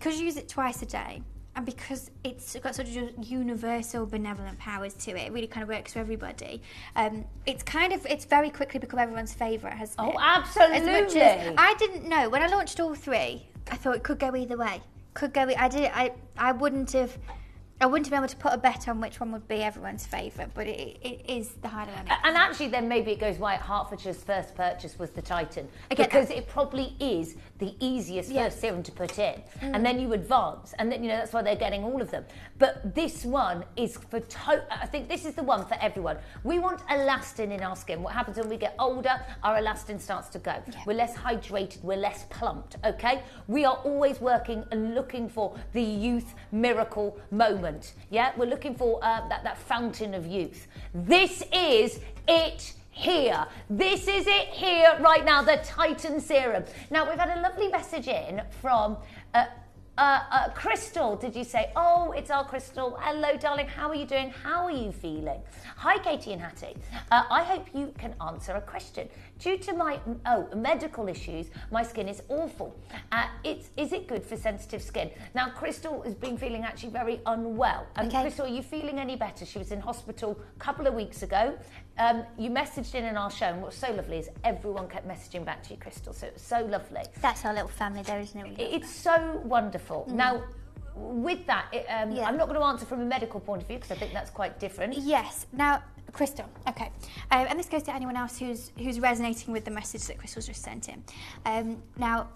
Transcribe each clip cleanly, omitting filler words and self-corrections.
because you use it twice a day, and because it's got sort of universal benevolent powers to it, it really kind of works for everybody. It's very quickly become everyone's favourite, hasn't it? Oh, absolutely. As much as I didn't know when I launched all three, I thought it could go either way. I wouldn't have been able to put a bet on which one would be everyone's favourite, but it is the hyaluronic. And actually, then maybe it goes why Hertfordshire's first purchase was the Titan, because it probably is the easiest first serum to put in, and then you advance, and then that's why they're getting all of them. But this one is for I think this is the one for everyone. We want elastin in our skin. What happens when we get older? Our elastin starts to go. Yeah. We're less hydrated. We're less plumped. Okay, we are always working and looking for the youth miracle moment. Yeah, we're looking for that fountain of youth. This is it here. This is it here right now, the Titan Serum. Now, we've had a lovely message in from Crystal. Did you say, oh, it's our Crystal. Hello, darling. How are you doing? How are you feeling? Hi, Katie and Hattie. I hope you can answer a question. Due to my medical issues, my skin is awful. Is it good for sensitive skin? Now, Crystal has been feeling actually very unwell. Crystal, are you feeling any better? She was in hospital a couple of weeks ago. You messaged in our show, and what's so lovely is everyone kept messaging back to you, Crystal. So it was so lovely. That's our little family there, isn't it? It's so wonderful. Now, with that, I'm not going to answer from a medical point of view because I think that's quite different. Yes. Now, Crystal, okay. And this goes to anyone else who's resonating with the message that Crystal's just sent in. Now,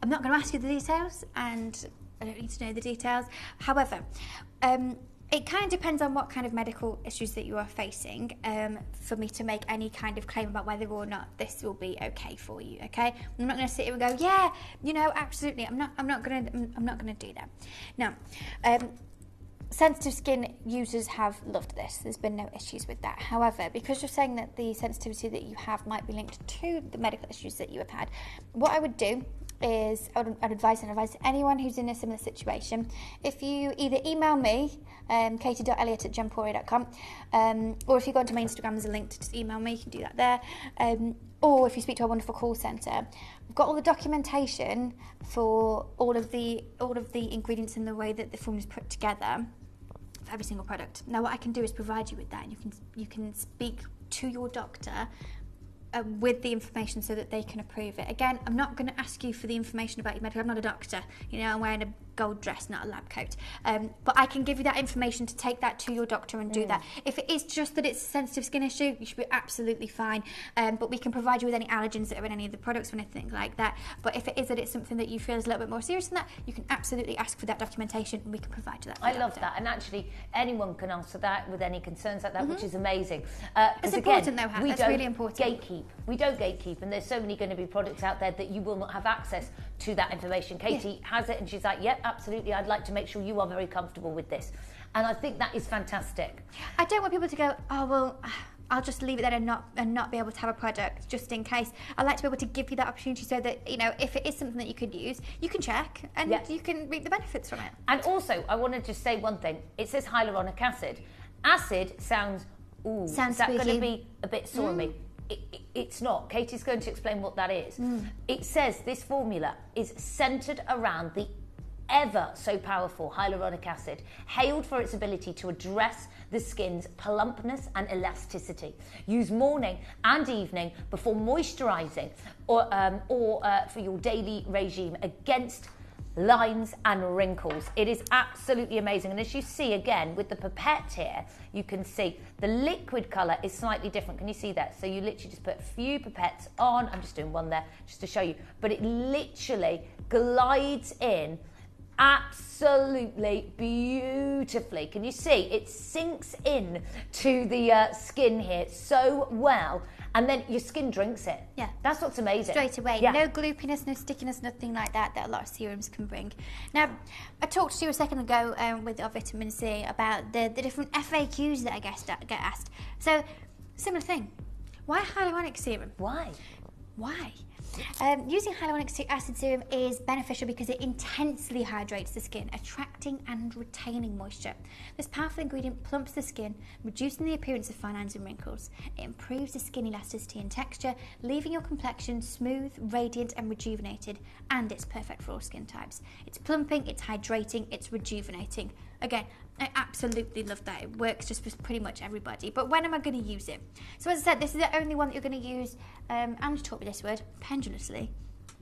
I'm not going to ask you the details, and I don't need to know the details. However, it kind of depends on what kind of medical issues that you are facing for me to make any kind of claim about whether or not this will be okay for you. Okay, I'm not going to sit here and go, yeah, absolutely. I'm not going to do that. Now, sensitive skin users have loved this. There's been no issues with that. However, because you're saying that the sensitivity that you have might be linked to the medical issues that you have had, what I would do is I'd advise anyone who's in a similar situation, if you either email me, katie.elliott@gemporia.com, or if you go onto my Instagram, there's a link to just email me, you can do that there, or if you speak to our wonderful call centre, we've got all the documentation for all of the ingredients and the way that the formula is put together for every single product. Now, what I can do is provide you with that, and you can speak to your doctor with the information so that they can approve it. Again, I'm not going to ask you for the information about your medical. I'm not a doctor. I'm wearing a gold dress, not a lab coat. But I can give you that information to take that to your doctor and do that. If it is just that it's a sensitive skin issue, you should be absolutely fine. But we can provide you with any allergens that are in any of the products or anything like that. But if it is that it's something that you feel is a little bit more serious than that, you can absolutely ask for that documentation and we can provide you that. I love that. And actually, anyone can answer that with any concerns like that, which is amazing. It's important though, Hannah. That's really important. We don't gatekeep, and there's so many going to be products out there that you will not have access to that information. Katie has it, and she's like, yep, absolutely, I'd like to make sure you are very comfortable with this. And I think that is fantastic. I don't want people to go, oh, well, I'll just leave it there and not be able to have a product just in case. I like to be able to give you that opportunity so that, if it is something that you could use, you can check and you can reap the benefits from it. And also, I want to just say one thing. It says hyaluronic acid. Acid sounds that going to be a bit sore on me? It's not. Katie's going to explain what that is. It says this formula is centred around the ever so powerful hyaluronic acid, hailed for its ability to address the skin's plumpness and elasticity. Use morning and evening before moisturising or for your daily regime against lines and wrinkles. It is absolutely amazing. And as you see again with the pipette here, you can see the liquid colour is slightly different. Can you see that? So you literally just put a few pipettes on. I'm just doing one there just to show you. But it literally glides in absolutely beautifully. Can you see? It sinks in to the skin here so well. And then your skin drinks it. Yeah. That's what's amazing. Straight away. Yeah. No gloopiness, no stickiness, nothing like that a lot of serums can bring. Now, I talked to you a second ago with our vitamin C about the different FAQs that I guess that get asked. So, similar thing. Why hyaluronic serum? Why? Using hyaluronic acid serum is beneficial because it intensely hydrates the skin, attracting and retaining moisture. This powerful ingredient plumps the skin, reducing the appearance of fine lines and wrinkles. It improves the skin elasticity and texture, leaving your complexion smooth, radiant and rejuvenated, and it's perfect for all skin types. It's plumping, it's hydrating, it's rejuvenating. Again, I absolutely love that. It works just for pretty much everybody. But when am I going to use it? So as I said, this is the only one that you're going to use, Ange taught me this word, pendulously.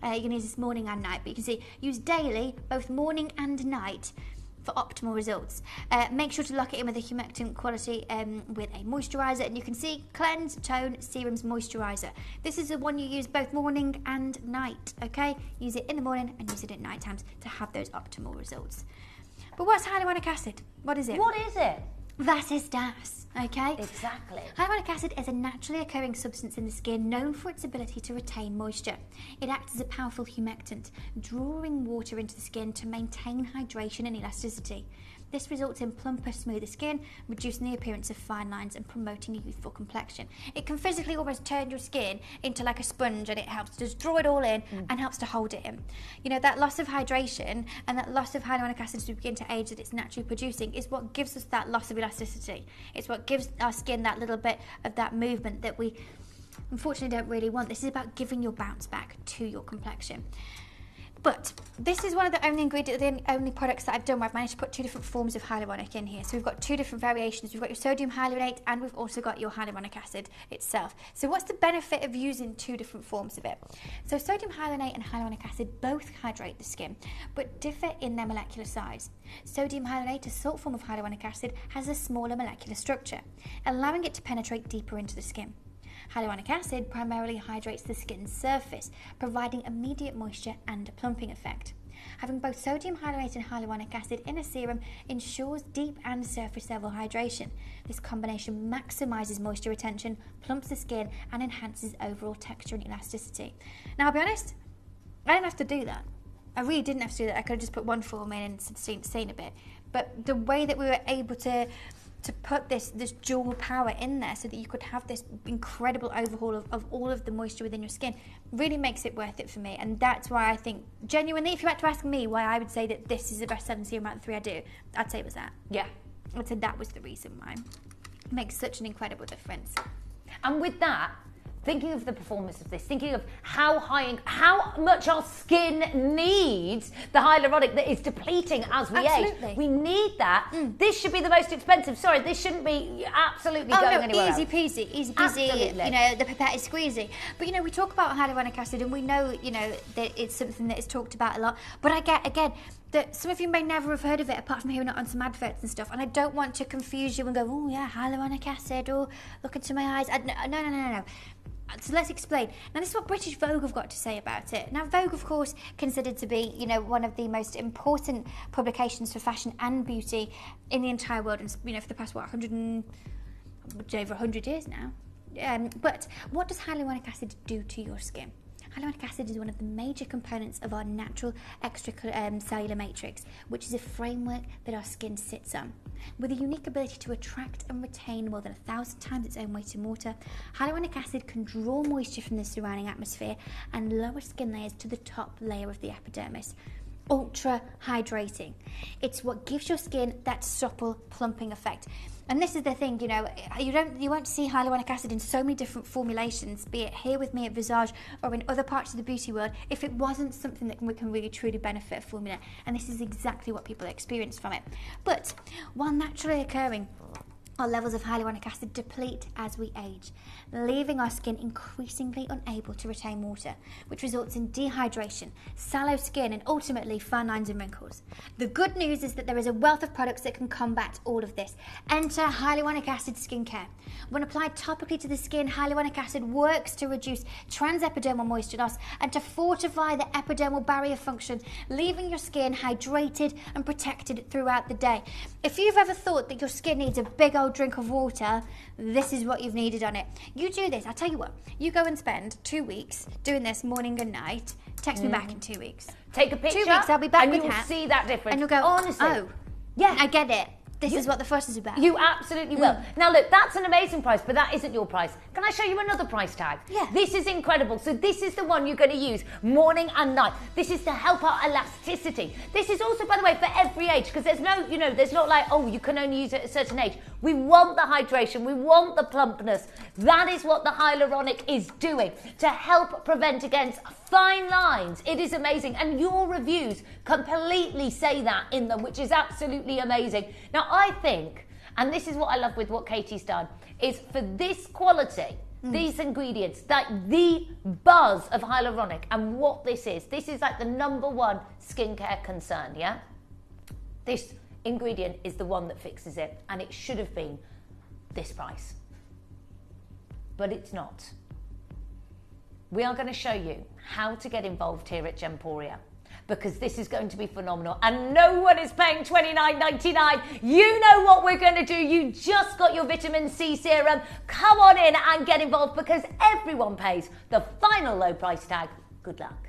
You can use this morning and night, but you can see, use daily, both morning and night, for optimal results. Make sure to lock it in with a humectant quality with a moisturiser, and you can see Cleanse, Tone, Serums Moisturiser. This is the one you use both morning and night, okay? Use it in the morning and use it at night times to have those optimal results. But what's hyaluronic acid? What is it? What is it? Was ist das? Okay? Exactly. Hyaluronic acid is a naturally occurring substance in the skin known for its ability to retain moisture. It acts as a powerful humectant, drawing water into the skin to maintain hydration and elasticity. This results in plumper, smoother skin, reducing the appearance of fine lines and promoting a youthful complexion. It can physically almost turn your skin into like a sponge, and it helps to just draw it all in and helps to hold it in. You know, that loss of hydration and that loss of hyaluronic acid as we begin to age that it's naturally producing is what gives us that loss of elasticity. It's what gives our skin that little bit of that movement that we unfortunately don't really want. This is about giving your bounce back to your complexion. But this is one of the only products that I've done where I've managed to put two different forms of hyaluronic in here. So we've got two different variations. We've got your sodium hyaluronate and we've also got your hyaluronic acid itself. So what's the benefit of using two different forms of it? So sodium hyaluronate and hyaluronic acid both hydrate the skin, but differ in their molecular size. Sodium hyaluronate, a salt form of hyaluronic acid, has a smaller molecular structure, allowing it to penetrate deeper into the skin. Hyaluronic acid primarily hydrates the skin's surface, providing immediate moisture and a plumping effect. Having both sodium hyaluronate and hyaluronic acid in a serum ensures deep and surface level hydration. This combination maximizes moisture retention, plumps the skin, and enhances overall texture and elasticity. Now, I'll be honest, I didn't have to do that. I really didn't have to do that. I could have just put one form in and seen a bit. But the way that we were able to put this dual power in there so that you could have this incredible overhaul of all of the moisture within your skin really makes it worth it for me. And that's why I think, genuinely, if you had to ask me why I would say that this is the best selling serum out of the three I do, I'd say it was that. Yeah. I'd say that was the reason why. It makes such an incredible difference. And with that, thinking of the performance of this, thinking of how much our skin needs the hyaluronic that is depleting as we age. We need that. This should be the most expensive. Sorry, this shouldn't be absolutely going anywhere else. Easy peasy. Absolutely. You know, the pipette is squeezy. But, you know, we talk about hyaluronic acid and we know, you know, that it's something that is talked about a lot. But I get, again, that some of you may never have heard of it apart from hearing it on some adverts and stuff. And I don't want to confuse you and go, oh, yeah, hyaluronic acid, or look into my eyes. No. So let's explain. Now, this is what British Vogue have got to say about it. Now, Vogue, of course, considered to be, you know, one of the most important publications for fashion and beauty in the entire world, and, you know, for the past, over 100 years now. But what does hyaluronic acid do to your skin? Hyaluronic acid is one of the major components of our natural extracellular matrix, which is a framework that our skin sits on. With a unique ability to attract and retain more than 1,000 times its own weight in water, hyaluronic acid can draw moisture from the surrounding atmosphere and lower skin layers to the top layer of the epidermis. Ultra hydrating. It's what gives your skin that supple plumping effect. And this is the thing, you know, you won't see hyaluronic acid in so many different formulations, be it here with me at Visage or in other parts of the beauty world, if it wasn't something that we can really truly benefit a formula. And this is exactly what people experience from it. But while naturally occurring, our levels of hyaluronic acid deplete as we age, leaving our skin increasingly unable to retain water, which results in dehydration, sallow skin, and ultimately fine lines and wrinkles. The good news is that there is a wealth of products that can combat all of this. Enter hyaluronic acid skincare. When applied topically to the skin, hyaluronic acid works to reduce transepidermal moisture loss and to fortify the epidermal barrier function, leaving your skin hydrated and protected throughout the day. If you've ever thought that your skin needs a big old drink of water, this is what you've needed on it. You do this, I'll tell you what, you go and spend 2 weeks doing this morning and night, text me back in 2 weeks. Take a picture, 2 weeks, I'll be back and with you'll see that difference. And you'll go, honestly, oh, yeah, I get it. This is what the fuss is about. You absolutely will. Now look, that's an amazing price, but that isn't your price. Can I show you another price tag? Yeah. This is incredible. So this is the one you're going to use morning and night. This is to help our elasticity. This is also, by the way, for every age, because there's no, there's not like, oh, you can only use it at a certain age. We want the hydration. We want the plumpness. That is what the hyaluronic is doing to help prevent against fine lines. It is amazing. And your reviews completely say that in them, which is absolutely amazing. Now, I think, and this is what I love with what Katie's done, is for this quality, these ingredients, like the buzz of hyaluronic and what this is like the #1 skincare concern, yeah? This ingredient is the one that fixes it, and it should have been this price. But it's not. We are going to show you how to get involved here at Gemporia, because this is going to be phenomenal and no one is paying $29.99. You know what we're going to do. You just got your vitamin C serum. Come on in and get involved, because everyone pays the final low price tag. Good luck.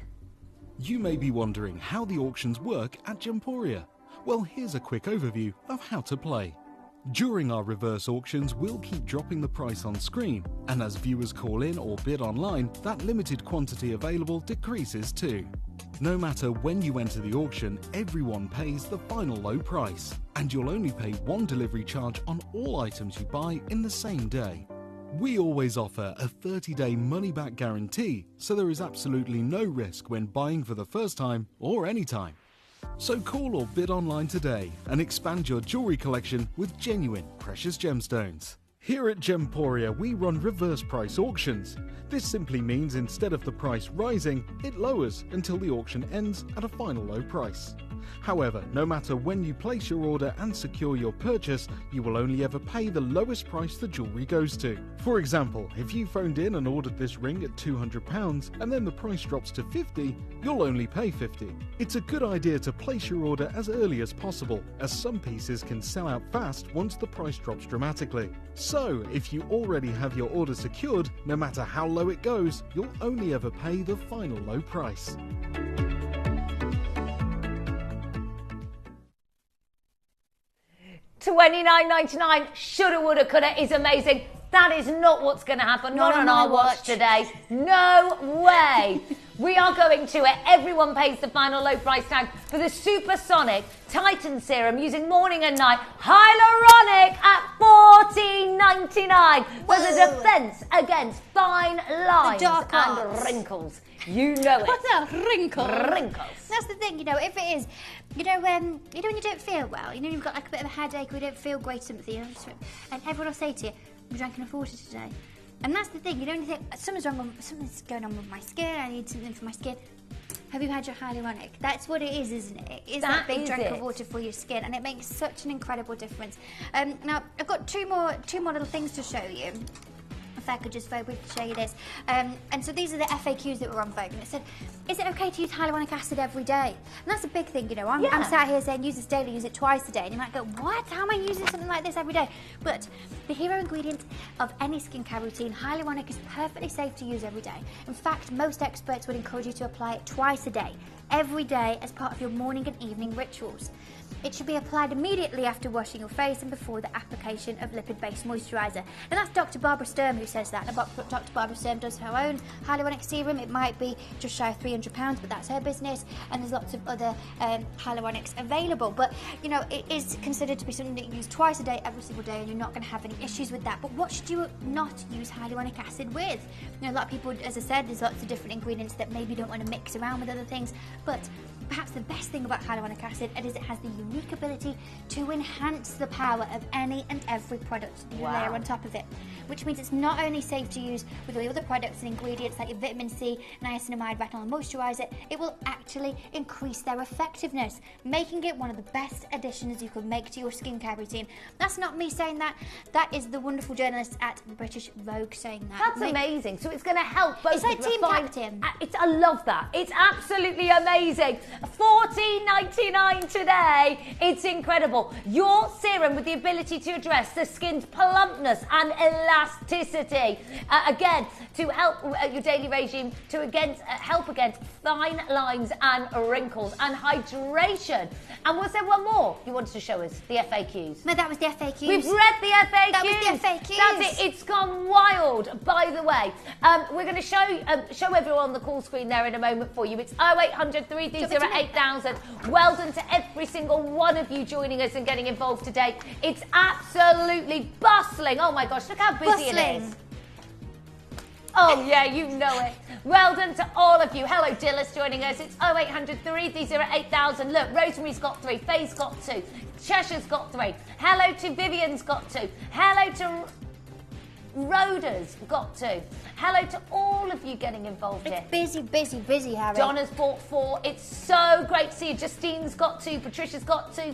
You may be wondering how the auctions work at Gemporia. Well, here's a quick overview of how to play. During our reverse auctions, we'll keep dropping the price on screen, and as viewers call in or bid online, that limited quantity available decreases too. No matter when you enter the auction, everyone pays the final low price, and you'll only pay one delivery charge on all items you buy in the same day. We always offer a 30-day money-back guarantee, so there is absolutely no risk when buying for the first time or anytime. So call or bid online today and expand your jewellery collection with genuine precious gemstones. Here at Gemporia, we run reverse price auctions. This simply means instead of the price rising, it lowers until the auction ends at a final low price. However, no matter when you place your order and secure your purchase, you will only ever pay the lowest price the jewellery goes to. For example, if you phoned in and ordered this ring at £200 and then the price drops to £50, you'll only pay £50. It's a good idea to place your order as early as possible, as some pieces can sell out fast once the price drops dramatically. So, if you already have your order secured, no matter how low it goes, you'll only ever pay the final low price. $29.99, shoulda, woulda, coulda is amazing. That is not what's going to happen. Not on our watch today. No way. We are going to it. Everyone pays the final low price tag for the Supersonic Titan Serum using morning and night hyaluronic at $14.99 for the defense against fine lines and wrinkles. You know it. What's that? Wrinkles. Wrinkles. That's the thing, if it is, when you don't feel well, you've got like a bit of a headache or you don't feel great or something, and everyone will say to you, I'm drinking a water today. And that's the thing, you don't think, something's going on with my skin, I need something for my skin. Have you had your hyaluronic? That's what it is, isn't it? It is that big drink of water for your skin, and it makes such an incredible difference. Now, I've got two more little things to show you. If I could just very briefly show you this. And so these are the FAQs that were on Vogue, and it said, is it okay to use hyaluronic acid every day? And that's a big thing, I'm sat here saying use this daily, use it twice a day, and you might go, what? How am I using something like this every day? But the hero ingredient of any skincare routine, hyaluronic is perfectly safe to use every day. In fact, most experts would encourage you to apply it twice a day, every day as part of your morning and evening rituals. It should be applied immediately after washing your face and before the application of lipid-based moisturiser. And that's Dr. Barbara Sturm who says that. Dr. Barbara Sturm does her own hyaluronic serum. It might be just shy of £300, but that's her business. And there's lots of other hyaluronics available. But, it is considered to be something that you use twice a day, every single day, and you're not going to have any issues with that. But what should you not use hyaluronic acid with? A lot of people, as I said, there's lots of different ingredients that maybe don't want to mix around with other things. But perhaps the best thing about hyaluronic acid is it has the unique ability to enhance the power of any and every product you layer on top of it, which means it's not only safe to use with all the other products and ingredients like your vitamin C, niacinamide, retinol, and moisturiser, it will actually increase their effectiveness, making it one of the best additions you could make to your skincare routine. That's not me saying that. That is the wonderful journalist at British Vogue saying that. That's amazing. So it's going to help both. It's like Team Captain. I love that. It's absolutely amazing. $14.99 today. It's incredible. Your serum with the ability to address the skin's plumpness and elasticity. Again, to help your daily regime, to help against fine lines and wrinkles and hydration. And was there one more you wanted to show us? The FAQs. No, that was the FAQs. We've read the FAQs. That was the FAQs. That's it. It's gone wild, by the way. We're going to show everyone on the call screen there in a moment for you. It's 0800 330 8000. Well done to every single one of you joining us and getting involved today. It's absolutely bustling. Oh my gosh, look how busy it is. Oh yeah, you know it. Well done to all of you. Hello, Dillis joining us. It's 0800 330 8000. Look, Rosemary's got 3, Faye's got 2, Cheshire's got 3. Hello to Vivian's got 2. Hello to Rhoda's got 2. Hello to all of you getting involved here. Busy, Harry. Donna's bought 4. It's so great to see you. Justine's got 2. Patricia's got 2.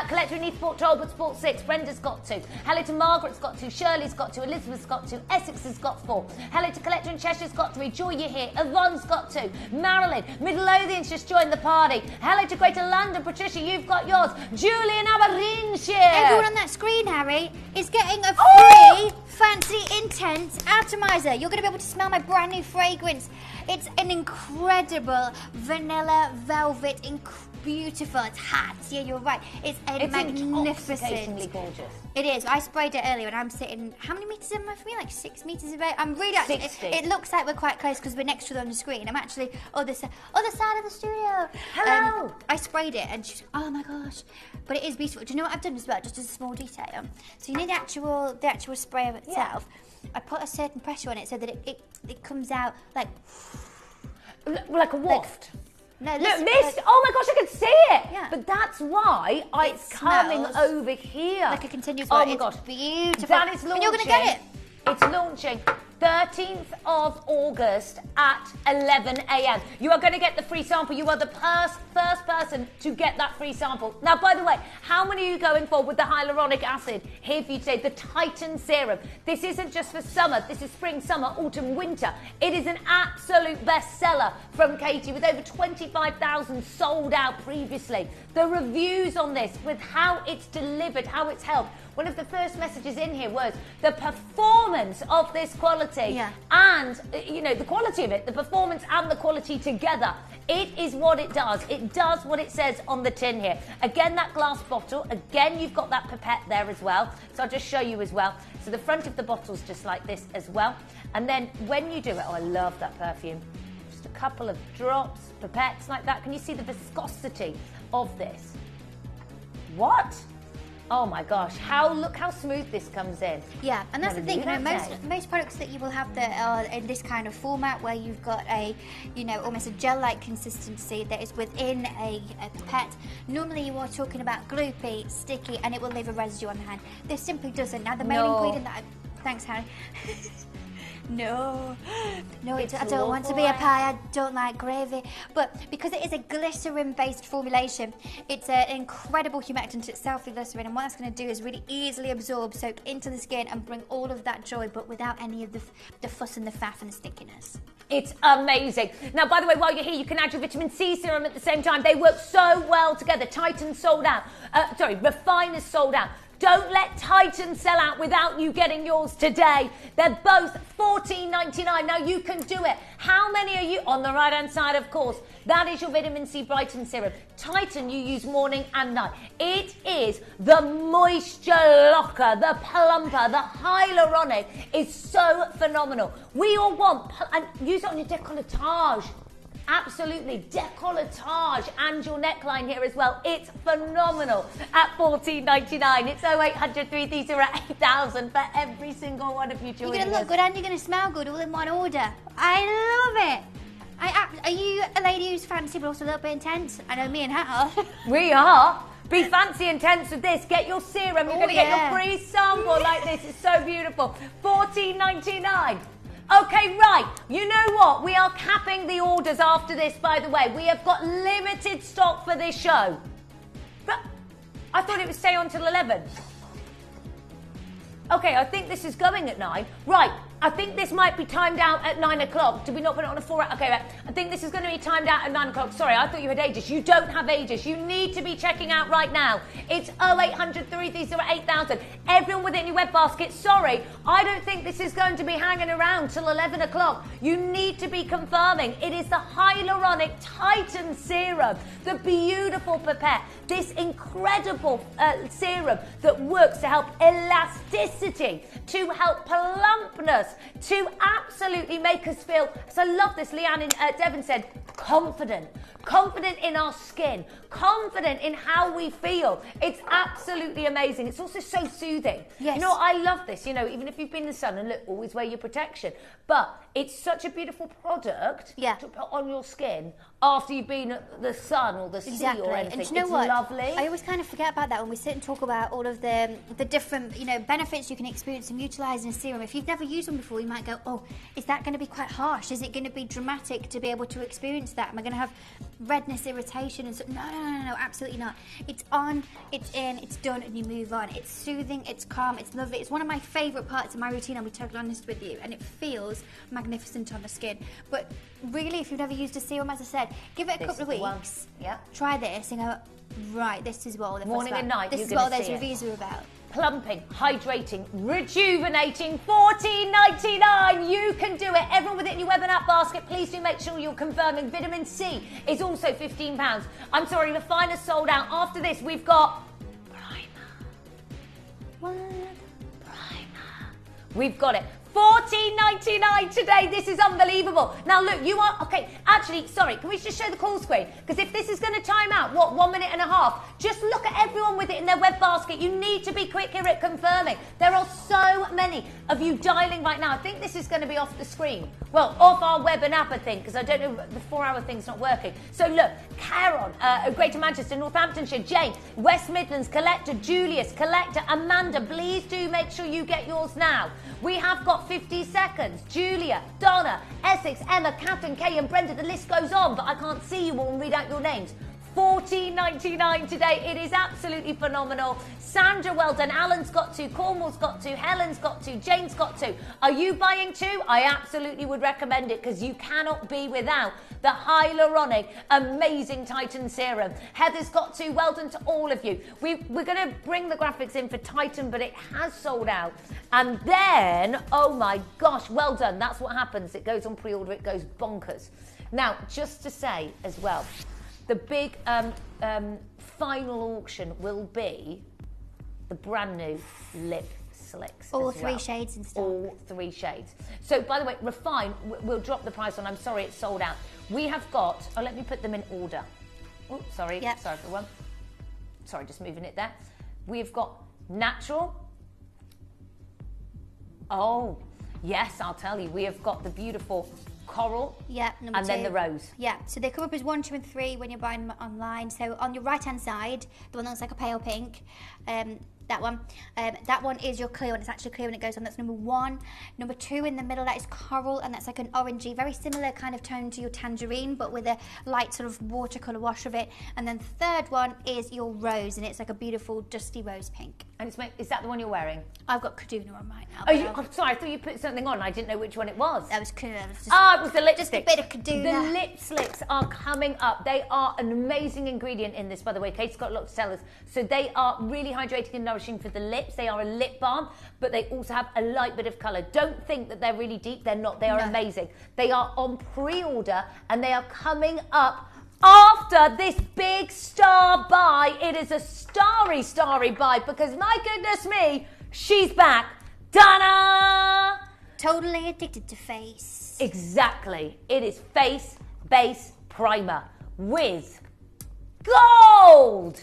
Collector Anita bought 12, but bought 6. Brenda's got 2. Hello to Margaret's got 2. Shirley's got 2. Elizabeth's got 2. Essex has got 4. Hello to Collector in Cheshire's got 3. Joy, you're here. Yvonne's got 2. Marilyn. Midlothian's just joined the party. Hello to Greater London. Patricia, you've got yours. Julian Aberdeenshire. Everyone on that screen, Harry, is getting a free fancy intense atomizer. You're going to be able to smell my brand new fragrance. It's an incredible vanilla velvet, beautiful. It's hot. Yeah, you're right. It's magnificent. Gorgeous. It is. I sprayed it earlier and I'm sitting, how many metres am I from you? Like 6 metres away? I'm really actually, it looks like we're quite close because we're next to them on the screen. I'm actually other side of the studio. Hello. I sprayed it and she's, oh my gosh. But it is beautiful. Do you know what I've done as well? Just as a small detail. So you know the actual spray of itself. Yeah. I put a certain pressure on it so that it comes out like a waft. No, mist! Oh my gosh, I can see it! Yeah. But that's why it's coming over here. Like a continuous Oh my gosh. It's beautiful. That is launching. And you're going to get it. It's launching 13th of August at 11 a.m. You are going to get the free sample. You are the first person to get that free sample. Now, by the way, how many are you going for with the hyaluronic acid here for you today? The Titan Serum. This isn't just for summer. This is spring, summer, autumn, winter. It is an absolute bestseller from Katie with over 25,000 sold out previously. The reviews on this with how it's delivered, how it's helped. One of the first messages in here was the performance of this quality and, the quality of it, the performance and the quality together. It is what it does. It does what it says on the tin here. Again, that glass bottle. Again, you've got that pipette there as well. So I'll just show you as well. So the front of the bottle's just like this as well. And then when you do it, I love that perfume. Just a couple of drops, pipettes like that. Can you see the viscosity of this? What? Oh my gosh, look how smooth this comes in. Yeah, and that's the thing, most products that you will have that are in this kind of format where you've got a, almost a gel-like consistency that is within a pipette. Normally you are talking about gloopy, sticky, and it will leave a residue on the hand. This simply doesn't. Now the main ingredient thanks, Harry. No, I don't want to be a pie. I don't like gravy. But because it is a glycerin-based formulation, it's an incredible humectant itself, the glycerin, and what that's going to do is really easily absorb, soak into the skin, and bring all of that joy, but without any of the fuss and the faff and the stinkiness. It's amazing. Now, by the way, while you're here, you can add your vitamin C serum at the same time. They work so well together. Titan sold out. Refine is sold out. Don't let Titan sell out without you getting yours today. They're both $14.99. Now you can do it. How many are you? On the right-hand side, of course. That is your vitamin C Brighten Serum. Titan you use morning and night. It is the moisture locker, the plumper, the hyaluronic is so phenomenal. We all want, and use it on your décolletage. Absolutely, décolletage and your neckline here as well. It's phenomenal at $14.99. It's 0800 330 8000 for every single one of you joining us. You're going to look good and you're going to smell good all in one order. I love it. Are you a lady who's fancy but also a little bit intense? I know me and her are. We are. Be fancy intense with this. Get your serum. You're going to get your free sample like this. It's so beautiful. $14.99. Okay, right. You know what? We are capping the orders after this, by the way. We have got limited stock for this show. But I thought it would stay on till 11. Okay, I think this is going at 9. Right, I think this might be timed out at 9 o'clock. Did we not put it on a 4 hour? Okay, right. I think this is going to be timed out at 9 o'clock. Sorry, I thought you had Aegis. You don't have Aegis. You need to be checking out right now. It's 0800 330 8000. Everyone within your web basket, sorry, I don't think this is going to be hanging around till 11 o'clock. You need to be confirming. It is the Hyaluronic Titan Serum, the beautiful pipette, this incredible serum that works to help elasticity, to help plumpness, to absolutely make us feel, so I love this, Leanne in Devon said, confident in our skin, confident in how we feel. It's absolutely amazing. It's also so soothing. Yes. You know, I love this, you know, even if you've been in the sun, and look, always wear your protection, but it's such a beautiful product to put on your skin after you've been at the sun or the sea or anything. And do you know it's what? Lovely. I always kind of forget about that when we sit and talk about all of the different, you know, benefits you can experience from utilising a serum. If you've never used one before, you might go, oh, is that going to be quite harsh? Is it going to be dramatic to be able to experience that? Am I going to have redness, irritation and so? No, absolutely not. It's on, it's in, it's done, and you move on. It's soothing, it's calm, it's lovely. It's one of my favourite parts of my routine, I'll be totally honest with you, and it feels magnificent on the skin. But really, if you've never used a serum, as I said, give it a couple of weeks. Try this and go, right, this is what all the morning and night. This is what all those reviews are about. Plumping, hydrating, rejuvenating, $14.99. You can do it. Everyone within your web and app basket, please do make sure you're confirming. Vitamin C is also £15. I'm sorry, the finest sold out. After this, we've got Primer. We've got it. $14.99 today. This is unbelievable. Now look, you are, okay, actually, sorry, can we just show the call screen? Because if this is going to time out, 1 minute and a half, just look at everyone with it in their web basket. You need to be quick here at confirming. There are so many of you dialing right now. I think this is going to be off the screen. Well, off our web and app, I think, because I don't know, the 4 hour thing's not working. So look, Caron, Greater Manchester, Northamptonshire, Jane, West Midlands, Collector, Julius, Collector, Amanda, please do make sure you get yours now. We have got 50 seconds. Julia, Donna, Essex, Emma, Catherine, Kay and Brenda, the list goes on, but I can't see you all and read out your names. $14.99 today. It is absolutely phenomenal. Sandra, well done. Alan's got to. Cornwall's got to. Helen's got to. Jane's got to. Are you buying too? I absolutely would recommend it because you cannot be without the Hyaluronic Amazing Titan Serum. Heather's got to. Well done to all of you. We're going to bring the graphics in for Titan, but it has sold out. And then, oh my gosh, well done. That's what happens. It goes on pre-order. It goes bonkers. Now, just to say as well, the big final auction will be the brand new lip slicks. All three shades and stuff. All 3 shades. So, by the way, Refine, we'll drop the price on. I'm sorry, it's sold out. We have got, let me put them in order. Oh, sorry. Yep. Sorry for one. Sorry, just moving it there. We've got natural. Oh, yes, I'll tell you. We have got the beautiful coral, number 2. Then the rose. So they come up as 1, 2 and 3 when you're buying them online. So on your right hand side, the one that looks like a pale pink, that one is your clear one. It's actually clear when it goes on. That's number 1. Number 2 in the middle, that is coral, and that's like an orangey, very similar kind of tone to your tangerine, but with a light sort of watercolour wash of it. And then the 3rd one is your rose, and it's like a beautiful dusty rose pink. And is that the one you're wearing? I've got Kaduna on right now. I'm sorry, I thought you put something on. I didn't know which one it was. That was cool. It was the lipstick. Just a bit of Kaduna. The lip slicks are coming up. They are an amazing ingredient in this, by the way. Kate's got a lot to tell us. So they are really hydrating and nourishing for the lips. They are a lip balm, but they also have a light bit of colour. Don't think that they're really deep. They're not. They are amazing. They are on pre-order and they are coming up after this big star buy. It is a starry buy because my goodness me, she's back. Donna! Totally addicted to face. Exactly. It is Face Base Primer with gold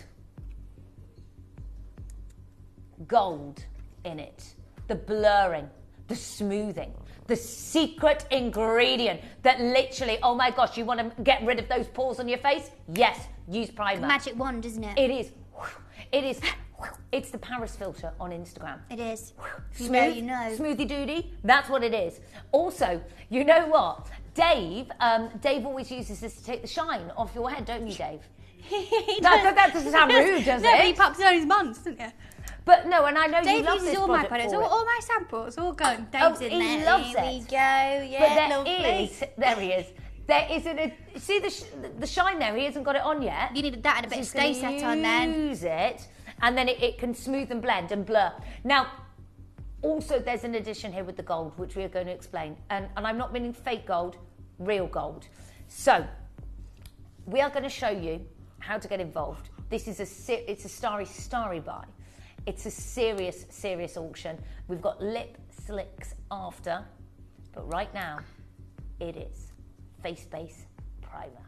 in it. The blurring, the smoothing, the secret ingredient that literally, oh my gosh, you want to get rid of those pores on your face? Yes, use primer. Magic wand, isn't it? It is. It's the Paris filter on Instagram. It is. Smooth, you know. Smoothy doody. That's what it is. Also, you know what? Dave always uses this to take the shine off your head, don't you, Dave? That doesn't sound rude, does it? No, but he pops it on his buns, doesn't he? But no, and I know Dave you love uses this all my product products, for it. all my samples, all gone. Dave's in he there. loves Here it. we go. Yeah, But lovely. there he is. There isn't see the shine there. He hasn't got it on yet. You needed that and a bit of So he's stay gonna set on then. Use it, and then it can smooth and blend and blur. Now, also there's an addition here with the gold, which we are going to explain. And I'm not meaning fake gold, real gold. So we are going to show you how to get involved. This is it's a starry buy. It's a serious auction. We've got lip slicks after, but right now it is Face Base Primer.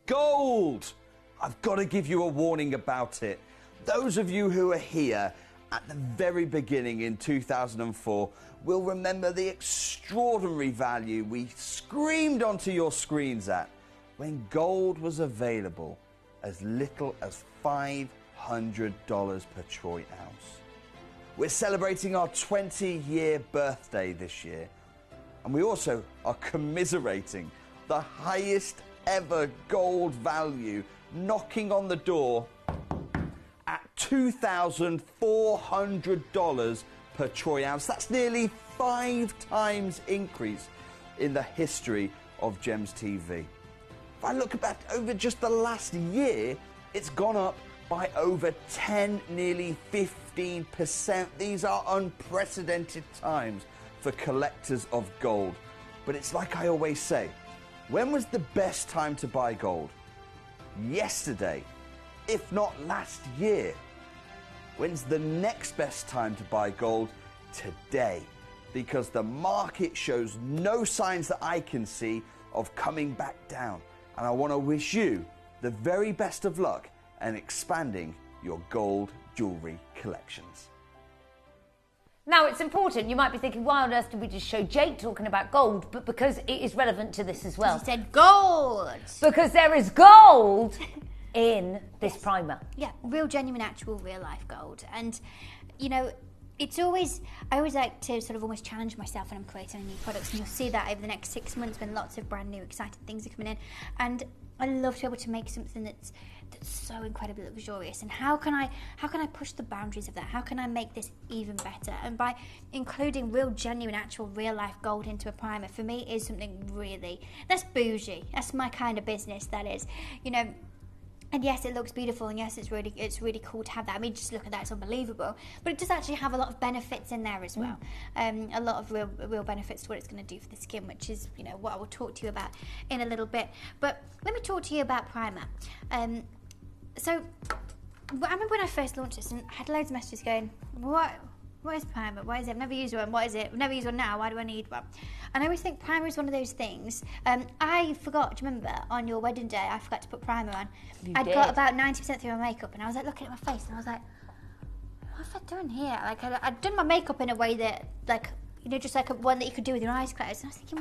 Gold! I've got to give you a warning about it. Those of you who are here at the very beginning in 2004 will remember the extraordinary value we screamed onto your screens at when gold was available as little as $500 per troy ounce. We're celebrating our 20-year birthday this year, and we also are commiserating the highest ever gold value knocking on the door at $2,400 per troy ounce. That's nearly 5 times increase in the history of Gems TV. If I look back over just the last year, it's gone up by over 10, nearly 15%. These are unprecedented times for collectors of gold. But it's like I always say, when was the best time to buy gold? Yesterday, if not last year. When's the next best time to buy gold? Today. Because the market shows no signs that I can see of coming back down. And I want to wish you the very best of luck in expanding your gold jewellery collections. Now, it's important. You might be thinking, why on earth did we just show Jake talking about gold? But because it is relevant to this as well. He said gold! Because there is gold in this primer. Yeah, real, genuine, actual, real-life gold. And, you know, it's always, I always like to sort of almost challenge myself when I'm creating new products. And you'll see that over the next 6 months when lots of brand new, exciting things are coming in. And I love to be able to make something that's so incredibly luxurious. And how can I push the boundaries of that? How can I make this even better? And by including real, genuine, actual, real life gold into a primer, for me is something really, that's bougie. That's my kind of business, that is. You know, and yes, it looks beautiful, and yes, it's really cool to have that. I mean, just look at that, it's unbelievable. But it does actually have a lot of benefits in there as well. A lot of real benefits to what it's going to do for the skin, which is, you know, what I will talk to you about in a little bit. But let me talk to you about primer. So I remember when I first launched this, and I had loads of messages going, what is primer? What is it? I've never used one. What is it? I've never used one now. Why do I need one? And I always think primer is one of those things. I forgot, do you remember, on your wedding day, I forgot to put primer on. I'd got about 90% through my makeup, and I was like looking at my face, and I was like, what's I doing here? Like, I'd done my makeup in a way that, like, you know, just like one that you could do with your eyes closed. And I was thinking,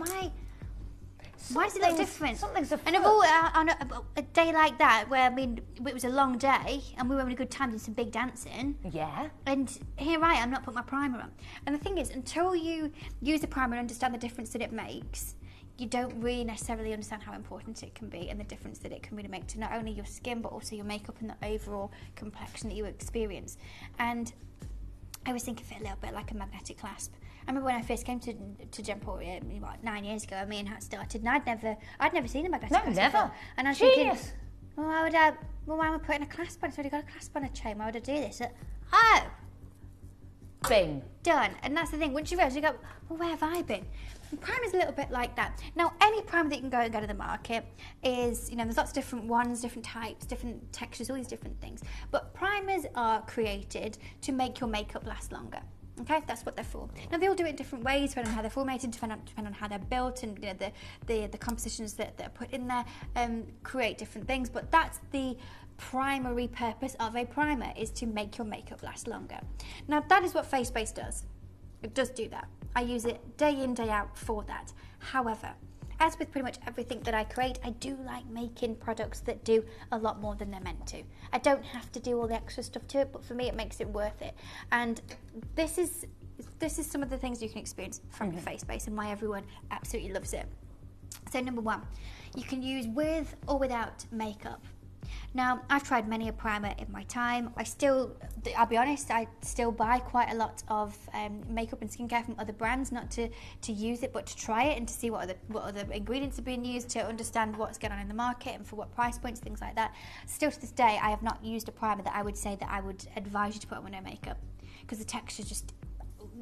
why does it look different? Something's afoot. And on a day like that, where, I mean, it was a long day, and we were having a good time doing some big dancing. Yeah. And here I am, not putting my primer on. And the thing is, until you use the primer and understand the difference that it makes, you don't really necessarily understand how important it can be and the difference that it can really make to not only your skin but also your makeup and the overall complexion that you experience. And I was thinking of it a little bit like a magnetic clasp. I remember when I first came to Gemporia, what, 9 years ago, me and Hat started, and I'd never seen a magnetic clasp never. before. And I was Genius. thinking, well, why am I putting a clasp on? It's already got a clasp on a chain. Why would I do this? Oh, Bing. done. And that's the thing. Once you realise, you go, well, where have I been? And primer's a little bit like that. Now, any primer that you can go and get to the market is, there's lots of different ones, different types, different textures, all these different things. But primers are created to make your makeup last longer. Okay, that's what they're for. Now, they all do it in different ways, depending on how they're formatted, depending on how they're built, and the compositions that are put in there create different things. But that's the primary purpose of a primer, is to make your makeup last longer. Now, that is what Face Base does. It does do that. I use it day in, day out for that. However, as with pretty much everything that I create, I do like making products that do a lot more than they're meant to. I don't have to do all the extra stuff to it, but for me it makes it worth it. And this is some of the things you can experience from your Face Base and why everyone absolutely loves it. So number one, you can use with or without makeup. Now, I've tried many a primer in my time. I'll be honest, I still buy quite a lot of makeup and skincare from other brands, not to use it, but to try it and to see what other ingredients are being used, to understand what's going on in the market and for what price points, things like that. Still to this day, I have not used a primer that I would say that I would advise you to put on with no makeup, because the texture just,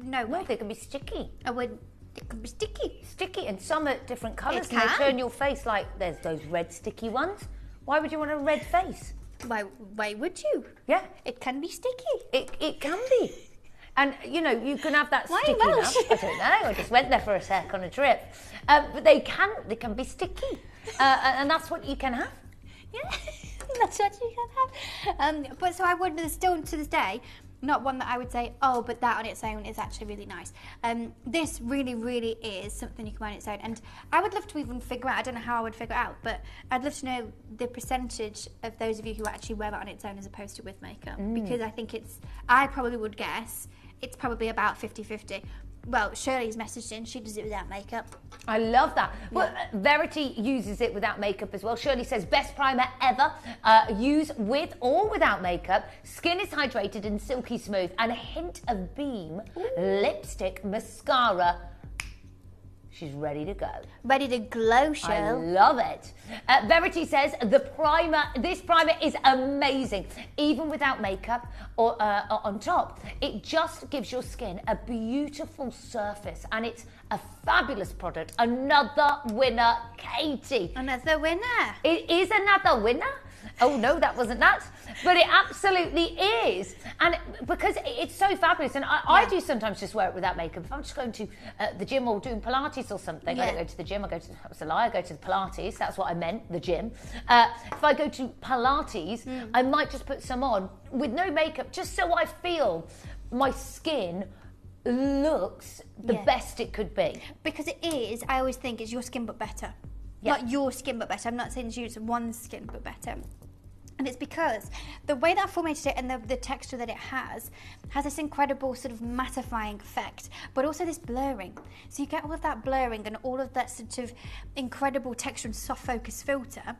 no way. Well, they can be sticky. It can be sticky. Sticky, and some are different colours, It and they can. turn your face like, there's those red sticky ones. Why would you want a red face? Why would you? Yeah. It can be sticky. It can be. And, you can have that Why stickiness. Welsh? I don't know. I just went there for a sec on a trip. But they can be sticky. And that's what you can have. Yeah, that's what you can have. But so I would still, to this day, not one that I would say, oh, but that on its own is actually really nice. This really, really is something you can buy on its own. And I would love to even figure out, I don't know how I would figure it out, but I'd love to know the percentage of those of you who actually wear it on its own as opposed to with makeup. Because I think I probably would guess, it's probably about 50-50. Well, Shirley's messaged in, she does it without makeup. I love that. Well, Verity uses it without makeup as well. Shirley says, best primer ever. Use with or without makeup. Skin is hydrated and silky smooth. And a hint of beam, lipstick, mascara. She's ready to go. Ready to glow, I Shirley. love it. Verity says this primer is amazing, even without makeup or on top. It just gives your skin a beautiful surface, and it's a fabulous product. Another winner, Katie. Another winner. It is another winner. Oh no, that wasn't that. But it absolutely is. And because it's so fabulous. And I do sometimes just wear it without makeup. If I'm just going to the gym or doing Pilates or something, I don't go to the gym, that was a lie, I go to the Pilates. That's what I meant, the gym. If I go to Pilates, I might just put some on with no makeup, just so I feel my skin looks the best it could be. Because it is, I always think it's your skin but better. Not your skin but better. I'm not saying it's you, it's one's skin but better. And it's because the way that I formatted it and the texture that it has this incredible sort of mattifying effect, but also this blurring. So you get all of that blurring and all of that sort of incredible texture and soft focus filter,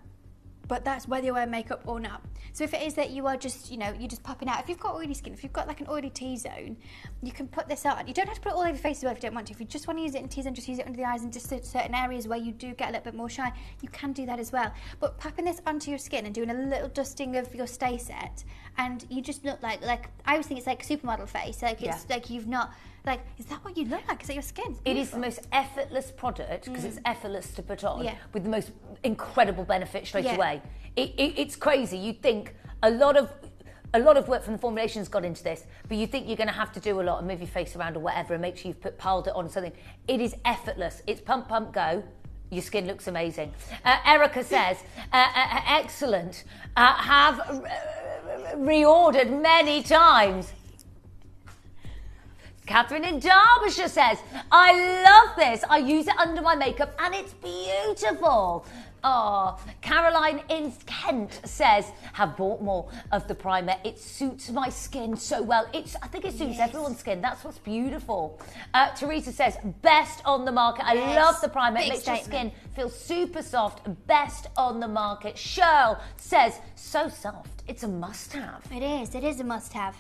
but that's whether you wear makeup or not. So if it is that you are just, you're just popping out, if you've got oily skin, if you've got like an oily T-zone, you can put this on. You don't have to put it all over your face as well if you don't want to. If you just want to use it in T-zone, just use it under the eyes and just certain areas where you do get a little bit more shine, you can do that as well. But popping this onto your skin and doing a little dusting of your stay set, and you just look like I always think it's like supermodel face. Like it's like you've not, like, is that what you look like? Is that your skin? It is the most effortless product, because it's effortless to put on, with the most incredible benefit straight away. It's crazy. You'd think a lot of work from the formulation's got into this, but you think you're going to have to do a lot and move your face around or whatever and make sure you've piled it on something. It is effortless. It's pump, pump, go. Your skin looks amazing. Erica says, excellent. Have reordered many times. Catherine in Derbyshire says, I love this. I use it under my makeup and it's beautiful. Oh, Caroline in Kent says, have bought more of the primer. It suits my skin so well. I think it suits everyone's skin. That's what's beautiful. Teresa says, best on the market. I love the primer. It makes your skin feel super soft. Best on the market. Shirl says, so soft. It's a must-have. It is. It is a must-have.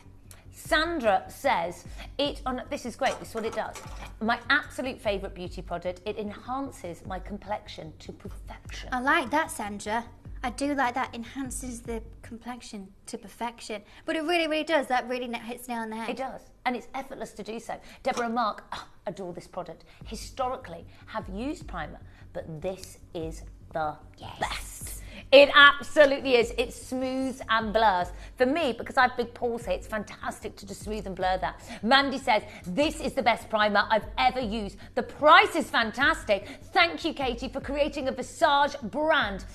Sandra says, this is great, this is what it does. My absolute favourite beauty product, it enhances my complexion to perfection. I like that, Sandra. I do like that, enhances the complexion to perfection. But it really, really does. That really hits nail on the head. It does, and it's effortless to do so. Deborah and Mark adore this product. Historically, have used primer, but this is the best. It absolutely is. It smooths and blurs. For me, because I have big pores here, it's fantastic to just smooth and blur that. Mandy says, this is the best primer I've ever used. The price is fantastic. Thank you, Katie, for creating a Visage brand.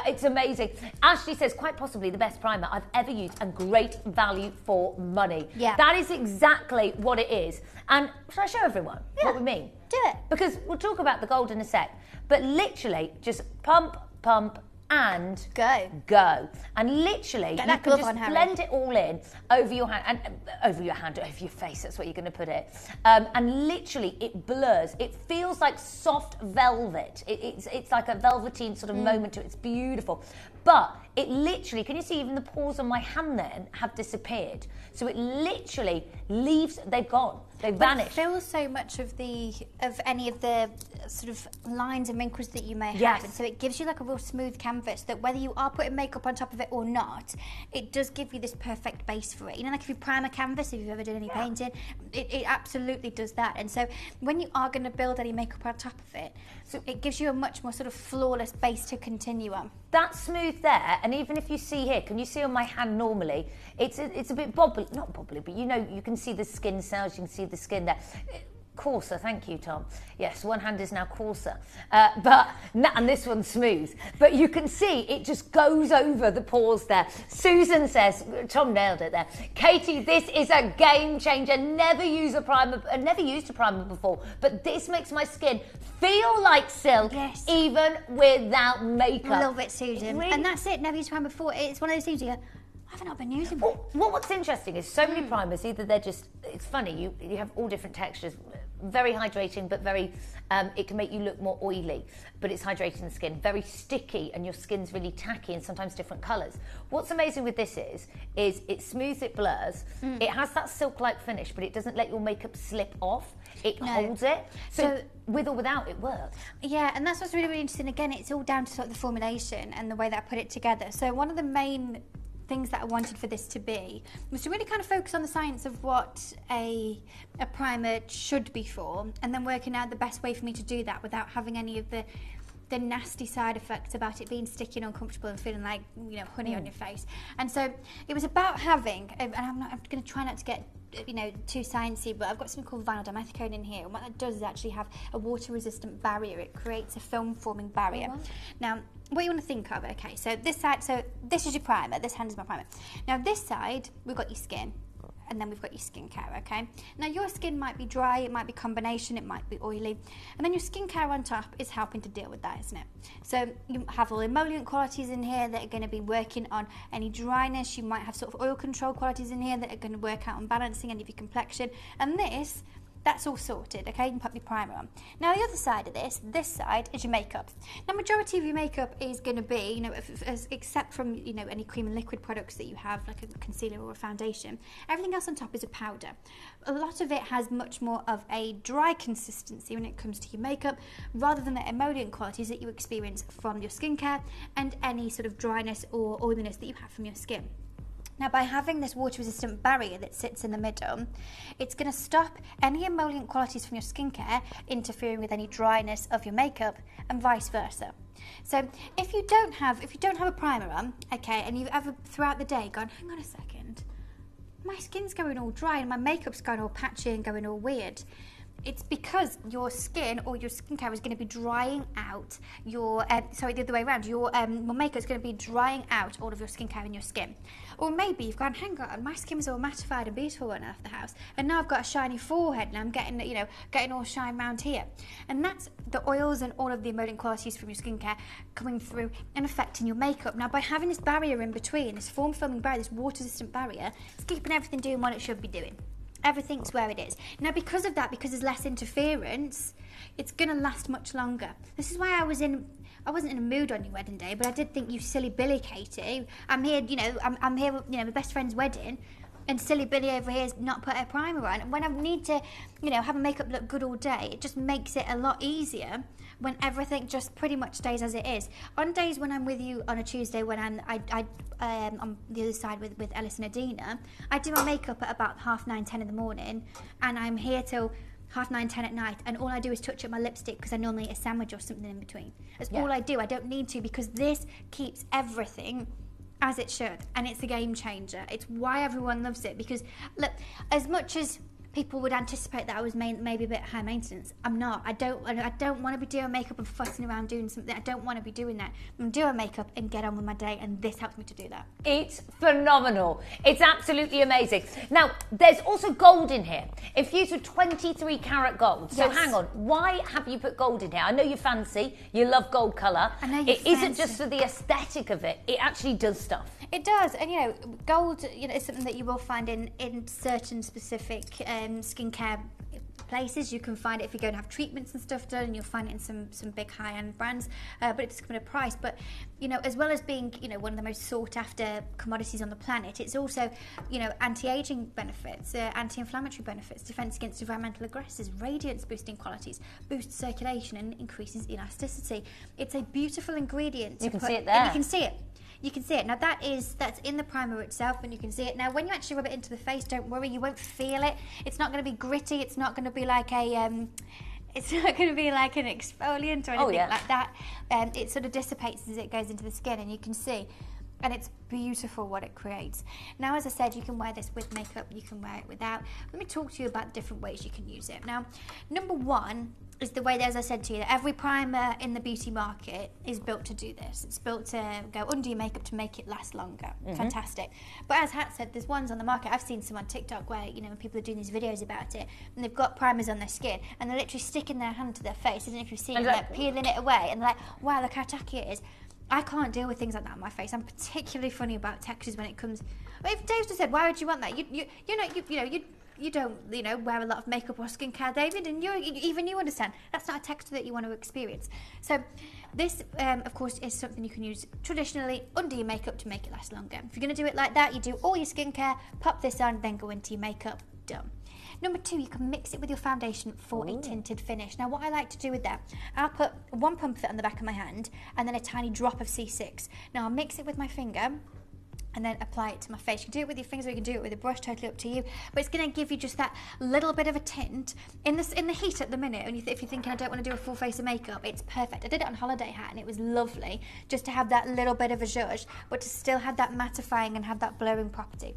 It's amazing. Ashley says, quite possibly the best primer I've ever used and great value for money. Yeah. That is exactly what it is. And should I show everyone what we mean? Do it. Because we'll talk about the gold in a sec. But literally, just pump, and go. And literally, you can just blend it all in over your hand, and over your face, that's what you're going to put it. And literally, it blurs. It feels like soft velvet. It's like a velveteen sort of moment to it. It's beautiful. But it literally, can you see even the pores on my hand then have disappeared? So it literally leaves, they've gone. They vanish. It fills so much of any of the sort of lines and wrinkles that you may have. Yes. And so it gives you like a real smooth canvas that whether you are putting makeup on top of it or not, it does give you this perfect base for it. You know, like if you prime a canvas, if you've ever done any painting, it absolutely does that. And so when you are going to build any makeup on top of it, so it gives you a much more sort of flawless base to continue on. That's smooth there, and even if you see here, can you see on my hand normally, it's a bit bobbly, not bobbly, but you know, you can see the skin cells, you can see the skin there. Coarser, thank you, Tom. Yes, one hand is now coarser, and this one's smooth. But you can see it just goes over the pores there. Susan says, Tom nailed it there. Katie, this is a game changer. Never used a primer before, but this makes my skin feel like silk, even without makeup. I love it, Susan. And that's it. Never used a primer before. It's one of those things you go, I've not been using it. Well, what's interesting is so many primers, either they're just, it's funny, you have all different textures, very hydrating, but very, it can make you look more oily, but it's hydrating the skin, very sticky, and your skin's really tacky and sometimes different colours. What's amazing with this is it smooths, it blurs, it has that silk-like finish, but it doesn't let your makeup slip off, it holds it. So with or without, it works. Yeah, and that's what's really, really interesting. Again, it's all down to sort of the formulation and the way that I put it together. So one of the main things that I wanted for this to be was to really kind of focus on the science of what a primer should be for, and then working out the best way for me to do that without having any of the nasty side effects about it being sticky and uncomfortable and feeling like, you know, honey on your face. And so it was about having, and I'm going to try not to get, you know, too sciencey, but I've got something called vinyl dimethicone in here, and what that does is actually have a water-resistant barrier. It creates a film-forming barrier. Now, what you want to think of, okay, so this side, so this is your primer, this hand is my primer. Now this side, we've got your skin, and then we've got your skincare, okay? Now your skin might be dry, it might be combination, it might be oily, and then your skincare on top is helping to deal with that, isn't it? So you have all emollient qualities in here that are going to be working on any dryness. You might have sort of oil control qualities in here that are going to work out on balancing any of your complexion, and that's all sorted, okay? You can put your primer on. Now the other side of this side is your makeup. Now majority of your makeup is going to be, you know, except from, you know, any cream and liquid products that you have, like a concealer or a foundation, everything else on top is a powder. A lot of it has much more of a dry consistency when it comes to your makeup, rather than the emollient qualities that you experience from your skincare and any sort of dryness or oiliness that you have from your skin. Now, by having this water-resistant barrier that sits in the middle, it's going to stop any emollient qualities from your skincare interfering with any dryness of your makeup, and vice versa. So, if you don't have a primer on, okay, and you've ever throughout the day gone, hang on a second, my skin's going all dry and my makeup's going all patchy and going all weird, it's because your skin or your skincare is going to be drying out your, the other way around, your makeup is going to be drying out all of your skincare in your skin. Or maybe you've gone, hang on, my skin was all mattified and beautiful when I left the house, and now I've got a shiny forehead and I'm getting all shine round here. And that's the oils and all of the emollient qualities from your skincare coming through and affecting your makeup. Now, by having this barrier in between, this form-filming barrier, this water-resistant barrier, it's keeping everything doing what it should be doing. Everything's where it is. Now, because of that, because there's less interference, it's going to last much longer. This is why I wasn't in a mood on your wedding day, but I did think, you silly Billy, Katie. I'm here, I'm here, my best friend's wedding, and silly Billy over here has not put her primer on. And when I need to, have a makeup look good all day, it just makes it a lot easier when everything just pretty much stays as it is. On days when I'm with you on a Tuesday, when I'm on the other side with Ellis and Adina, I do my makeup at about 9:30, 10 in the morning, and I'm here till 9:30, 10 at night, and all I do is touch up my lipstick because I normally eat a sandwich or something in between. That's all I do. I don't need to, because this keeps everything as it should, and it's a game changer. It's why everyone loves it, because look, as much as people would anticipate that I was maybe a bit high maintenance, I'm not. I don't want to be doing makeup and fussing around doing something. I don't want to be doing that. I'm doing makeup and get on with my day, and this helps me to do that. It's phenomenal. It's absolutely amazing. Now, there's also gold in here. Infused with 23 karat gold. So hang on, why have you put gold in here? I know you're fancy, you love gold colour. I know you're fancy. It isn't just for the aesthetic of it, it actually does stuff. It does, and gold, is something that you will find in certain specific skincare places. You can find it if you go and have treatments and stuff done, and you'll find it in some big high-end brands, but it does come at a price. But as well as being one of the most sought after commodities on the planet, it's also anti-aging benefits, anti-inflammatory benefits, defense against environmental aggressors, radiance boosting qualities, boosts circulation, and increases elasticity. It's a beautiful ingredient. You can see it there. And you can see it. You can see it. Now that's in the primer itself, and you can see it. Now when you actually rub it into the face, don't worry, you won't feel it. It's not going to be gritty. It's not going to be like it's not going to be like an exfoliant or anything like that. It sort of dissipates as it goes into the skin, and you can see. And it's beautiful what it creates. Now, as I said, you can wear this with makeup, you can wear it without. Let me talk to you about different ways you can use it. Now, number one is the way that, as I said to you, that every primer in the beauty market is built to do this. It's built to go under your makeup to make it last longer. Fantastic. But as Hat said, there's ones on the market. I've seen some on TikTok where, when people are doing these videos about it, and they've got primers on their skin, and they're literally sticking their hand to their face. I don't know if you've seen it, like peeling it away, and they're like, wow, look how tacky it is. I can't deal with things like that on my face. I'm particularly funny about textures when it comes. If Dave just said, "Why would you want that?" You don't wear a lot of makeup or skincare, David, and even you understand that's not a texture that you want to experience. So this, of course, is something you can use traditionally under your makeup to make it last longer. If you're going to do it like that, you do all your skincare, pop this on, then go into your makeup. Done. Number two, you can mix it with your foundation for a tinted finish. Now, what I like to do with that, I'll put one pump of it on the back of my hand and then a tiny drop of C6. Now, I'll mix it with my finger and then apply it to my face. You can do it with your fingers or you can do it with a brush, totally up to you. But it's going to give you just that little bit of a tint in the heat at the minute. And if you're thinking, I don't want to do a full face of makeup, it's perfect. I did it on holiday hat and it was lovely just to have that little bit of a zhuzh, but to still have that mattifying and have that blurring property.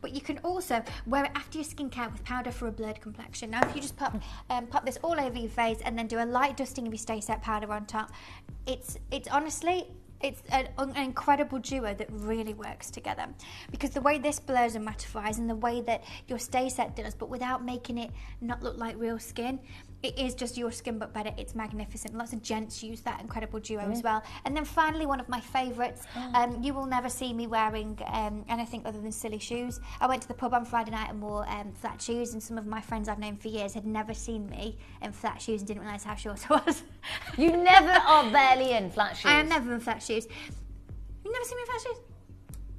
But you can also wear it after your skincare with powder for a blurred complexion. Now, if you just pop this all over your face and then do a light dusting of your Stay Set powder on top, it's honestly, it's an incredible duo that really works together, because the way this blurs and mattifies and the way that your Stay Set does, but without making it not look like real skin, it is just your skin but better. It's magnificent. Lots of gents use that incredible duo as well. And then finally, one of my favourites, you will never see me wearing anything other than silly shoes. I went to the pub on Friday night and wore flat shoes, and some of my friends I've known for years had never seen me in flat shoes and didn't realise how short I was. You never are barely in flat shoes. I am never in flat shoes. You've never seen me in flat shoes?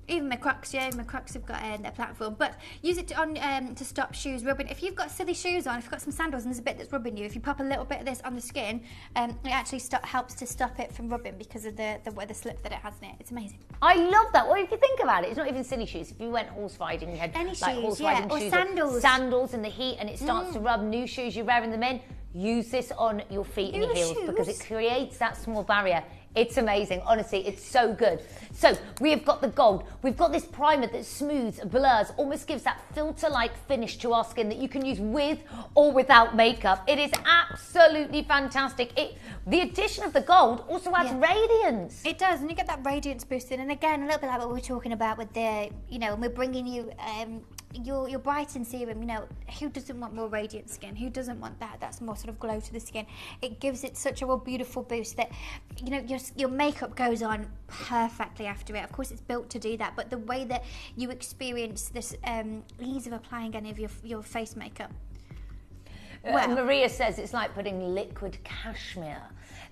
Even my Crocs, my Crocs have got their platform. But use it to stop shoes rubbing. If you've got silly shoes on, if you've got some sandals and there's a bit that's rubbing you, if you pop a little bit of this on the skin, it actually helps to stop it from rubbing because of the slip that it has in it. It's amazing. I love that. Well, if you think about it, it's not even silly shoes. If you went horse riding, you had any like shoes, horse riding or shoes, sandals. Or sandals in the heat, and it starts to rub. New shoes, you're wearing them in. Use this on your feet and your heels because it creates that small barrier. It's amazing. Honestly, it's so good. So we have got the gold. We've got this primer that smooths, blurs, almost gives that filter-like finish to our skin that you can use with or without makeup. It is absolutely fantastic. The addition of the gold also adds radiance. It does, and you get that radiance boosted. And again, a little bit like what we were talking about with the, when we're bringing you your Brighten serum, who doesn't want more radiant skin? Who doesn't want that? That's more sort of glow to the skin. It gives it such a real beautiful boost that, your makeup goes on perfectly after it. Of course, it's built to do that, but the way that you experience this ease of applying any of your face makeup. Well, Maria says it's like putting liquid cashmere.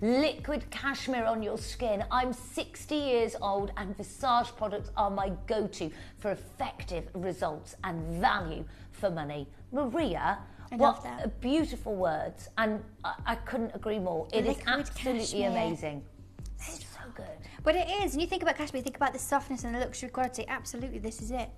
Liquid cashmere on your skin. I'm 60 years old and Visage products are my go-to for effective results and value for money. Maria, what beautiful words, and I couldn't agree more. It is absolutely amazing. It's so good. But it is, and you think about cashmere, you think about the softness and the luxury quality. Absolutely, this is it.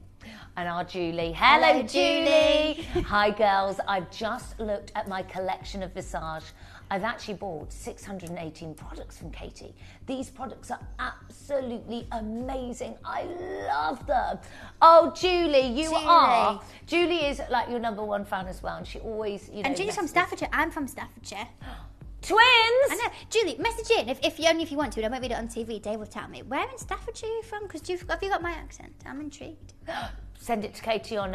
And our Julie. Hello, Julie. Hi, girls. I've just looked at my collection of Visage. I've actually bought 618 products from Katie. These products are absolutely amazing. I love them. Oh, Julie, Julie is like your #1 fan as well, and she always, And Julie's from Staffordshire. I'm from Staffordshire. Twins! I know. Julie, message in if you want to. I won't read it on TV. Dave will tell me. Where in Staffordshire are you from? Because have you got my accent? I'm intrigued. Send it to Katie on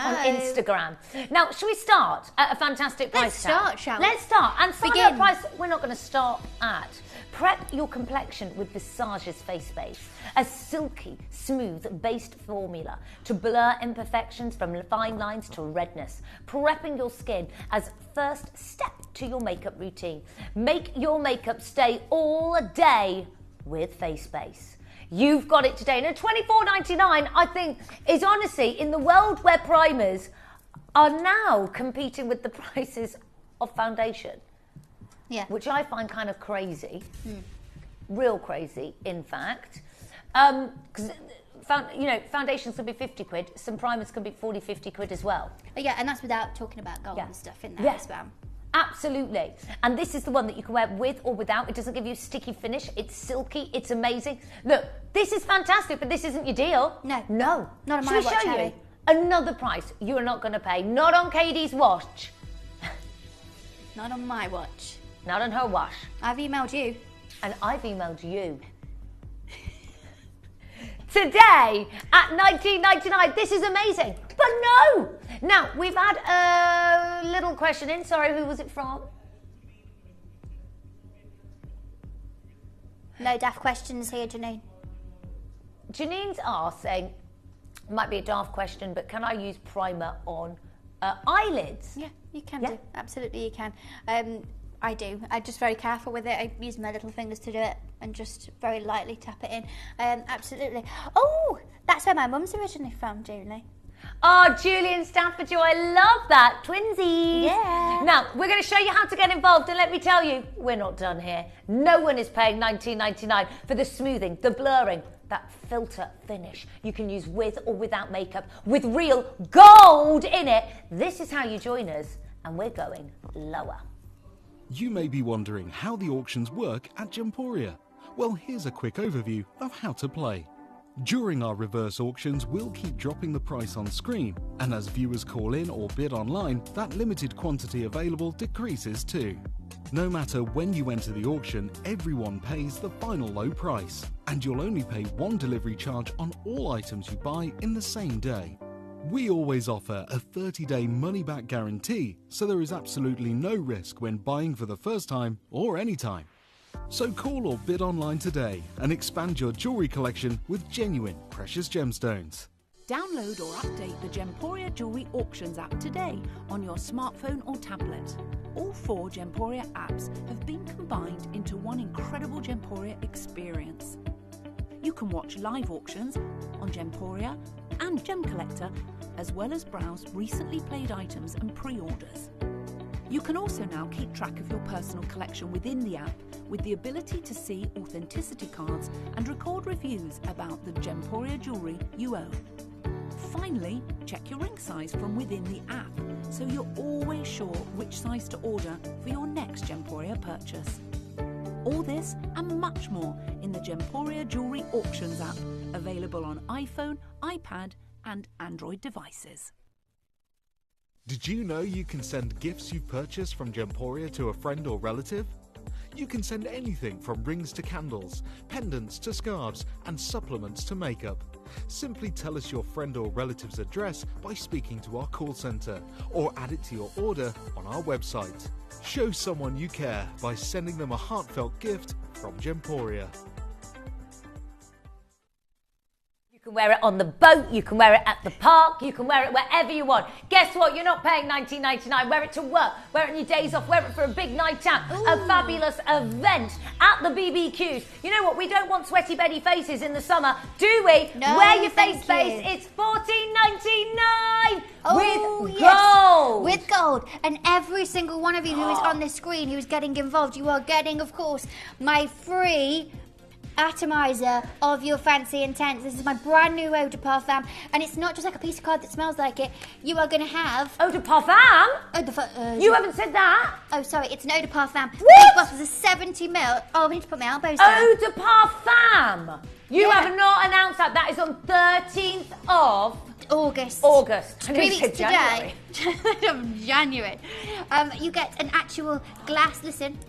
Instagram. Now, shall we start at a fantastic price tag? Let's start, shall we? Let's start. And begin. Price we're not going to start at. Prep your complexion with Visage's Face Base, a silky, smooth, based formula to blur imperfections from fine lines to redness, prepping your skin as first step to your makeup routine. Make your makeup stay all day with Face Base. You've got it today. Now, $24.99, I think, is honestly, in the world where primers are now competing with the prices of foundation. Yeah. Which I find kind of crazy. Real crazy, in fact. Because, foundations can be 50 quid. Some primers can be 40, 50 quid as well. Yeah, and that's without talking about gold and stuff in there as well. Absolutely. And this is the one that you can wear with or without. It doesn't give you a sticky finish. It's silky. It's amazing. Look, this is fantastic, but this isn't your deal. No. No. Not on my watch, Shall we show you another price you are not going to pay? Not on Katie's watch. Not on my watch. Not on her watch. I've emailed you. And I've emailed you. Today at $19.99. This is amazing. But no! Now, we've had a little question in. Sorry, who was it from? No daft questions here, Janine. Janine's asking, might be a daft question, but can I use primer on eyelids? Yeah, you can do. Absolutely, you can. I do. I'm just very careful with it. I use my little fingers to do it and just very lightly tap it in. Absolutely. Oh, that's where my mum's originally from, Julie. Oh, Julie in Staffordshire, I love that. Twinsies. Yeah. Now, we're going to show you how to get involved, and let me tell you, we're not done here. No one is paying $19.99 for the smoothing, the blurring, that filter finish you can use with or without makeup, with real gold in it. This is how you join us, and we're going lower. You may be wondering how the auctions work at Gemporia. Well, here's a quick overview of how to play. During our reverse auctions, we'll keep dropping the price on screen, and as viewers call in or bid online, that limited quantity available decreases too. No matter when you enter the auction, everyone pays the final low price, and you'll only pay one delivery charge on all items you buy in the same day. We always offer a 30-day money-back guarantee, so there is absolutely no risk when buying for the first time or any time. So call or bid online today and expand your jewellery collection with genuine precious gemstones. Download or update the Gemporia Jewellery Auctions app today on your smartphone or tablet. All 4 Gemporia apps have been combined into one incredible Gemporia experience. You can watch live auctions on Gemporia and Gem Collector, as well as browse recently played items and pre-orders. You can also now keep track of your personal collection within the app with the ability to see authenticity cards and record reviews about the Gemporia jewellery you own. Finally, check your ring size from within the app so you're always sure which size to order for your next Gemporia purchase. All this and much more in the Gemporia Jewellery Auctions app, available on iPhone, iPad and Android devices. Did you know you can send gifts you've purchased from Gemporia to a friend or relative? You can send anything from rings to candles, pendants to scarves, and supplements to makeup. Simply tell us your friend or relative's address by speaking to our call centre, or add it to your order on our website. Show someone you care by sending them a heartfelt gift from Gemporia. You can wear it on the boat, you can wear it at the park, you can wear it wherever you want. Guess what? You're not paying $19.99. Wear it to work, wear it on your days off, wear it for a big night out, a fabulous event at the BBQs. You know what? We don't want sweaty Betty faces in the summer, do we? No, wear your face base. It's $14.99 with gold. With gold. And every single one of you who is on this screen who is getting involved, you are getting, of course, my free atomizer of your fancy intents. This is my brand new Eau de Parfum, and it's not just like a piece of card that smells like it. You are going to have Eau de Parfum? You haven't said that. Oh, sorry, it's an Eau de Parfum. What? Big bottles of 70 ml. Oh, I need to put my elbows down. Eau de Parfum. You Yeah. have not announced that. That is on 13th of August. August. 3 weeks today. January. You get an actual glass, listen,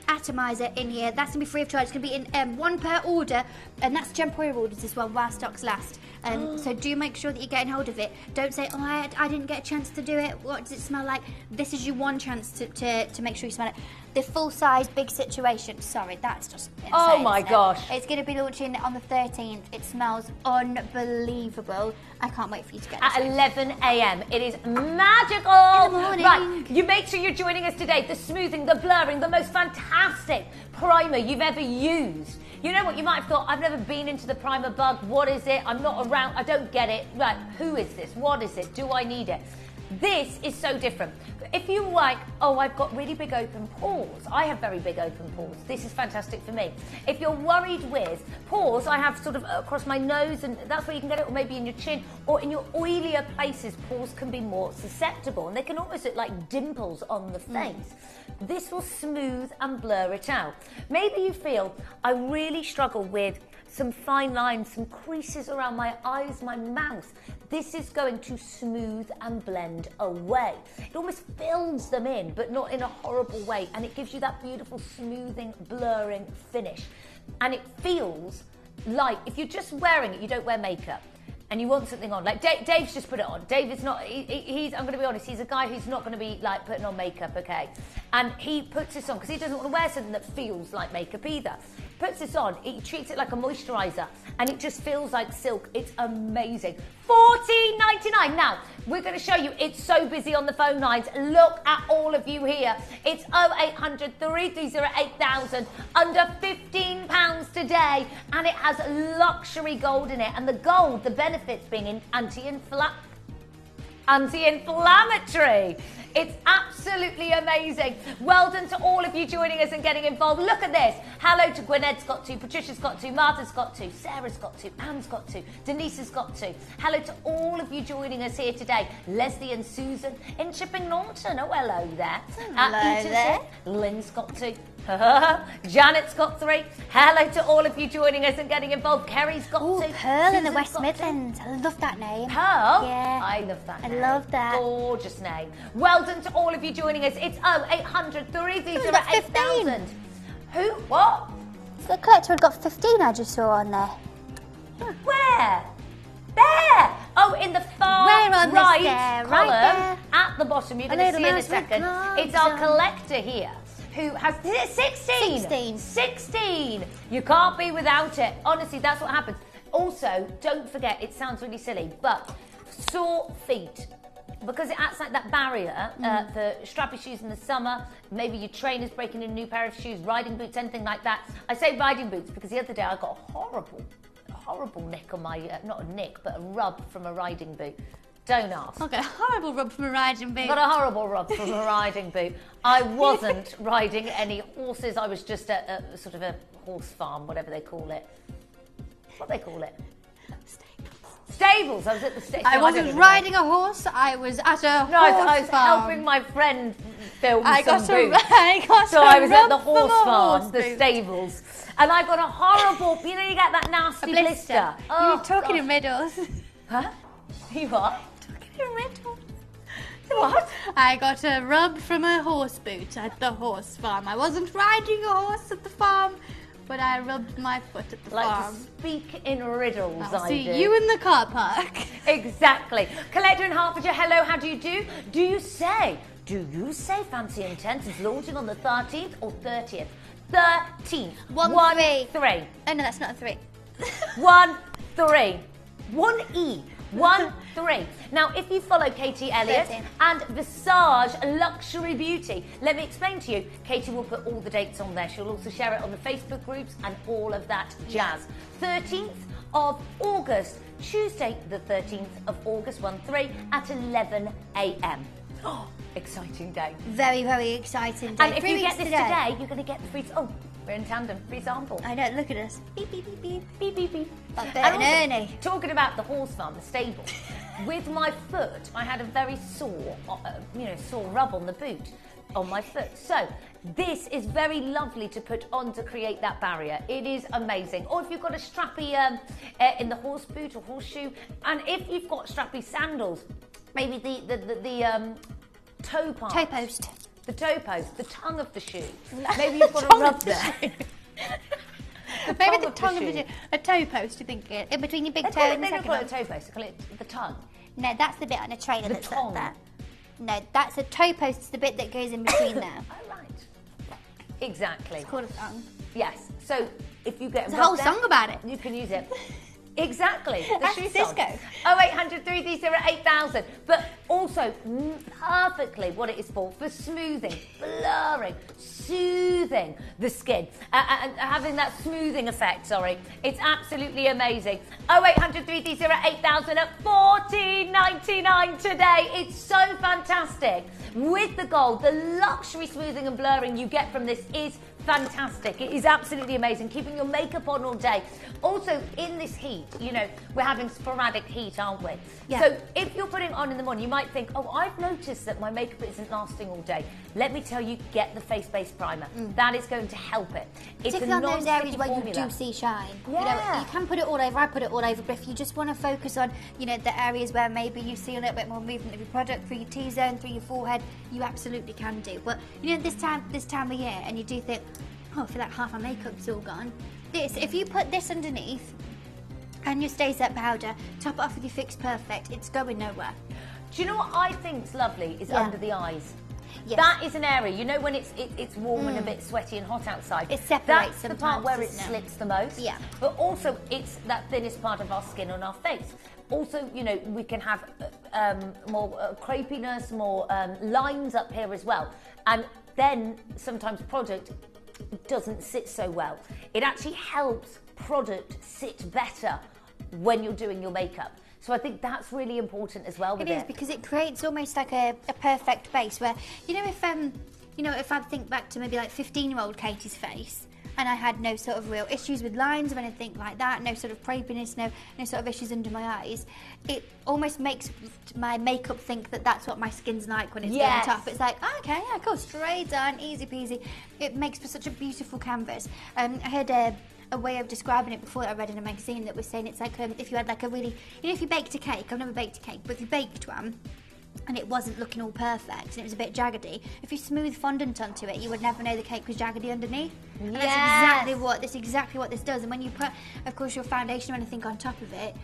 atomizer in here. That's going to be free of charge. It's going to be in one per order, and that's Gemporia orders as well while stocks last. So do make sure that you're getting hold of it. Don't say, oh, I didn't get a chance to do it. What does it smell like? This is your one chance to make sure you smell it. The full size, big situation. Sorry, that's just insane, Oh my isn't it? gosh. It's going to be launching on the 13th. It smells unbelievable. I can't wait for you to get At this. 11 a.m. It is magical. In the morning. Right, you make sure you're joining us today. The smoothing, the blurring, the most fantastic primer you've ever used. You know what? You might have thought, I've never been into the primer bug. What is it? I'm not around. I don't get it. Right, who is this? What is it? Do I need it? This is so different. If you're like, oh, I've got really big open pores. I have very big open pores. This is fantastic for me. If you're worried with pores, I have sort of across my nose, and that's where you can get it, or maybe in your chin, or in your oilier places, pores can be more susceptible, and they can almost look like dimples on the face. This will smooth and blur it out. Maybe you feel, I really struggle with some fine lines, some creases around my eyes, my mouth. This is going to smooth and blend away. It almost fills them in, but not in a horrible way. And it gives you that beautiful smoothing, blurring finish. And it feels like, if you're just wearing it, you don't wear makeup, and you want something on, like Dave's just put it on. Dave is not, he's, I'm going to be honest, he's a guy who's not going to be like putting on makeup, okay? And he puts this on because he doesn't want to wear something that feels like makeup either. Puts this on, he treats it like a moisturiser, and it just feels like silk. It's amazing. $14.99. Now, we're going to show you, it's so busy on the phone lines. Look at all of you here. It's 0800 330 8000, under £15 today, and it has luxury gold in it. And the gold, the benefits being anti-inflammatory. It's absolutely amazing. Well done to all of you joining us and getting involved. Look at this. Hello to Gwyned's got to, Patricia's got to, Martha's got to, Sarah's got to, Anne's got to, Denise has got to. Hello to all of you joining us here today. Leslie and Susan in Chipping Norton. Oh, hello there. Hello there. Lynn's got to. Janet's got 3. Hello to all of you joining us and getting involved. Kerry's got Ooh, to. Pearl in the Susan's West got Midlands. I love that name. Pearl? Yeah. I love that I name. love that. Gorgeous name. Well done to all of you joining us. It's 0800 330 got 15. 8000. Who? What? The collector had got 15, I just saw on there. Where? There! Oh, in the far Where on this right there? column, Right there. at the bottom, you're A going to little see in a mouse with second. gloves It's our on. collector here who has, is it 16? 16. 16! You can't be without it. Honestly, that's what happens. Also, don't forget, it sounds really silly, but sore feet. Because it acts like that barrier for strappy shoes in the summer, maybe your trainer's breaking a new pair of shoes, riding boots, anything like that. I say riding boots because the other day I got a horrible nick on my, not a nick, but a rub from a riding boot. Don't ask. I got a horrible rub from a riding boot. Got a horrible rub from a riding boot. I wasn't riding any horses. I was just at a sort of a horse farm, whatever they call it. What do they call it? Stables. I was at the stables. I wasn't riding a horse. I was at a horse I was farm. helping my friend film I some got boots. so I was at the rub from a horse farm, horse the boot. stables, and I got a horrible, you know, you get that nasty A blister. Oh, You were talking gosh. in riddles. Huh? You what? Talking in riddles. What? I got a rub from a horse boot at the horse farm. I wasn't riding a horse at the farm, but I rubbed my foot at the Like farm. to speak in riddles, I'll I see do. you in the car park. Exactly. Collector in Hertfordshire, hello, how do you do? Do you say Fancy Intense is launching on the 13th or 30th? 13th. 1-3. 3. Oh no, that's not a 3. 1, 3. 1 E. 1, 3. Now, if you follow Katie Elliott 13. and Visage Luxury Beauty, let me explain to you. Katie will put all the dates on there. She'll also share it on the Facebook groups and all of that jazz. 13th of August, Tuesday the 13th of August, 1-3 at 11 a.m. Oh, exciting day. Very, very exciting day. And if 3 you weeks get this today, you're going to get the free... Oh, we're in tandem. Free sample. I know, look at us. Beep, beep, beep, beep. Beep, beep, beep. Like Bert And and also, Ernie. talking about the horse farm, the stable, with my foot, I had a very sore rub on the boot on my foot. So this is very lovely to put on to create that barrier. It is amazing. Or if you've got a strappy in the horse boot or horseshoe, and if you've got strappy sandals, maybe the toe part. Toe post. The toe post, the tongue of the shoe. Maybe you've got a rub there. Maybe the tongue of shoe. the shoe. A toe post, you think? In between your big They toe call it, and the they don't second call it one. a toe post, they call it the tongue. No, that's the bit on a trainer The that's tongue. like that. No, that's a toe post. It's the bit that goes in between there. Oh, right. Exactly. It's called a tongue. Yes. So if you get There's a whole song about it. you can use it. Exactly. The Ask shoe Cisco. song. 0800 330 8000. But also perfectly what it is for smoothing, blurring, soothing the skin, and having that smoothing effect. Sorry, it's absolutely amazing. 0800 330 8000 at $14.99 today. It's so fantastic. With the gold, the luxury smoothing and blurring you get from this is fantastic. It is absolutely amazing. Keeping your makeup on all day. Also, in this heat, you know, we're having sporadic heat, aren't we? Yeah. So if you're putting it on in the morning, you might think, oh, I've noticed that my makeup isn't lasting all day. Let me tell you, get the face-based primer. That is going to help it. It's a Particularly on those areas non-sticky where formula. you do see shine. Yeah. You know, you can put it all over, I put it all over, but if you just want to focus on, you know, the areas where maybe you see a little bit more movement of your product through your T-zone, through your forehead, you absolutely can do. But, you know, this time of year, and you do think, oh, I feel like half my makeup's all gone. If you put this underneath, and your Stay Set powder, top it off with your Fix Perfect, it's going nowhere. Do you know what I think's lovely is Yeah. under the eyes? Yes. That is an area, you know, when it's warm and a bit sweaty and hot outside. It separates That's the part sometimes, where it doesn't it? slips the most. Yeah. But also, it's that thinnest part of our skin on our face. Also, you know, we can have more crepiness, more lines up here as well. And then sometimes product doesn't sit so well. It actually helps product sit better when you're doing your makeup. So I think that's really important as well with It is, because it creates almost like a perfect base where, you know, if I think back to maybe like 15-year-old Katie's face, and I had no sort of real issues with lines or anything like that, no sort of crepiness, no sort of issues under my eyes, it almost makes my makeup think that that's what my skin's like when it's Yes. burnt off. It's like, oh, okay, yeah, cool, straight on, easy peasy. It makes for such a beautiful canvas. I heard a way of describing it before that I read in a magazine that was saying it's like if you had like a really, you know, if you baked a cake, I've never baked a cake, but if you baked one and it wasn't looking all perfect and it was a bit jaggedy, if you smooth fondant onto it, you would never know the cake was jaggedy underneath. And Yes. that's exactly what this does. And when you put, of course, your foundation or anything on top of it,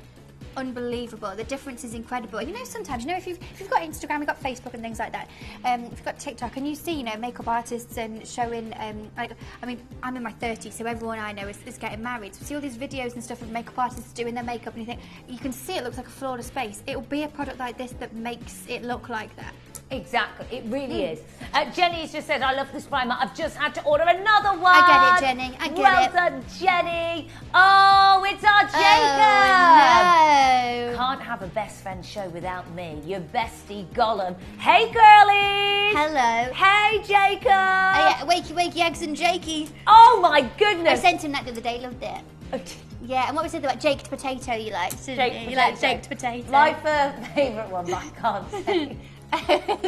unbelievable. The difference is incredible. And you know, sometimes, you know, if you've got Instagram, you've got Facebook and things like that, if you've got TikTok and you see, you know, makeup artists and showing, like, I mean, I'm in my 30s, so everyone I know is getting married. So see all these videos and stuff of makeup artists doing their makeup and you can see it looks like a flawless face. It will be a product like this that makes it look like that. Exactly, it really is. Jenny's just said, I love this primer. I've just had to order another one. I get it, Jenny. I get well it. done, Jenny. Oh, it's our Jacob. Oh, no. Can't have a best friend show without me, your bestie Gollum. Hey, girlies. Hello. Hey, Jacob. Oh, yeah, wakey, eggs and Jakey. Oh, my I goodness. sent him that the other day, loved it. Yeah, and what was it about Jaked potato you liked? didn't Jaked you? potato. You liked Jaked potato. My favourite one, but I can't say.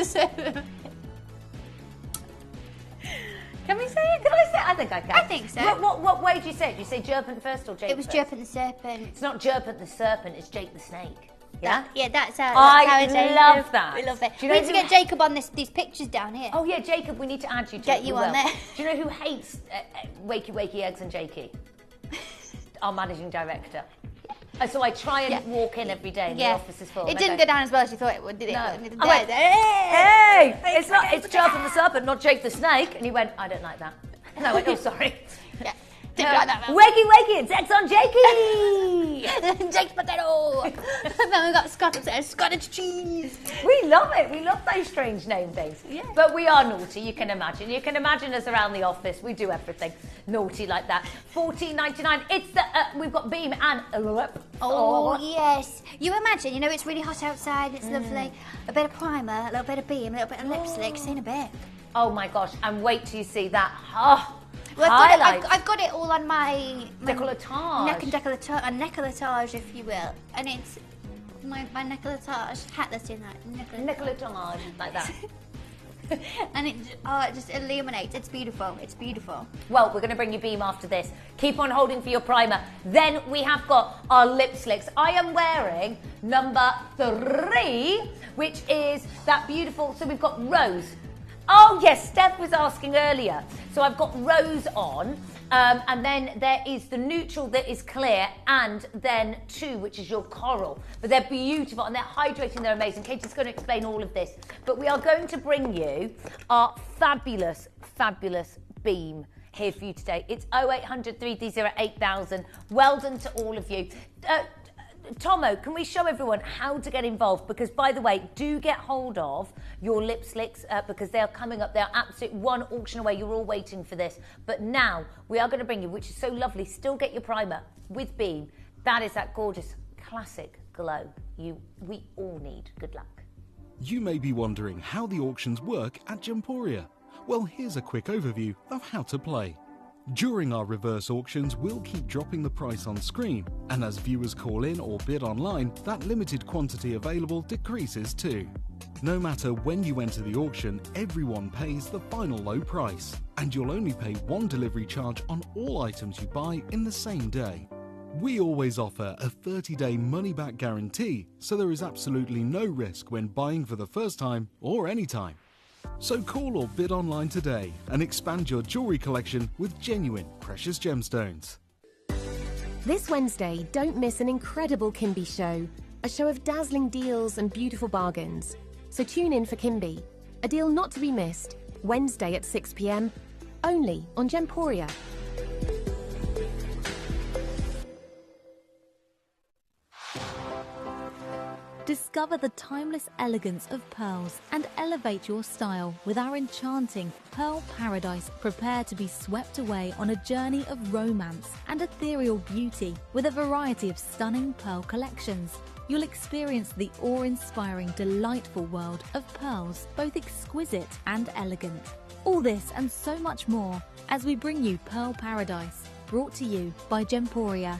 So- Can we say it? Can I say it? I think I can. I think so. What way do you say it? Do you say Jerpent first or Jake It was first? Jerpent the Serpent. It's not Jerpent the Serpent, it's Jake the Snake. Yeah? That's how I it's love that. We love it. Do you We know need to get Jacob on these pictures down here. Oh yeah, Jacob, we need to add you to Get it. you We on will. there. Do you know who hates Wakey Wakey Eggs and Jakey? Our managing director. So I try and walk in every day and the office is full. It didn't go down as well as you thought it would, did it? No. I I went, hey! It's not, it's Jerpent the Serpent, not Jake the Snake. And he went, I don't like that. And I went, oh, sorry. Yeah. Didn't like that. Wakey Wakey, it's X on Jakey! Jake's potato. And then we got Scottish cheese. We love it. We love those strange name things. Yeah. But we are naughty, you can imagine. You can imagine us around the office. We do everything naughty like that. $14.99. It's the we've got Beam and Oh yes. You imagine, it's really hot outside, it's lovely. A bit of primer, a little bit of Beam, a little bit of lipstick, see in a bit. Oh my gosh, and wait till you see that. Oh, Well, I've got it all on my décolletage. neck and décolletage, if you will. And it's my décolletage hat that's in that. Décolletage, like that. And it just illuminates. It's beautiful. It's beautiful. Well, we're going to bring you Beam after this. Keep on holding for your primer. Then we have got our lip slicks. I am wearing number 3, which is that beautiful. So we've got Rose. Oh, yes, Steph was asking earlier. So I've got Rose on, and then there is the neutral that is clear, and then 2, which is your coral. But they're beautiful, and they're hydrating, they're amazing. Katie's going to explain all of this. But we are going to bring you our fabulous, fabulous Beam here for you today. It's 0800 330 8000. Well done to all of you. Tomo, can we show everyone how to get involved? Because, by the way, do get hold of your lip slicks because they are coming up. They're absolute one auction away. You're all waiting for this. But now we are going to bring you, which is so lovely, still get your primer with Beam. That is that gorgeous classic glow we all need. Good luck. You may be wondering how the auctions work at Gemporia. Well, here's a quick overview of how to play. During our reverse auctions, we'll keep dropping the price on screen, and as viewers call in or bid online, that limited quantity available decreases too. No matter when you enter the auction, everyone pays the final low price, and you'll only pay one delivery charge on all items you buy in the same day. We always offer a 30-day money-back guarantee, so there is absolutely no risk when buying for the first time or any time. So call or bid online today and expand your jewellery collection with genuine precious gemstones. This Wednesday, don't miss an incredible Kimby show. A show of dazzling deals and beautiful bargains. So tune in for Kimby. A deal not to be missed. Wednesday at 6 p.m. Only on Gemporia. Discover the timeless elegance of pearls and elevate your style with our enchanting Pearl Paradise. Prepare to be swept away on a journey of romance and ethereal beauty with a variety of stunning pearl collections. You'll experience the awe-inspiring, delightful world of pearls, both exquisite and elegant. All this and so much more as we bring you Pearl Paradise, brought to you by Gemporia.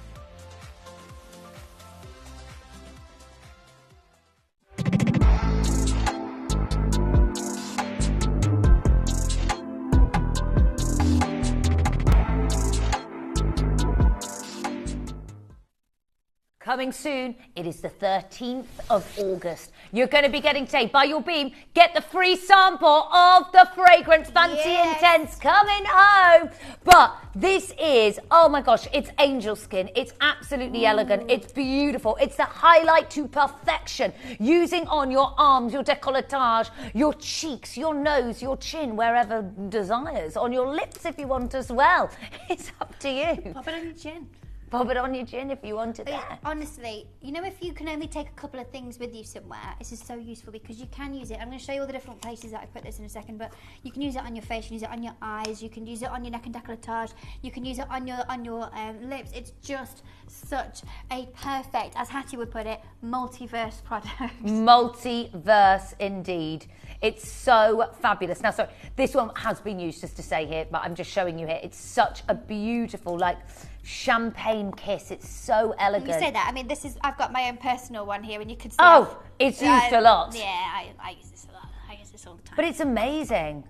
Coming soon, it is the 13th of August. You're going to be getting today, by your Beam, get the free sample of the fragrance Fancy Intense coming home. But this is, oh my gosh, it's angel skin. It's absolutely elegant. It's beautiful. It's the highlight to perfection. Using on your arms, your décolletage, your cheeks, your nose, your chin, wherever desires. On your lips if you want as well. It's up to you. Pop it on your chin. Pop it on your chin if you want it there. Honestly, if you can only take a couple of things with you somewhere, this is so useful because you can use it. I'm going to show you all the different places that I put this in a second, but you can use it on your face, you can use it on your eyes, you can use it on your neck and décolletage, you can use it on your lips. It's just such a perfect, as Hattie would put it, multiverse product. Multiverse indeed. It's so fabulous. Now, sorry, this one has been used, just to say here, but I'm just showing you here. It's such a beautiful, champagne kiss. It's so elegant. You say that. I mean, I've got my own personal one here, and you could see. Oh, it's used a lot. Yeah, I use this a lot. I use this all the time. But it's amazing.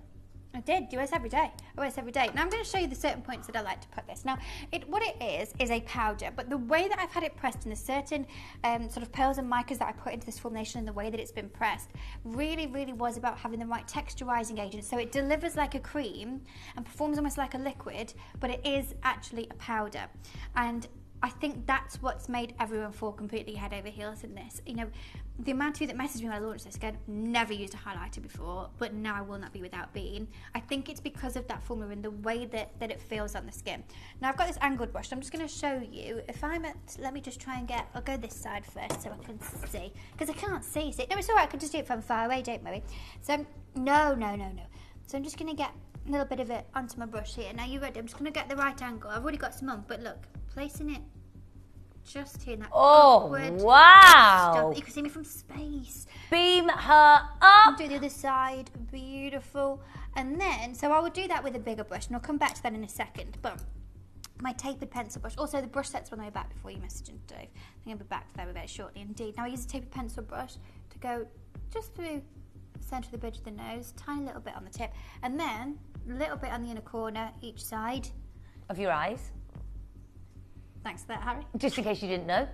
I did. I wear this every day. Now I'm going to show you the certain points that I like to put this. Now, what it is a powder, but the way that I've had it pressed and the certain sort of pearls and micas that I put into this formulation and the way that it's been pressed really, really was about having the right texturizing agent. So it delivers like a cream and performs almost like a liquid, but it is actually a powder. And I think that's what's made everyone fall completely head over heels in this. You know, the amount of you that messaged me when I launched this, again, never used a highlighter before, but now I will not be without being. I think it's because of that formula and the way that it feels on the skin. Now I've got this angled brush, so I'm just going to show you. If I'm at, let me just try and I'll go this side first so I can see, because I can't see. No, it's all right, I can just do it from far away, don't worry. So, no. So I'm just going to get a little bit of it onto my brush here. Now you ready? I'm just going to get the right angle. I've already got some on, but look, placing it just here in that upward wow stuff. You can see me from space. Beam her up. Do the other side. Beautiful. And then, so I will do that with a bigger brush, and I'll come back to that in a second. But my tapered pencil brush, also the brush sets on the way back before you message and Dave. I think I'll be back to that very shortly indeed. Now I use a tapered pencil brush to go just through the centre of the bridge of the nose, tiny little bit on the tip, and then a little bit on the inner corner each side. Of your eyes. Thanks for that, Harry. Just in case you didn't know.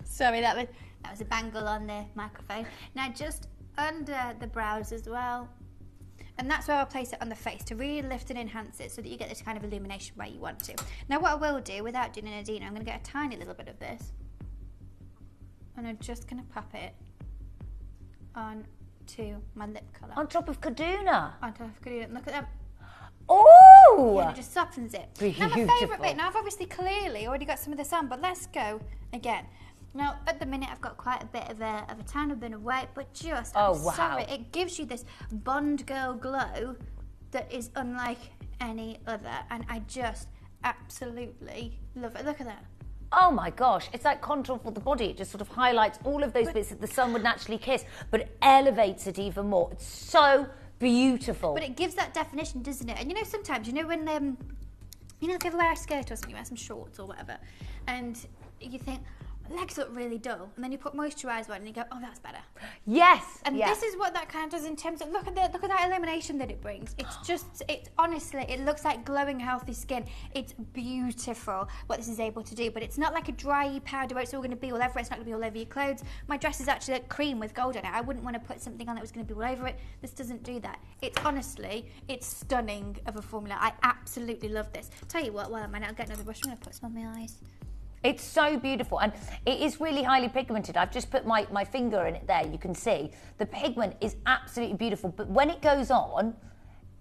Sorry, that was a bangle on the microphone. Now just under the brows as well. And that's where I'll place it on the face to really lift and enhance it so that you get this kind of illumination where you want to. Now what I will do, without doing an Adina, I'm going to get a tiny little bit of this. And I'm just going to pop it onto my lip colour. On top of Kaduna. On top of Kaduna. Look at that. Oh! Yeah, and it just softens it. Beautiful. Now my favourite bit, now I've obviously clearly already got some of this on, but let's go again. Now at the minute I've got quite a bit of a tan, I've been away, but just, sorry, it gives you this Bond girl glow that is unlike any other, and I just absolutely love it. Look at that. Oh my gosh, it's like contour for the body. It just sort of highlights all of those bits that the sun would naturally kiss, but it elevates it even more. It's so beautiful. But it gives that definition, doesn't it? And you know, sometimes, you know, when, you know, if you ever wear a skirt or something, you wear some shorts or whatever, and you think, legs look really dull, and then you put moisturiser on and you go, oh, that's better. Yes. And this is what that kind of does in terms of, look at that illumination that it brings. It's just, honestly, it looks like glowing, healthy skin. It's beautiful what this is able to do, but it's not like a dry powder where it's all going to be all over it. It's not going to be all over your clothes. My dress is actually like cream with gold on it. I wouldn't want to put something on that was going to be all over it. This doesn't do that. It's honestly, it's stunning of a formula. I absolutely love this. Tell you what, while I'm I'll get another brush. I'm going to put some on my eyes. It's so beautiful, and it is really highly pigmented. I've just put my finger in it there. You can see the pigment is absolutely beautiful, but when it goes on,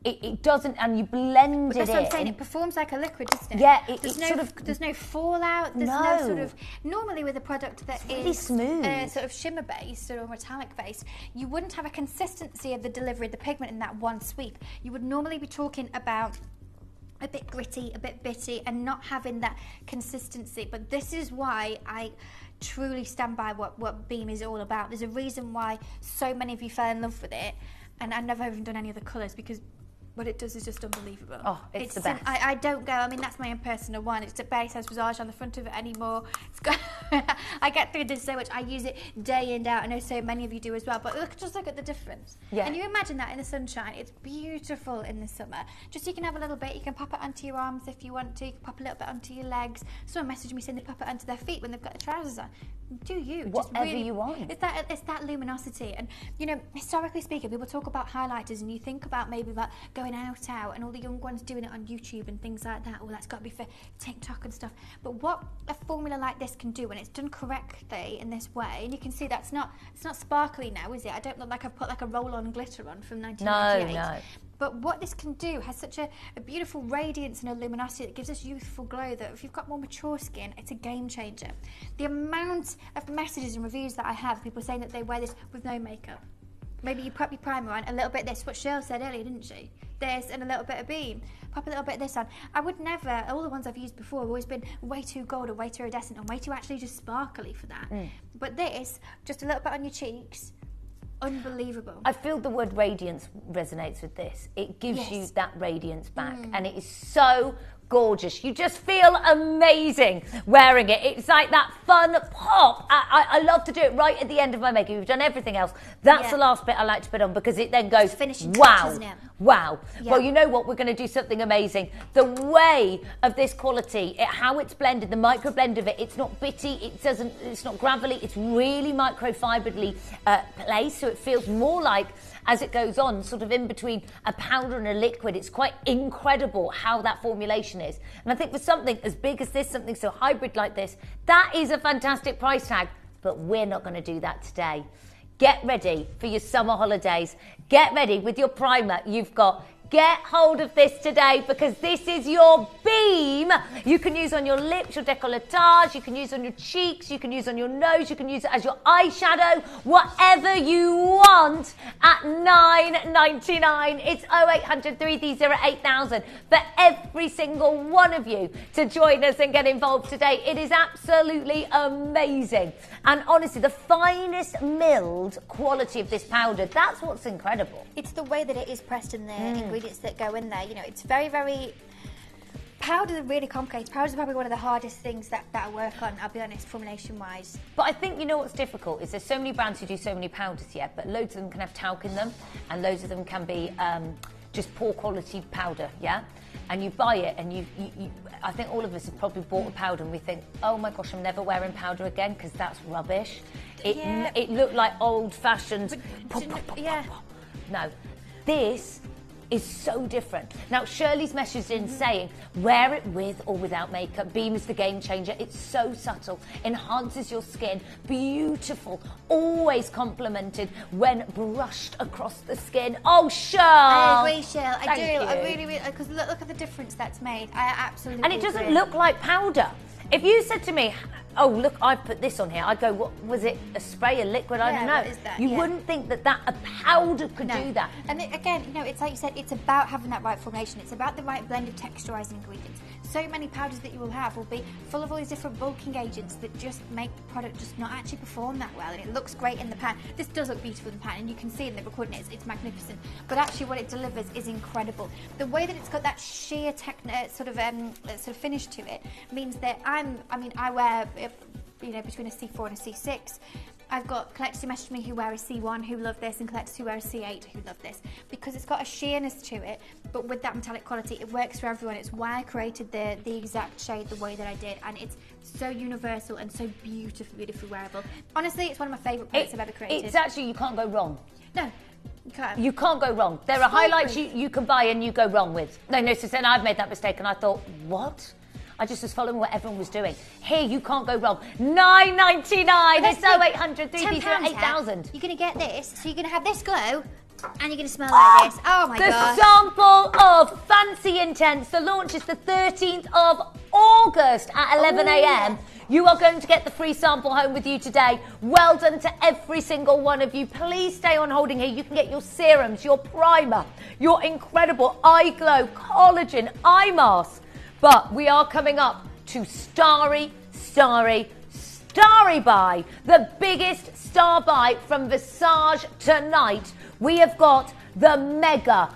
it doesn't, and you blend it in. That's what I'm saying, it performs like a liquid, doesn't it? Yeah, there's no fallout, there's no sort of, normally with a product that is really smooth, sort of shimmer based or metallic based, you wouldn't have a consistency of the delivery of the pigment in that one sweep. You would normally be talking about a bit gritty, a bit bitty, and not having that consistency. But this is why I truly stand by what Beam is all about. There's a reason why so many of you fell in love with it, and I've never even done any other colours, because what it does is just unbelievable. Oh, it's the best. I don't go, I mean, that's my own personal one. It's barely says Visage on the front of it anymore. It's got I get through this so much. I use it day in, day out. I know so many of you do as well. But just look at the difference. Yeah. And you imagine that in the sunshine. It's beautiful in the summer. Just so you can have a little bit. You can pop it onto your arms if you want to. You can pop a little bit onto your legs. Someone messaged me saying they pop it onto their feet when they've got the trousers on. Do you. Whatever you want. It's that luminosity. And, you know, historically speaking, people talk about highlighters and you think about maybe about going out and all the young ones doing it on YouTube and things like that. Oh, that's got to be for TikTok and stuff. But what a formula like this can do when it's done correctly in this way, and you can see it's not sparkly now, is it? I don't look like I've put like a roll-on glitter on from 1998. No. But what this can do has such a beautiful radiance and a luminosity that gives us youthful glow that if you've got more mature skin, it's a game changer. The amount of messages and reviews that I have, people saying that they wear this with no makeup. Maybe you pop your primer on, a little bit of this, what Cheryl said earlier, didn't she? This and a little bit of Beam. Pop a little bit of this on. I would never, all the ones I've used before have always been way too gold or way too iridescent and way too actually just sparkly for that. But this, just a little bit on your cheeks, unbelievable. I feel the word radiance resonates with this. It gives you that radiance back, and it is so gorgeous. You just feel amazing wearing it. It's like that fun pop. I love to do it right at the end of my makeup. We've done everything else. That's the last bit I like to put on because it then goes, wow, wow. Yeah. Well, you know what? We're going to do something amazing. The way of this quality, how it's blended, the micro blend of it, it's not bitty, it's not gravelly, it's really microfiberly placed, so it feels more like, as it goes on, sort of in between a powder and a liquid. It's quite incredible how that formulation is. And I think for something as big as this, something so hybrid like this, that is a fantastic price tag, but we're not going to do that today. Get ready for your summer holidays. Get ready with your primer. You've got Get hold of this today because this is your beam. You can use on your lips, your décolletage, you can use on your cheeks, you can use on your nose, you can use it as your eyeshadow, whatever you want at $9.99. It's 0800 330 8000 for every single one of you to join us and get involved today. It is absolutely amazing. And honestly, the finest milled quality of this powder, that's what's incredible. It's the way that it is pressed in the ingredients that go in there. You know, it's very, very... Powders are really complicated. Powders are probably one of the hardest things that I work on, I'll be honest, formulation-wise. But I think, you know what's difficult is there's so many brands who do so many powders yet, but loads of them can have talc in them, and loads of them can be just poor quality powder, yeah? And you buy it, and you I think all of us have probably bought a powder and we think, oh my gosh, I'm never wearing powder again because that's rubbish. It looked like old-fashioned... Yeah. No, this is so different. Now, Shirley's messaged in saying, wear it with or without makeup. Beam is the game changer. It's so subtle, enhances your skin, beautiful, always complimented when brushed across the skin. Oh, Shirl! I agree, Shirl. I do. You. I really, because look at the difference that's made. I absolutely And it doesn't look like powder. If you said to me, oh, look, I put this on here, I'd go, what was it, a spray, a liquid? I don't know. What is that? You wouldn't think that a powder could do that. And again, you know, it's like you said, it's about having that right formulation. It's about the right blend of texturizing ingredients. So many powders that you will have will be full of all these different bulking agents that just make the product just not actually perform that well. And it looks great in the pan. This does look beautiful in the pan, and you can see in the recording it's magnificent. But actually what it delivers is incredible. The way that it's got that sheer sort of finish to it means that I wear, you know, between a C4 and a C6. I've got collectors who message me who wear a C1 who love this, and collectors who wear a C8 who love this, because it's got a sheerness to it, but with that metallic quality, it works for everyone. It's why I created the exact shade the way that I did, and it's so universal and so beautifully wearable. Honestly, it's one of my favourite products I've ever created. It's actually, you can't go wrong. No. You can't go wrong. There are highlights you can buy and you go wrong with. No, so then I've made that mistake and I thought, what? I just was following what everyone was doing. Here, you can't go wrong. $9.99. It's 0800 330 8000. You're going to get this, so you're going to have this glow, and you're going to smell like this. Oh my God. The sample of Fancy Intense. The launch is the 13th of August at 11 a.m. You are going to get the free sample home with you today. Well done to every single one of you. Please stay on holding here. You can get your serums, your primer, your incredible eye glow, collagen, eye mask. But we are coming up to Starry Buy, the biggest star buy from Visage tonight. We have got the mega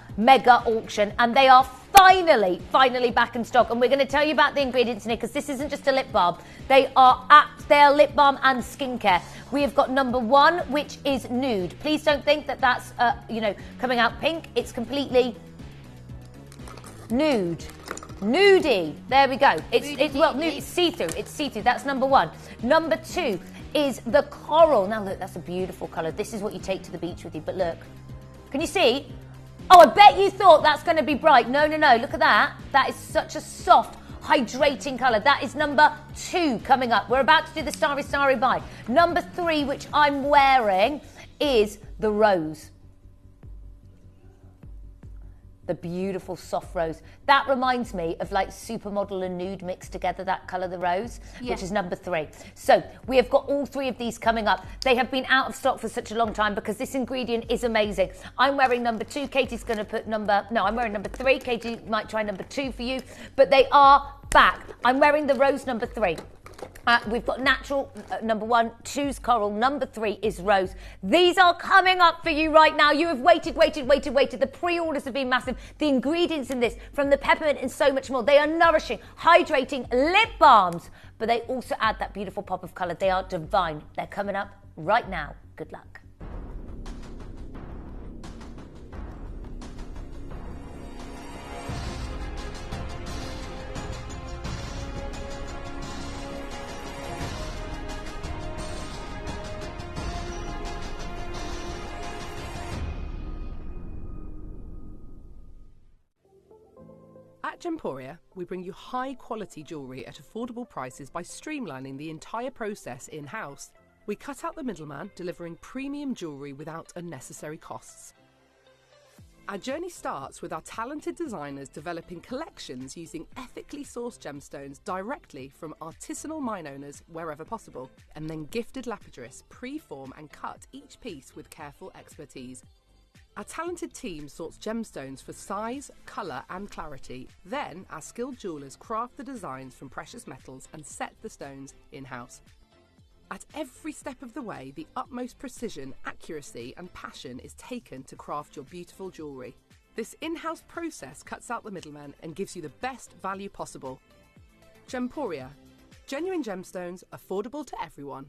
auction, and they are finally back in stock. And we're going to tell you about the ingredients in here, because this isn't just a lip balm. They are lip balm and skincare. We have got number one, which is nude. Please don't think that that's coming out pink. It's completely nude. Nudie. There we go. It's see-through. It's see-through. That's number one. Number two is the coral. Now look, that's a beautiful colour. This is what you take to the beach with you. But look, can you see? Oh, I bet you thought that's going to be bright. No. Look at that. That is such a soft, hydrating colour. That is number two coming up. We're about to do the Starry Buy. Number three, which I'm wearing, is the rose. The beautiful soft rose. That reminds me of like supermodel and nude mixed together, that colour, the rose, which is number three. So we have got all three of these coming up. They have been out of stock for such a long time because this ingredient is amazing. I'm wearing number two. Katie's going to put I'm wearing number three. Katie might try number two for you, but they are back. I'm wearing the rose number three. We've got natural, number 1, 2's coral, number 3 is rose. These are coming up for you right now. You have waited. The pre-orders have been massive. The ingredients in this, from the peppermint and so much more, they are nourishing, hydrating lip balms, but they also add that beautiful pop of colour. They are divine. They're coming up right now. Good luck. At Gemporia, we bring you high-quality jewellery at affordable prices by streamlining the entire process in-house. We cut out the middleman, delivering premium jewellery without unnecessary costs. Our journey starts with our talented designers developing collections using ethically sourced gemstones directly from artisanal mine owners wherever possible, and then gifted lapidarists pre-form and cut each piece with careful expertise. Our talented team sorts gemstones for size, colour and clarity. Then our skilled jewellers craft the designs from precious metals and set the stones in-house. At every step of the way, the utmost precision, accuracy and passion is taken to craft your beautiful jewellery. This in-house process cuts out the middleman and gives you the best value possible. Gemporia. Genuine gemstones, affordable to everyone.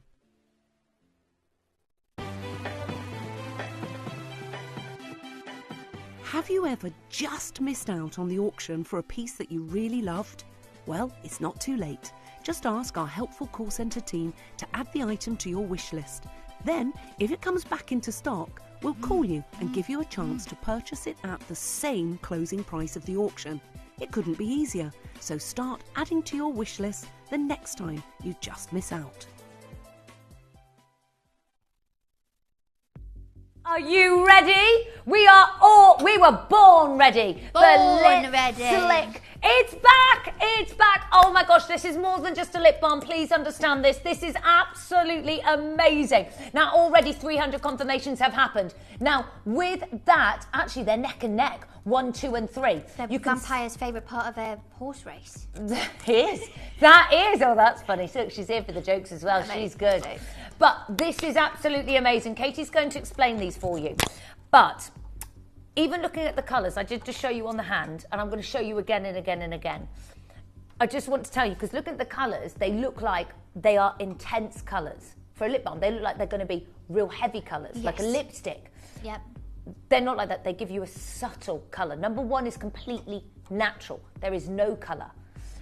Have you ever just missed out on the auction for a piece that you really loved? Well, it's not too late. Just ask our helpful call centre team to add the item to your wish list. Then, if it comes back into stock, we'll call you and give you a chance to purchase it at the same closing price of the auction. It couldn't be easier, so start adding to your wish list the next time you just miss out. Are you ready? We were born ready. Born ready. Slick. It's back. Oh my gosh, this is more than just a lip balm. Please understand this. This is absolutely amazing. Now, already 300 confirmations have happened. Now, with that, actually, they're neck and neck. 1, 2 and 3. The vampire's favourite part of a horse race. That is. Oh, that's funny. Look, she's here for the jokes as well. She's good. But this is absolutely amazing. Katie's going to explain these for you. But even looking at the colours, I did just show you on the hand, and I'm going to show you again and again and again. I just want to tell you, because look at the colours, they look like they are intense colours. For a lip balm, they look like they're going to be real heavy colours, like a lipstick. Yep. They're not like that. They give you a subtle colour. Number 1 is completely natural. There is no colour.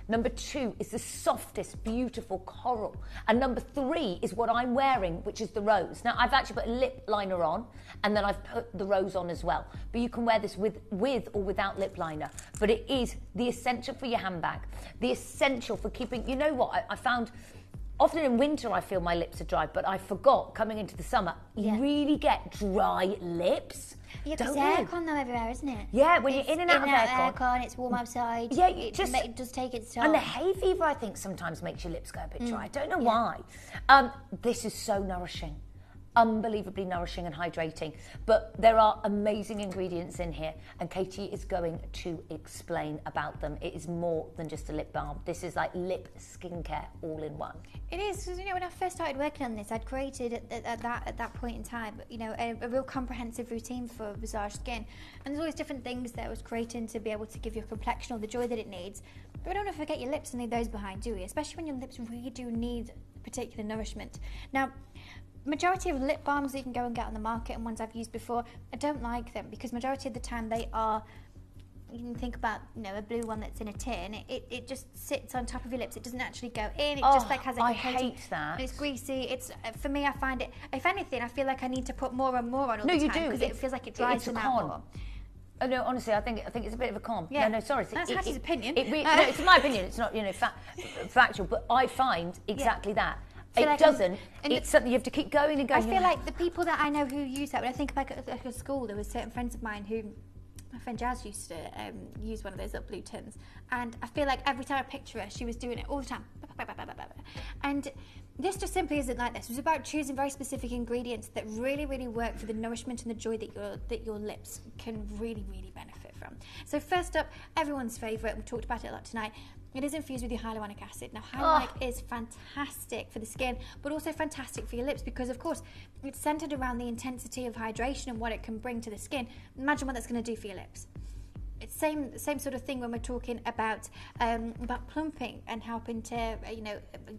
Number 2 is the softest, beautiful coral. And number 3 is what I'm wearing, which is the rose. Now, I've actually put a lip liner on, and then I've put the rose on as well. But you can wear this with or without lip liner. But it is the essential for your handbag, the essential for keeping... You know what? I found... Often in winter, I feel my lips are dry, but I forgot coming into the summer, you really get dry lips. Yeah, because aircon though everywhere, isn't it? Yeah, when you're in and out of aircon. It's warm outside. Yeah, it does take its time. And the hay fever, I think, sometimes makes your lips go a bit dry. I don't know why. This is so nourishing. Unbelievably nourishing and hydrating, but there are amazing ingredients in here, and Katie is going to explain about them. It is more than just a lip balm. This is like lip skincare all in one. It is, because when I first started working on this, I'd created at that point in time, a real comprehensive routine for Visage Skin, and there's always different things that I was creating to be able to give your complexion all the joy that it needs. But we don't want to forget your lips and leave those behind, do we? Especially when your lips really do need particular nourishment. Now, majority of lip balms that you can go and get on the market, and ones I've used before, I don't like them because majority of the time they are, you can think about a blue one that's in a tin, it just sits on top of your lips, it doesn't actually go in, it just like has a coating. I hate that. It's greasy. It's for me, I find it, if anything, I feel like I need to put more and more on all the time. No, you do, because it feels like it dries them out more. Oh, no, honestly, I think it's a bit of a con. Yeah. No, sorry. That's Hattie's opinion. No, it's my opinion. It's not factual, but I find exactly that. It's something you have to keep going and going. I feel like the people that I know who use that, when I think back at school, there were certain friends of mine who, my friend Jazz used to use one of those little blue tins, and I feel like every time I picture her, she was doing it all the time. And this just simply isn't like this. It was about choosing very specific ingredients that really, really work for the nourishment and the joy that your lips can really, really benefit from. So first up, everyone's favourite, we talked about it a lot tonight, it is infused with your hyaluronic acid. Now, hyaluronic is fantastic for the skin, but also fantastic for your lips because, of course, it's centered around the intensity of hydration and what it can bring to the skin. Imagine what that's going to do for your lips. It's same sort of thing when we're talking about plumping and helping to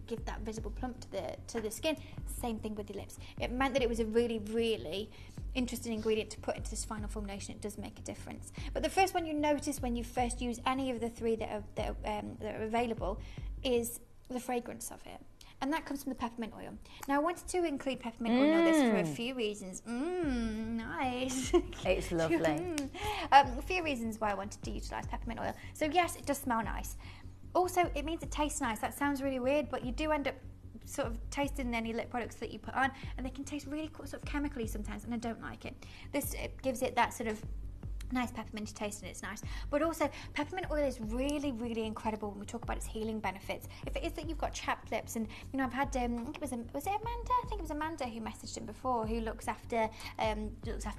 give that visible plump to the skin. Same thing with the lips. It meant that it was a really, really interesting ingredient to put into this final formulation. It does make a difference. But the first one you notice when you first use any of the three that are available is the fragrance of it. And that comes from the peppermint oil. Now, I wanted to include peppermint oil in this for a few reasons. Nice. It's lovely. A few reasons why I wanted to utilise peppermint oil. So, yes, it does smell nice. Also, it means it tastes nice. That sounds really weird, but you do end up sort of tasting any lip products that you put on, and they can taste really sort of chemically sometimes, and I don't like it. It gives it that sort of nice pepperminty taste, and it's nice. But also, peppermint oil is really, really incredible when we talk about its healing benefits. If it is that you've got chapped lips, and I've had, I think it was Amanda? I think it was Amanda who messaged him before, who looks after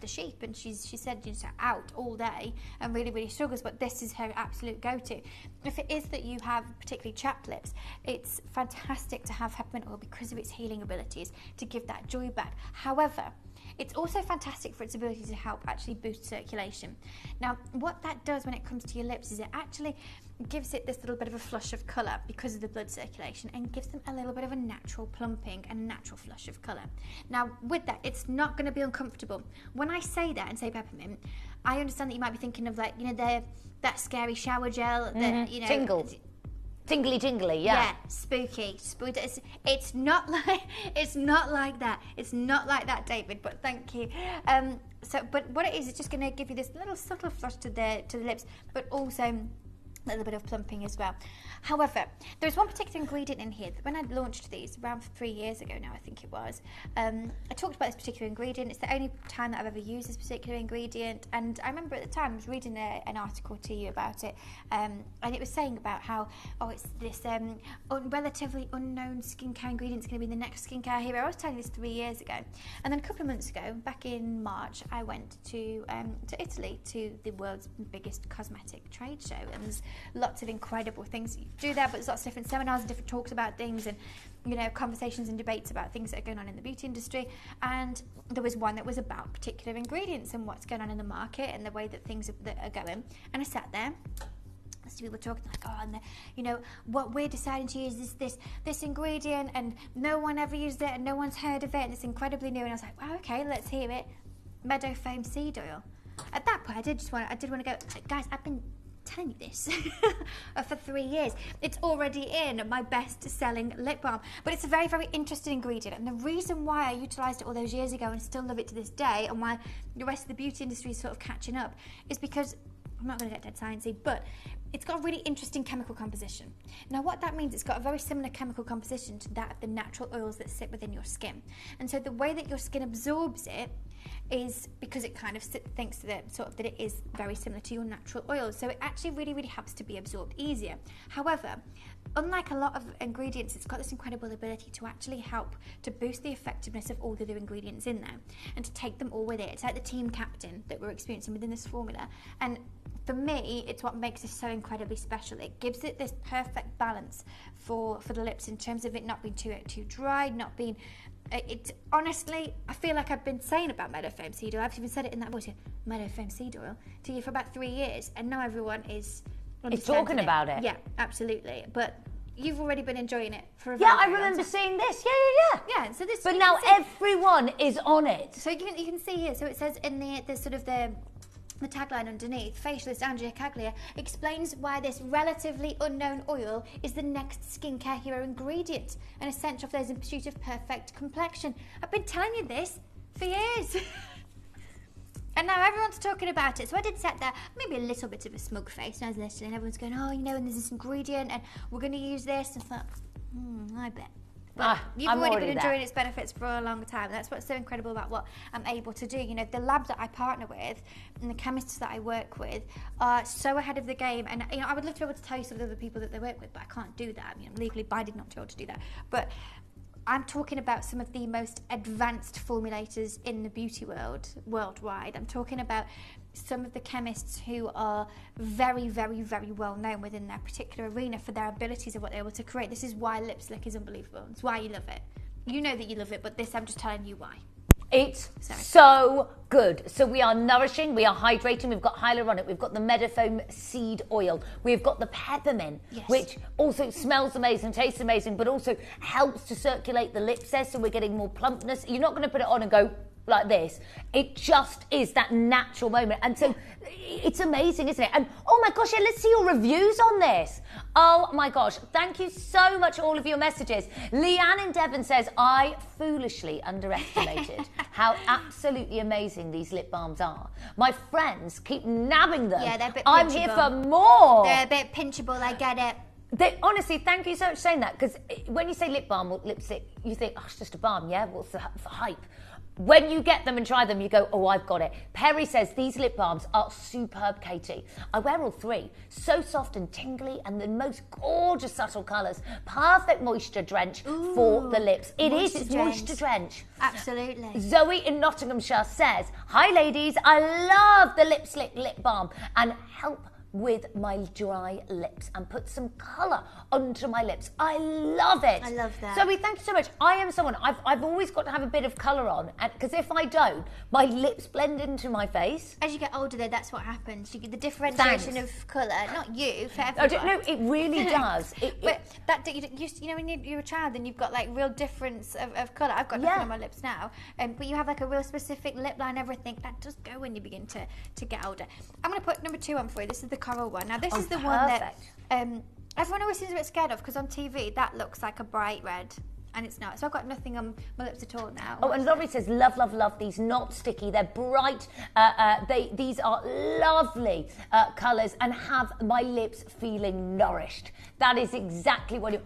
sheep, and she said she's out all day and really, really struggles, but this is her absolute go-to. If it is that you have particularly chapped lips, it's fantastic to have peppermint oil because of its healing abilities to give that joy back. However, it's also fantastic for its ability to help actually boost circulation. Now, what that does when it comes to your lips is it actually gives it this little bit of a flush of colour because of the blood circulation, and gives them a little bit of a natural plumping and a natural flush of colour. Now, with that, it's not going to be uncomfortable. When I say that and say peppermint, I understand that you might be thinking of that scary shower gel that, Tingly, yeah. Yeah, spooky. It's not like that. It's not like that, David. But thank you. But what it is, it's just going to give you this little subtle flush to the lips, but also a little bit of plumping as well. However, there's one particular ingredient in here that when I launched these around 3 years ago now, I think it was, I talked about this particular ingredient. It's the only time that I've ever used this particular ingredient, and I remember at the time I was reading an article to you about it, and it was saying about how, it's this relatively unknown skincare ingredient is going to be the next skincare hero. I was telling you this 3 years ago, and then a couple of months ago, back in March, I went to Italy, to the world's biggest cosmetic trade show, and there's lots of incredible things you do there, but there's lots of different seminars and different talks about things, and conversations and debates about things that are going on in the beauty industry. And there was one that was about particular ingredients and what's going on in the market and the way that things are going. And I sat there, people were talking and what we're deciding to use is this ingredient, and no one ever used it and no one's heard of it, and it's incredibly new. And I was like, wow, okay, let's hear it. Meadow foam seed oil. At that point, I did want to go, guys, I've been telling you this for 3 years. It's already in my best-selling lip balm, but it's a very, very interesting ingredient, and the reason why I utilised it all those years ago and still love it to this day, and why the rest of the beauty industry is sort of catching up, is because I'm not going to get dead sciencey, but it's got a really interesting chemical composition. Now, what that means, it's got a very similar chemical composition to that of the natural oils that sit within your skin, and so the way that your skin absorbs it is because it kind of thinks that it is very similar to your natural oils, so it actually really, really helps to be absorbed easier. However, unlike a lot of ingredients, it's got this incredible ability to actually help to boost the effectiveness of all the other ingredients in there and to take them all with it. It's like the team captain that we're experiencing within this formula, and for me, it's what makes this so incredibly special. It gives it this perfect balance for the lips in terms of it not being too dry, not being... honestly, I feel like I've been saying about Meadow Foam Seed Oil. I've even said it in that voice, Meadow Foam Seed Oil, to you for about 3 years, and now everyone is talking about it. Yeah, absolutely. But you've already been enjoying it for a very, very I remember seeing this. Yeah. Yeah. So this. But now everyone is on it. So you can see here. So it says in the sort of the tagline underneath, facialist Andrea Caglia explains why this relatively unknown oil is the next skincare hero ingredient, an essential for those in pursuit of perfect complexion. I've been telling you this for years. And now everyone's talking about it. So I did set there maybe a little bit of a smug face when I was listening. Everyone's going, and there's this ingredient and we're going to use this. And I thought, I bet. But you've already been enjoying its benefits for a long time. That's what's so incredible about what I'm able to do. The lab that I partner with and the chemists that I work with are so ahead of the game. And I would love to be able to tell you some of the other people that they work with, but I can't do that. I'm legally binded not to be able to do that. But I'm talking about some of the most advanced formulators in the beauty world worldwide. I'm talking about some of the chemists who are very, very, very well known within their particular arena for their abilities of what they're able to create. This is why Lipslick is unbelievable. It's why you love it. You know that you love it, but this I'm just telling you why. It's so good. So we are nourishing, we are hydrating, we've got hyaluronic, we've got the Meadowfoam seed oil, we've got the peppermint, which also smells amazing, tastes amazing, but also helps to circulate the lips there, so we're getting more plumpness. You're not going to put it on and go like this. It just is that natural moment. And so it's amazing, isn't it? And oh my gosh, yeah, let's see your reviews on this. Oh my gosh, thank you so much for all of your messages. Leanne in Devon says, I foolishly underestimated how absolutely amazing these lip balms are. My friends keep nabbing them. Yeah, they're a bit I'm here for more. They're a bit pinchable, I get it. Honestly, thank you so much for saying that, because when you say lip balm or lipstick, you think, oh, it's just a balm, yeah? What's the hype? When you get them and try them, you go, oh, I've got it. Perry says, these lip balms are superb, Katie. I wear all three. So soft and tingly and the most gorgeous subtle colours. Perfect moisture drench for the lips. It's moisture drench. Absolutely. Zoe in Nottinghamshire says, hi, ladies. I love the Lipslick lip balm and help with my dry lips and put some colour onto my lips. I love it. I love that. Zoe, thank you so much. I am someone, I've always got to have a bit of colour on, because if I don't, my lips blend into my face. As you get older though, that's what happens. You get the differentiation of colour. Not you, for everyone. No, it really does. But that, you know, when you're a child and you've got like real difference of colour. I've got nothing on my lips now, but you have like a real specific lip line, everything. That does go when you begin to get older. I'm going to put number 2 on for you. This is the coral one. Now this is the one that everyone always seems a bit scared of, because on TV that looks like a bright red and it's not. So I've got nothing on my lips at all now. Oh, and Laurie says, love, love, love these. Not sticky. They're bright. These are lovely colours and have my lips feeling nourished. That is exactly what you...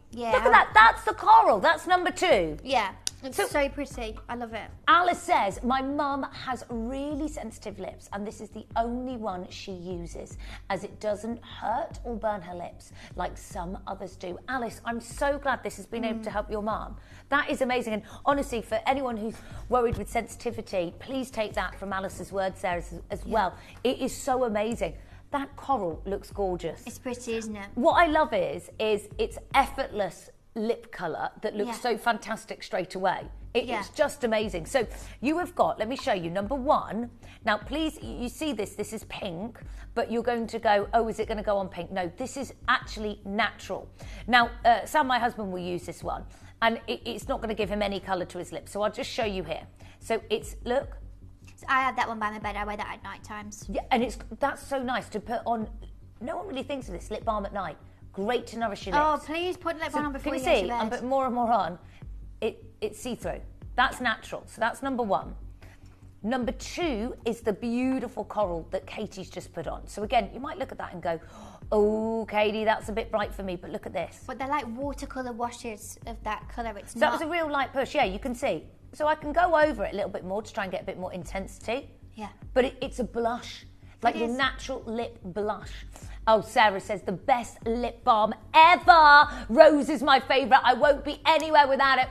Yeah. Look at that. That's the coral. That's number 2. Yeah. It's so pretty. I love it. Alice says, my mum has really sensitive lips and this is the only one she uses, as it doesn't hurt or burn her lips like some others do. Alice, I'm so glad this has been able to help your mum. That is amazing. And honestly, for anyone who's worried with sensitivity, please take that from Alice's words there as well. It is so amazing. That coral looks gorgeous. It's pretty, isn't it? What I love is it's effortless lip colour that looks so fantastic straight away. It's just amazing. So you have got, let me show you, number 1. Now, please, you see this is pink, but you're going to go, oh, is it going to go on pink? No, this is actually natural. Now, Sam, my husband, will use this one, and it's not going to give him any colour to his lips. So I'll just show you here. So it's, look. So I have that one by my bed. I wear that at night times. Yeah, and that's so nice to put on. No one really thinks of this, lip balm at night. Great to nourish your lips. Oh, please put lip balm on before you go to bed. Can you see? I'm putting more and more on. It's see-through. That's natural. So that's number 1. Number 2 is the beautiful coral that Katie's just put on. So again, you might look at that and go, oh, Katie, that's a bit bright for me, but look at this. But they're like watercolour washes of that colour. It's so not... that was a real light push. Yeah, you can see. So I can go over it a little bit more to try and get a bit more intensity. Yeah. But it's a blush, like your natural lip blush. Oh, Sarah says, the best lip balm ever. Rose is my favourite. I won't be anywhere without it.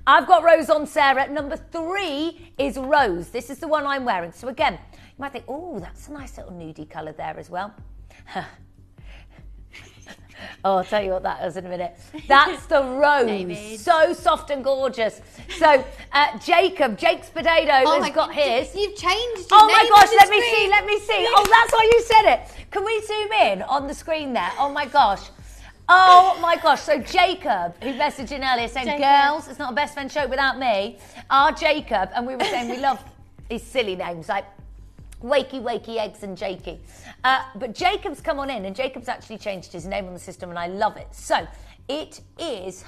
I've got Rose on, Sarah. Number 3 is Rose. This is the one I'm wearing. So again, you might think, oh, that's a nice little nudie colour there as well. Oh, I'll tell you what that is in a minute. That's the Rose. David. So soft and gorgeous. So Jake's Potato has got his. You've changed Oh my gosh, let me see. Oh, that's why you said it. Can we zoom in on the screen there? Oh my gosh. Oh my gosh. So Jacob, who messaged in earlier saying, girls, it's not a best friend show without me. Our Jacob, and we were saying we love his silly names like Wakey, Eggs and Jakey. But Jacob's come on in and Jacob's actually changed his name on the system and I love it. So it is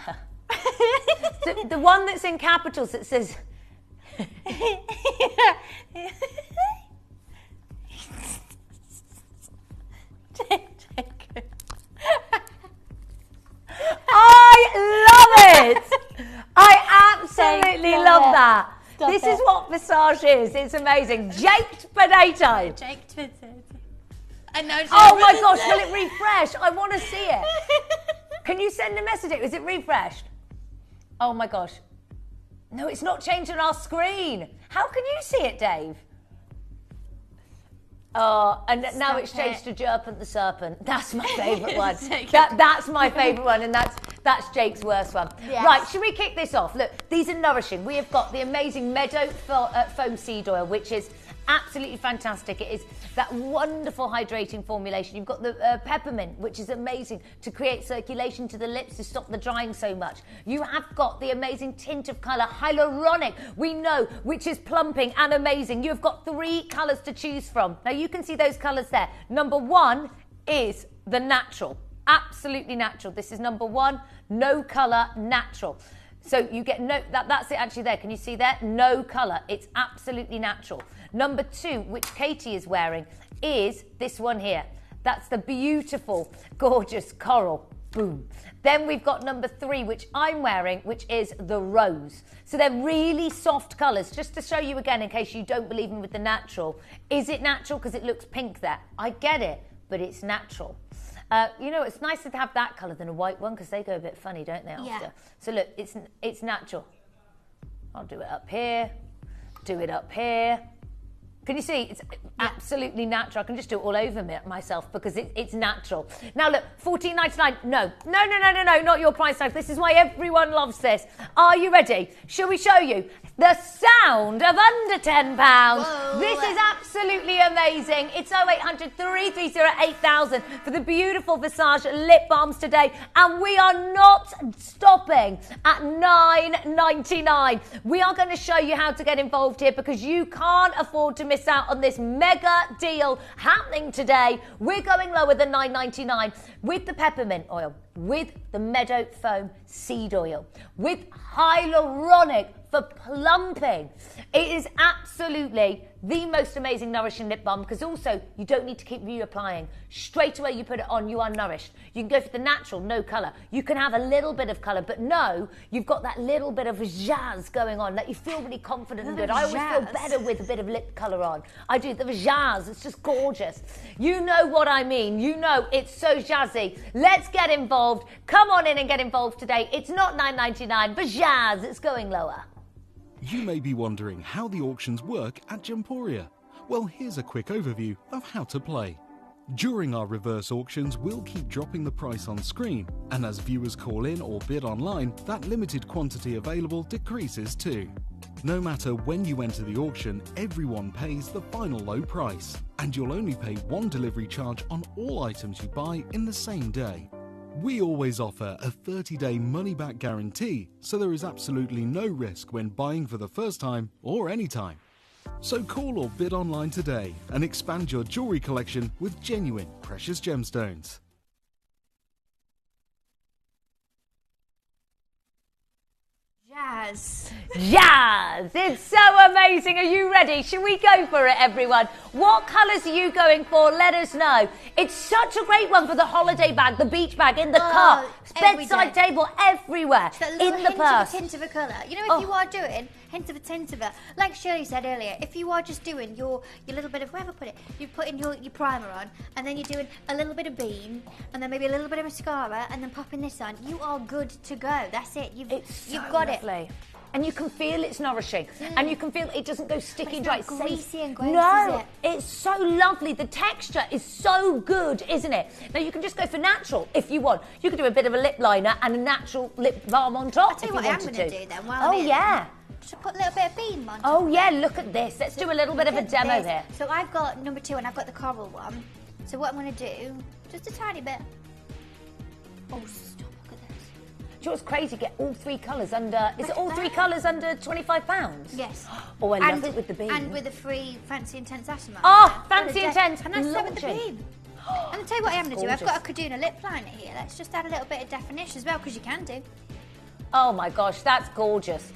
the one that's in capitals that says... I love it! I absolutely love that. This is what Visage is. It's amazing. Jaked Potato. Jaked Potato. I know. Oh my gosh, will it refresh? I want to see it. Can you send a message? Is it refreshed? Oh my gosh. No, it's not changed on our screen. How can you see it, Dave? Oh, and now it's changed to Jerpent the Serpent. That's my favourite one. That's my favourite one, and that's Jake's worst one. Yes. Right, should we kick this off? Look, these are nourishing. We have got the amazing Meadow Foam Seed Oil, which is absolutely fantastic. It is that wonderful hydrating formulation. You've got the peppermint, which is amazing to create circulation to the lips to stop the drying so much. You have got the amazing tint of colour, hyaluronic, we know, which is plumping and amazing. You've got 3 colours to choose from. Now you can see those colours there. Number 1 is the natural, absolutely natural. This is number 1, no colour, natural. So you get that's it actually there. Can you see there? No colour. It's absolutely natural. Number 2, which Katie is wearing, is this one here. That's the beautiful, gorgeous coral. Boom. Then we've got number 3, which I'm wearing, which is the rose. So they're really soft colours. Just to show you again, in case you don't believe me with the natural. Is it natural because it looks pink there? I get it, but it's natural. You know, it's nicer to have that colour than a white one because they go a bit funny, don't they, after? Yeah. So look, it's natural. I'll do it up here, do it up here. Can you see? It's absolutely natural. I can just do it all over myself because it's natural. Now look, $14.99. No, not your price tag. This is why everyone loves this. Are you ready? Shall we show you the sound of under £10? Whoa. This is absolutely amazing. It's 0800 330 8000 for the beautiful Visage lip balms today, and we are not stopping at $9.99. We are going to show you how to get involved here because you can't afford to miss out on this mega deal happening today. We're going lower than $9.99 with the peppermint oil, with the Meadow Foam Seed Oil, with hyaluronic for plumping. It is absolutely the most amazing nourishing lip balm because also you don't need to keep reapplying. Straight away you put it on, you are nourished. You can go for the natural, no colour. You can have a little bit of colour, but no, you've got that little bit of zhazz going on, that you feel really confident and good. I always feel better with a bit of lip colour on. I do, the zhazz, it's just gorgeous. You know what I mean. You know it's so jazzy. Let's get involved. Come on in and get involved today. It's not $9.99, but zhazz, it's going lower. You may be wondering how the auctions work at Gemporia. Well, here's a quick overview of how to play. During our reverse auctions, we'll keep dropping the price on screen, and as viewers call in or bid online, that limited quantity available decreases too. No matter when you enter the auction, everyone pays the final low price, and you'll only pay 1 delivery charge on all items you buy in the same day. We always offer a 30-day money-back guarantee, so there is absolutely no risk when buying for the first time or any time. So call or bid online today and expand your jewellery collection with genuine precious gemstones. Jazz. Jazz! It's so amazing. Are you ready? Should we go for it, everyone? What colours are you going for? Let us know. It's such a great one for the holiday bag, the beach bag, in the car, bedside table, everywhere, in the purse. Hint of a colour. You know, if you are doing hint of a tint of it, like Shirley said earlier, if you are just doing your little bit of, wherever put it, you put in your primer on, and then you're doing a little bit of beam, and then maybe a little bit of mascara, and then popping this on, you are good to go. That's it. You've got it. And you can feel it's nourishing, and you can feel it doesn't go sticky dry. It's not greasy and gross, no, is it? It's so lovely. The texture is so good, isn't it? Now you can just go for natural if you want. You could do a bit of a lip liner and a natural lip balm on top. I'll tell you what I'm going to do then. Just put a little bit of beam on top. Oh yeah, look at this. Let's do a little bit of a demo there. So I've got number 2 and I've got the coral one. So what I'm going to do, just a tiny bit. Oh, stop. Do you know what's crazy? Get all 3 colours under... Is it all 3 colours under £25? Yes. Oh, I love it with the beam. And with the free Fancy Intense Asthma. Oh, Fancy Intense. And that's with the beam. And I'll tell you what I am going to do. I've got a Kaduna lip liner here. Let's just add a little bit of definition as well, because you can do. Oh my gosh, that's gorgeous.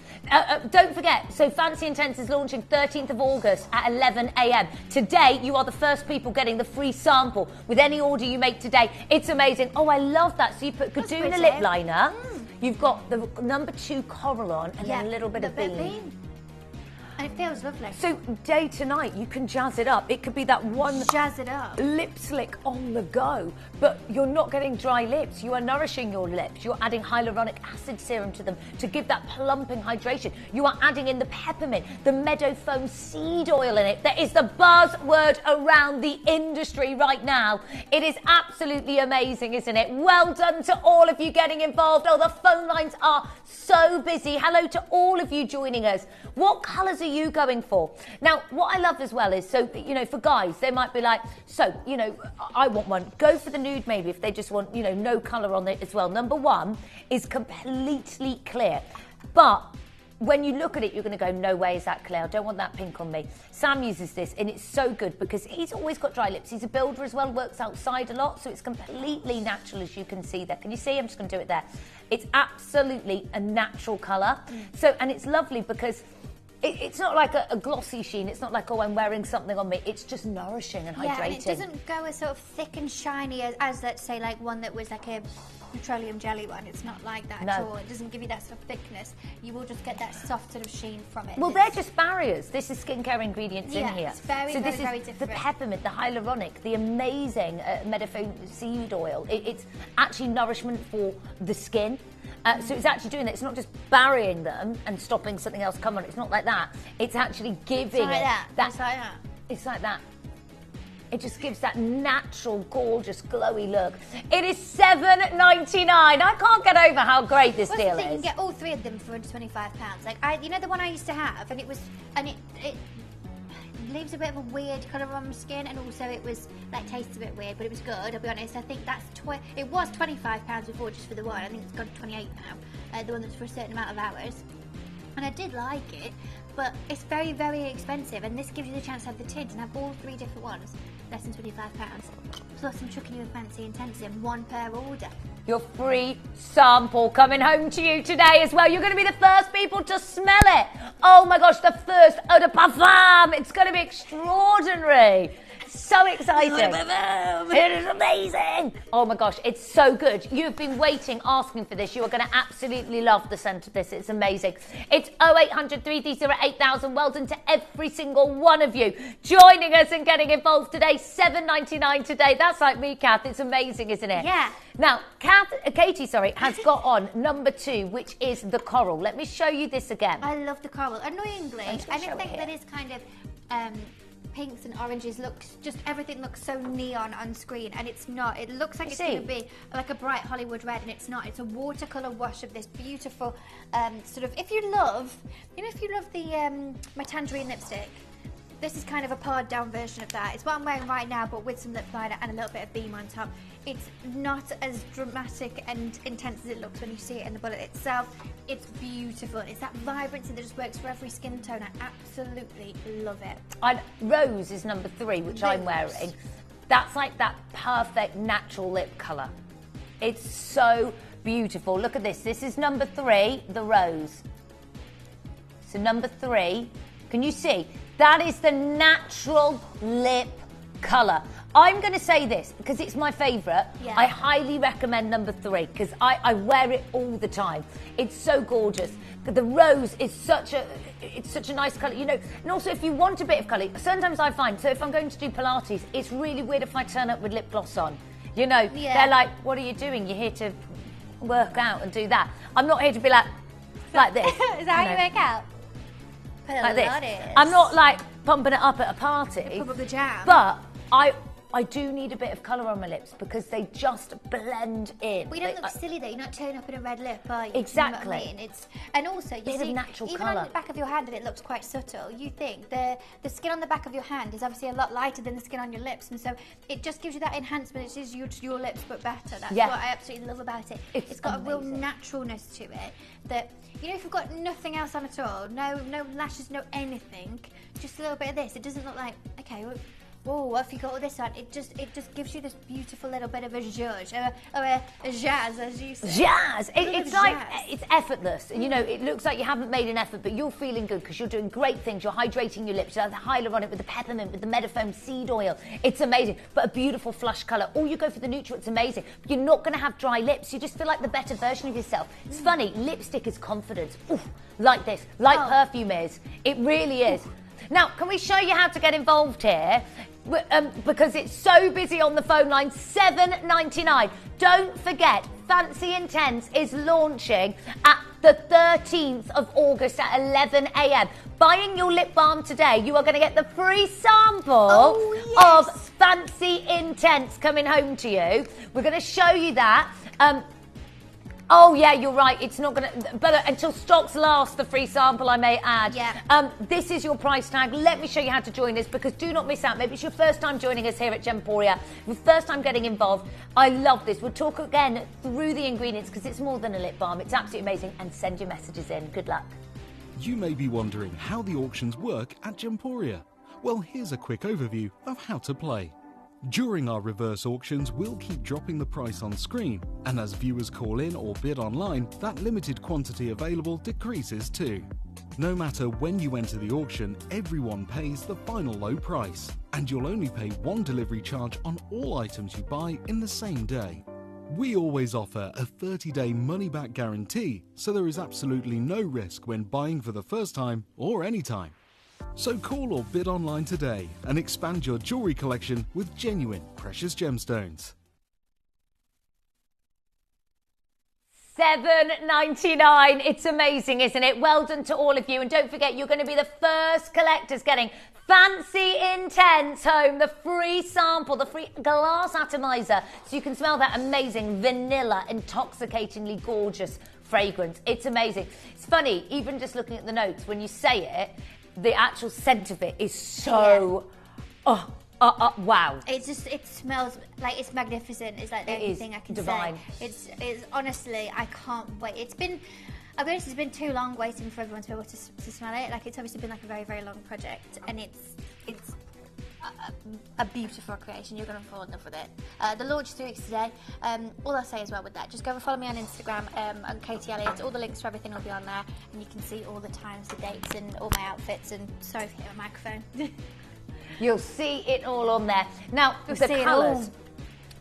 Don't forget, so Fancy Intense is launching 13th of August at 11 a.m. Today, you are the first people getting the free sample with any order you make today. It's amazing. Oh, I love that. So you put Kaduna lip liner. You've got the number 2 coral on and then a little bit of beam. And it feels lovely. So day to night, you can jazz it up. It could be that one jazz it up lip slick on the go, but you're not getting dry lips. You are nourishing your lips. You're adding hyaluronic acid serum to them to give that plumping hydration. You are adding in the peppermint, the meadow foam seed oil in it. That is the buzzword around the industry right now. It is absolutely amazing, isn't it? Well done to all of you getting involved. Oh, the phone lines are so busy. Hello to all of you joining us. What colours are you going for? Now, what I love as well is, so, you know, for guys, they might be like, so, you know, I want one. Go for the nude maybe if they just want, you know, no colour on it as well. Number one is completely clear. But when you look at it, you're going to go, no way is that clear. I don't want that pink on me. Sam uses this, and it's so good because he's always got dry lips. He's a builder as well, works outside a lot, so it's completely natural, as you can see there. Can you see? I'm just going to do it there. It's absolutely a natural colour. So, and it's lovely because it's not like a glossy sheen. It's not like, oh, I'm wearing something on me. It's just nourishing and hydrating. Yeah, and it doesn't go as sort of thick and shiny as let's say, like one that was like a petroleum jelly one. It's not like that at all. It doesn't give you that sort of thickness. You will just get that soft sort of sheen from it. Well, they're just barriers. This is skincare ingredients in here. It's very, so very, this very is different. The peppermint, the hyaluronic, the amazing meadowfoam seed oil. It's actually nourishment for the skin. So it's actually doing that. It's not just burying them and stopping something else coming on. It's not like that. It's actually giving it's like that. It's like that. It's like that. It just gives that natural, gorgeous, glowy look. It is $7.99. I can't get over how great this deal is. You can get all three of them for under £25. Like you know the one I used to have, and it leaves a bit of a weird colour on my skin, and also it was like tastes a bit weird, but it was good. I'll be honest. I think that's it was £25 before just for the one. I think it's gone to £28 now. The one that's for a certain amount of hours, and I did like it, but it's very, very expensive. And this gives you the chance to have the tint and have all three different ones, less than £25. Plus, I'm chucking you a fancy Intensium, one per order. Your free sample coming home to you today as well. You're going to be the first people to smell it. Oh my gosh, the first eau de parfum. It's going to be extraordinary. So exciting. It is amazing. Oh my gosh, it's so good. You've been waiting, asking for this. You are going to absolutely love the scent of this. It's amazing. It's 0800 330 8000. Well done to every single one of you joining us and getting involved today. $7.99 today. That's like me, Kath. It's amazing, isn't it? Yeah. Now, Katie, has got on number 2, which is the coral. Let me show you this again. I love the coral. Annoyingly, I don't think that is kind of pinks and oranges everything looks so neon on screen, and it's not. It looks like it's going to be like a bright Hollywood red, and it's not. It's a watercolour wash of this beautiful sort of, if you love the my tangerine lipstick, this is kind of a pared down version of that. It's what I'm wearing right now, but with some lip liner and a little bit of beam on top. It's not as dramatic and intense as it looks when you see it in the bullet itself. It's beautiful. It's that vibrancy that just works for every skin tone. I absolutely love it. And Rose is number 3, which I'm wearing. That's like that perfect natural lip colour. It's so beautiful. Look at this. This is number 3, the Rose. So number 3, can you see? That is the natural lip colour. I'm going to say this because it's my favourite. Yeah. I highly recommend number 3 because I wear it all the time. It's so gorgeous. The Rose is such a nice colour, you know. And also, if you want a bit of colour, sometimes I find, so if I'm going to do Pilates, it's really weird if I turn up with lip gloss on. You know, they're like, what are you doing? You're here to work out and do that. I'm not here to be like this. Is that how you work out? Like this. I'm not like pumping it up at a party. Pump up the jam. But I do need a bit of colour on my lips because they just blend in. Well, you don't look silly though. You're not turning up in a red lip, are you? Exactly. You know what I mean? And also, you see, natural even colour. on the back of your hand, it looks quite subtle. You think the skin on the back of your hand is obviously a lot lighter than the skin on your lips, and so it just gives you that enhancement. It is your lips, but better. That's what I absolutely love about it. It's got amazing. A real naturalness to it that. You know, if you've got nothing else on at all, no lashes, no anything, just a little bit of this, it doesn't look like, okay, well, Oh, what if you got all this on? It just gives you this beautiful little bit of a zhuzh, or a jazz, as you say. Jazz! It's like, it's effortless. You know, it looks like you haven't made an effort, but you're feeling good because you're doing great things. You're hydrating your lips. You have the hyaluronic with the peppermint, with the Meadowfoam seed oil. It's amazing, but a beautiful flush colour. Or you go for the neutral, it's amazing. But you're not going to have dry lips. You just feel like the better version of yourself. It's funny, lipstick is confidence. Oof, like this, like perfume is. It really is. Now, can we show you how to get involved here? Because it's so busy on the phone line, $7.99. Don't forget, Fancy Intense is launching at the 13th of August at 11 a.m. Buying your lip balm today, you are going to get the free sample of Fancy Intense coming home to you. We're going to show you that. Oh, yeah, you're right. It's not going to... But until stocks last, the free sample, I may add. Yeah. This is your price tag. Let me show you how to join us, because do not miss out. Maybe it's your first time joining us here at Gemporia. Your first time getting involved. I love this. We'll talk again through the ingredients, because it's more than a lip balm. It's absolutely amazing. And send your messages in. Good luck. You may be wondering how the auctions work at Gemporia. Well, here's a quick overview of how to play. During our reverse auctions, we'll keep dropping the price on screen, and as viewers call in or bid online, that limited quantity available decreases too. No matter when you enter the auction, everyone pays the final low price, and you'll only pay one delivery charge on all items you buy in the same day. We always offer a 30-day money-back guarantee, so there is absolutely no risk when buying for the first time or any time. So call or bid online today and expand your jewellery collection with genuine precious gemstones. $7.99. It's amazing, isn't it? Well done to all of you. And don't forget, you're going to be the first collectors getting Fancy Intense home, the free sample, the free glass atomizer, so you can smell that amazing vanilla, intoxicatingly gorgeous fragrance. It's amazing. It's funny, even just looking at the notes, when you say it, the actual scent of it is so, wow. It smells like it's magnificent. It's like the only thing I can divine. say. It's honestly, I can't wait. I'll be honest, it's been too long waiting for everyone to be able to smell it. Like, it's obviously been like a very, very long project, and it's a beautiful creation. You're going to fall in love with it. The launch is 3 weeks today. All I'll say as well with that, just go and follow me on Instagram, on Katie Elliott. All the links for everything will be on there, and you can see all the times, the dates, and all my outfits. And sorry for hitting my microphone. You'll see it all on there. Now, the colours.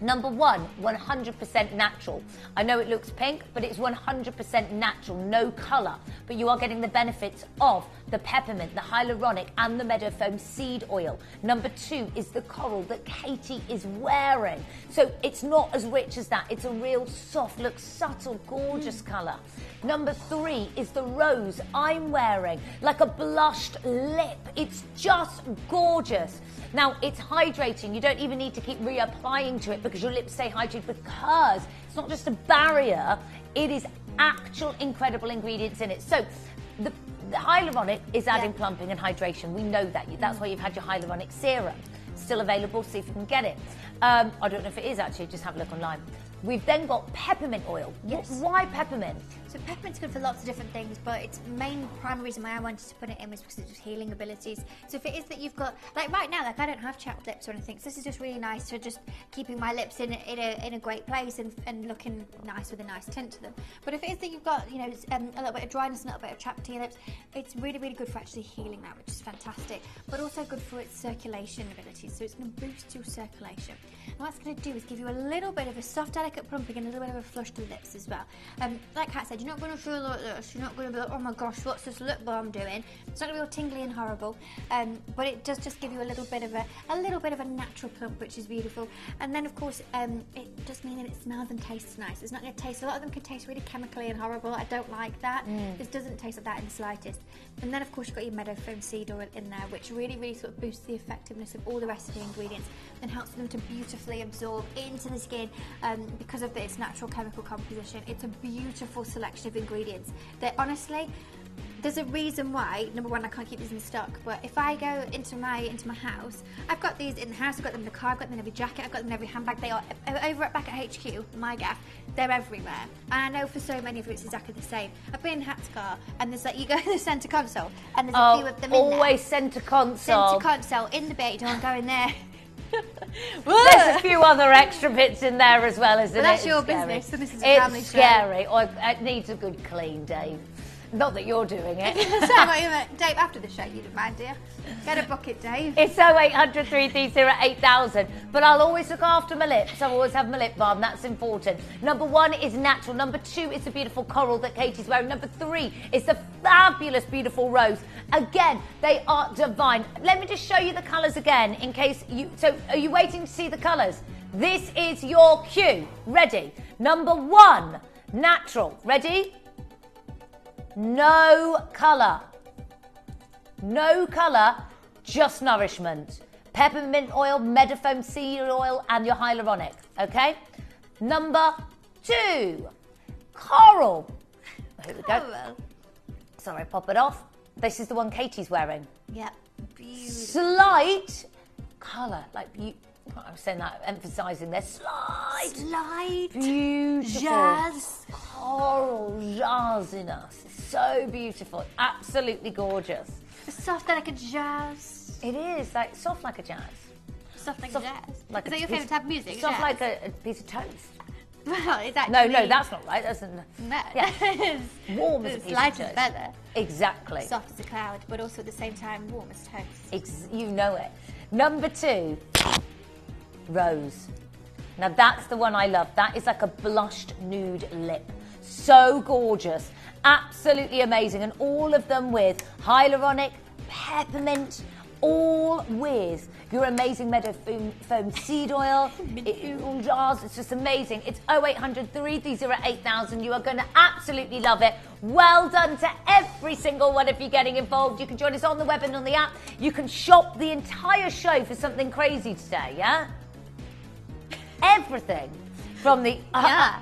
Number one, 100% natural. I know it looks pink, but it's 100% natural, no colour. But you are getting the benefits of the peppermint, the hyaluronic, and the Meadowfoam seed oil. Number two is the coral that Katie is wearing. So it's not as rich as that. It's a real soft, look, subtle, gorgeous colour. Number three is the rose I'm wearing, like a blushed lip. It's just gorgeous. Now, it's hydrating. You don't even need to keep reapplying to it because your lips stay hydrated, because it's not just a barrier, it is actual incredible ingredients in it. So the hyaluronic is adding plumping and hydration. We know that. That's why you've had your hyaluronic serum. Still available, see if you can get it. I don't know if it is actually, just have a look online. We've then got peppermint oil. Yes. Why peppermint? So peppermint's good for lots of different things, but its main primary reason why I wanted to put it in was because of its healing abilities. So if it is that you've got, like right now, like I don't have chapped lips or anything, so this is just really nice for just keeping my lips in a great place and looking nice with a nice tint to them. But if it is that you've got, you know, a little bit of dryness, a little bit of chapped to your lips, it's really, really good for actually healing that, which is fantastic. But also good for its circulation abilities, so it's going to boost your circulation. And what it's going to do is give you a little bit of a soft, delicate plumping and a little bit of a flush to the lips as well. Like Kat said, you're not going to feel like this. You're not going to be like, oh my gosh, what's this lip balm doing? It's not going to be all tingly and horrible, but it does just give you a little bit of a natural plump, which is beautiful. And then of course, it does mean that it smells and tastes nice. It's not going to taste. A lot of them can taste really chemically and horrible. I don't like that. This doesn't taste like that in the slightest. And then of course you've got your Meadowfoam seed oil in there, which really, really sort of boosts the effectiveness of all the rest of the ingredients and helps them to beautifully absorb into the skin because of its natural chemical composition. It's a beautiful selection of ingredients that honestly, there's a reason why. Number one, I can't keep these in stock, but if I go into my house, I've got these in the house, I've got them in the car, I've got them in every jacket, I've got them in every handbag. They are over back at HQ, my gaff, they're everywhere. And I know for so many of you it's exactly the same. I've been in Hat's car, and there's like, you go to the centre console, and there's a few of them in there. Always centre console. Centre console, in the bay, don't go in there. There's a few other extra bits in there as well, isn't it? That's your business, and this is a family show. It's scary. It needs a good clean, Dave. Not that you're doing it. Dave, after the show, you don't mind, dear. Get a bucket, Dave. It's 0800 330 8000. But I'll always look after my lips. I'll always have my lip balm. That's important. Number 1 is natural. Number 2 is the beautiful coral that Katie's wearing. Number 3 is the fabulous, beautiful rose. Again, they are divine. Let me just show you the colours again in case you... So, are you waiting to see the colours? This is your cue. Ready? Number 1, natural. Ready? No colour. No colour, just nourishment. Peppermint oil, Medafoam seed oil, and your hyaluronic. Okay? Number 2, coral. Here we go. Sorry, pop it off. This is the one Katie's wearing. Yep. Beautiful. Slight colour. Like you. I'm saying that, emphasising there. Slight. Beautiful. Jazz. Coral jazziness. So beautiful. Absolutely gorgeous. Soft like a jazz. It is, like soft like a jazz. Soft like a jazz. Like is that your favourite type of music? Soft jazz? like a piece of toast. Well, it's actually... No, that's not right. That's No. Yeah. Warm as a piece of light toast. as feather. Exactly. Soft as a cloud, but also at the same time warm as toast. You know it. Number 2, rose. Now that's the one I love. That is like a blushed nude lip. So gorgeous. Absolutely amazing. And all of them with hyaluronic, peppermint, all with your amazing Medafoam seed oil. All jars. It's just amazing. It's 0800 330 8000. You are going to absolutely love it. Well done to every single one of you getting involved. You can join us on the web and on the app. You can shop the entire show for something crazy today, yeah? Everything from the... Yeah.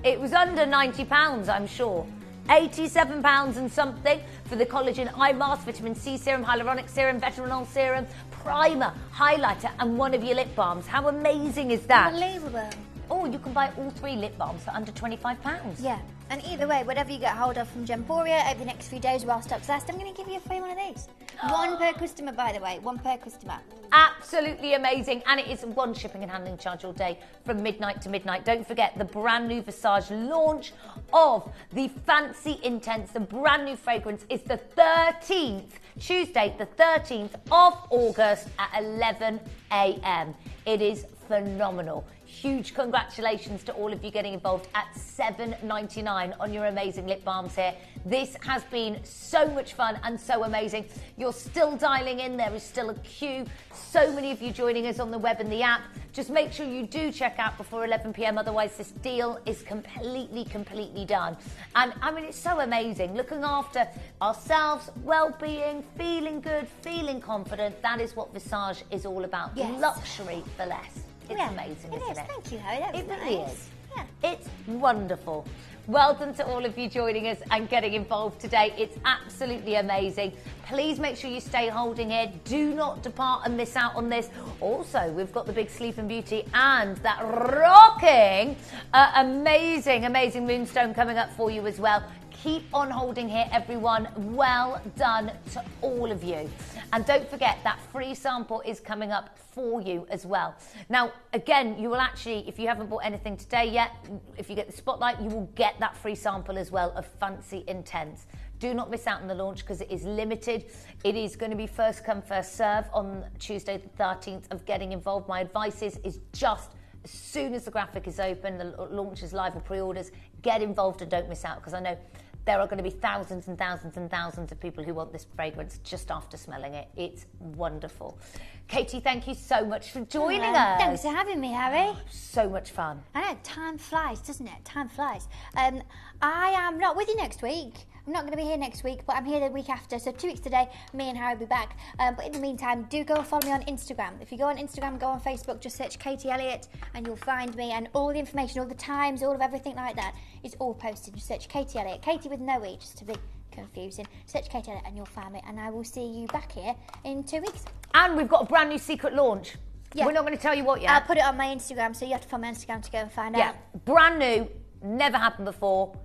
It was under £90, I'm sure. £87 and something for the collagen eye mask, vitamin C serum, hyaluronic serum, retinol serum, primer, highlighter, and one of your lip balms. How amazing is that? Unbelievable. Oh, you can buy all 3 lip balms for under £25. Yeah, and either way, whatever you get hold of from Gemporia over the next few days while stock's last, I'm going to give you a free one of these. One per customer, by the way, one per customer. Absolutely amazing, and it is 1 shipping and handling charge all day from midnight to midnight. Don't forget the brand new Visage launch of the Fancy Intense. The brand new fragrance is the 13th, Tuesday, the 13th of August at 11 a.m. It is phenomenal. Huge congratulations to all of you getting involved at $7.99 on your amazing lip balms here. This has been so much fun and so amazing. You're still dialing in. There is still a queue. So many of you joining us on the web and the app. Just make sure you do check out before 11 p.m. Otherwise, this deal is completely done. And I mean, it's so amazing. Looking after ourselves, well-being, feeling good, feeling confident. That is what Visage is all about. Yes. Luxury for less. It's amazing, isn't it? Thank you, Harry. That was It really nice. is. Yeah. It's wonderful. Well done to all of you joining us and getting involved today. It's absolutely amazing. Please make sure you stay holding here. Do not depart and miss out on this. Also, we've got the big Sleep and Beauty and that rocking, amazing Moonstone coming up for you as well. Keep on holding here, everyone. Well done to all of you. And don't forget that free sample is coming up for you as well. Now, again, you will actually, if you haven't bought anything today yet, if you get the spotlight, you will get that free sample as well of Fancy Intense. Do not miss out on the launch because it is limited. It is going to be first come, first serve on Tuesday the 13th of getting involved. My advice is just as soon as the graphic is open, the launch is live or pre-orders, get involved and don't miss out because I know there are going to be thousands and thousands and thousands of people who want this fragrance just after smelling it. It's wonderful. Katie, thank you so much for joining us. Thanks for having me, Harry. So much fun. I know, time flies, doesn't it? Time flies. I am not with you next week. I'm not going to be here next week, but I'm here the week after. So 2 weeks today, me and Harry will be back. But in the meantime, do go and follow me on Instagram. If you go on Instagram, go on Facebook, just search Katie Elliott and you'll find me. And all the information, all the times, all of everything like that is all posted. Just search Katie Elliott. Katie with no E, just to be confusing. Such Kate Elliott and your family, and I will see you back here in 2 weeks. And we've got a brand new secret launch. Yeah. We're not going to tell you what yet. I'll put it on my Instagram, so you have to follow my Instagram to go and find out. Brand new, never happened before,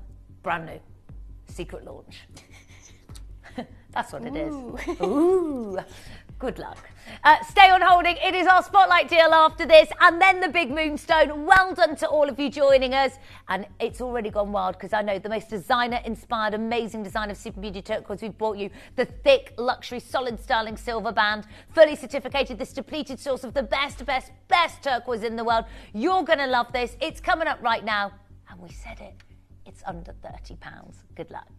brand new. Secret launch. That's what it is. Ooh. Good luck. Stay on holding. It is our spotlight deal after this, and then the big moonstone. Well done to all of you joining us. And it's already gone wild because I know the most designer-inspired, amazing design of Sleeping Beauty turquoise. We've brought you the thick, luxury, solid sterling silver band, fully certificated, this depleted source of the best turquoise in the world. You're going to love this. It's coming up right now, and we said it. It's under £30. Good luck.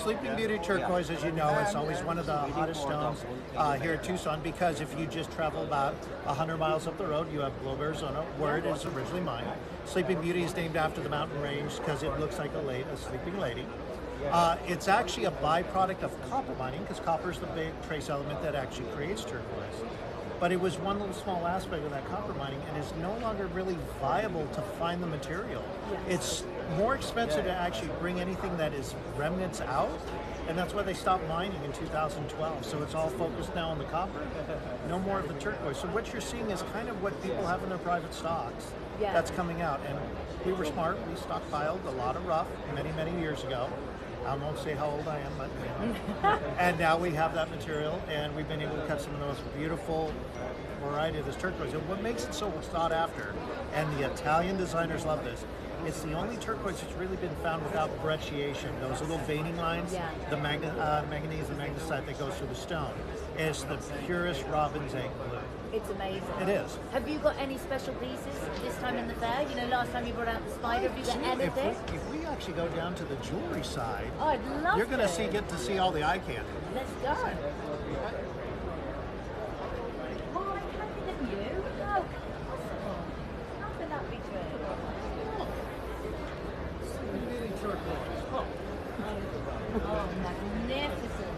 Sleeping Beauty turquoise, as you know, it's always one of the hottest stones here at Tucson, because if you just travel about 100 miles up the road, you have Globe, Arizona, where it is originally mined. Sleeping Beauty is named after the mountain range because it looks like a sleeping lady. It's actually a byproduct of copper mining, because copper is the big trace element that actually creates turquoise. But it was one little small aspect of that copper mining, and it's no longer really viable to find the material. It's more expensive to actually bring anything that is remnants out, and that's why they stopped mining in 2012. So it's all focused now on the copper, no more of the turquoise. So what you're seeing is kind of what people have in their private stocks that's coming out. And we were smart, we stockpiled a lot of rough many years ago. I won't say how old I am, but you know. And now we have that material, and we've been able to cut some of the most beautiful variety of this turquoise. And what makes it so sought after, and the Italian designers love this, it's the only turquoise that's really been found without brecciation, those little veining lines, the manganese and magnesite that goes through the stone. It's the purest robin's egg blue. It's amazing. It is. Have you got any special pieces this time in the fair? You know, last time you brought out the spider. Have you got anything? If we actually go down to the jewelry side, oh, I'd love you're going to get to see all the eye candy. Let's go. Oh, I can't look at you. No. How can that be true? Oh, magnificent.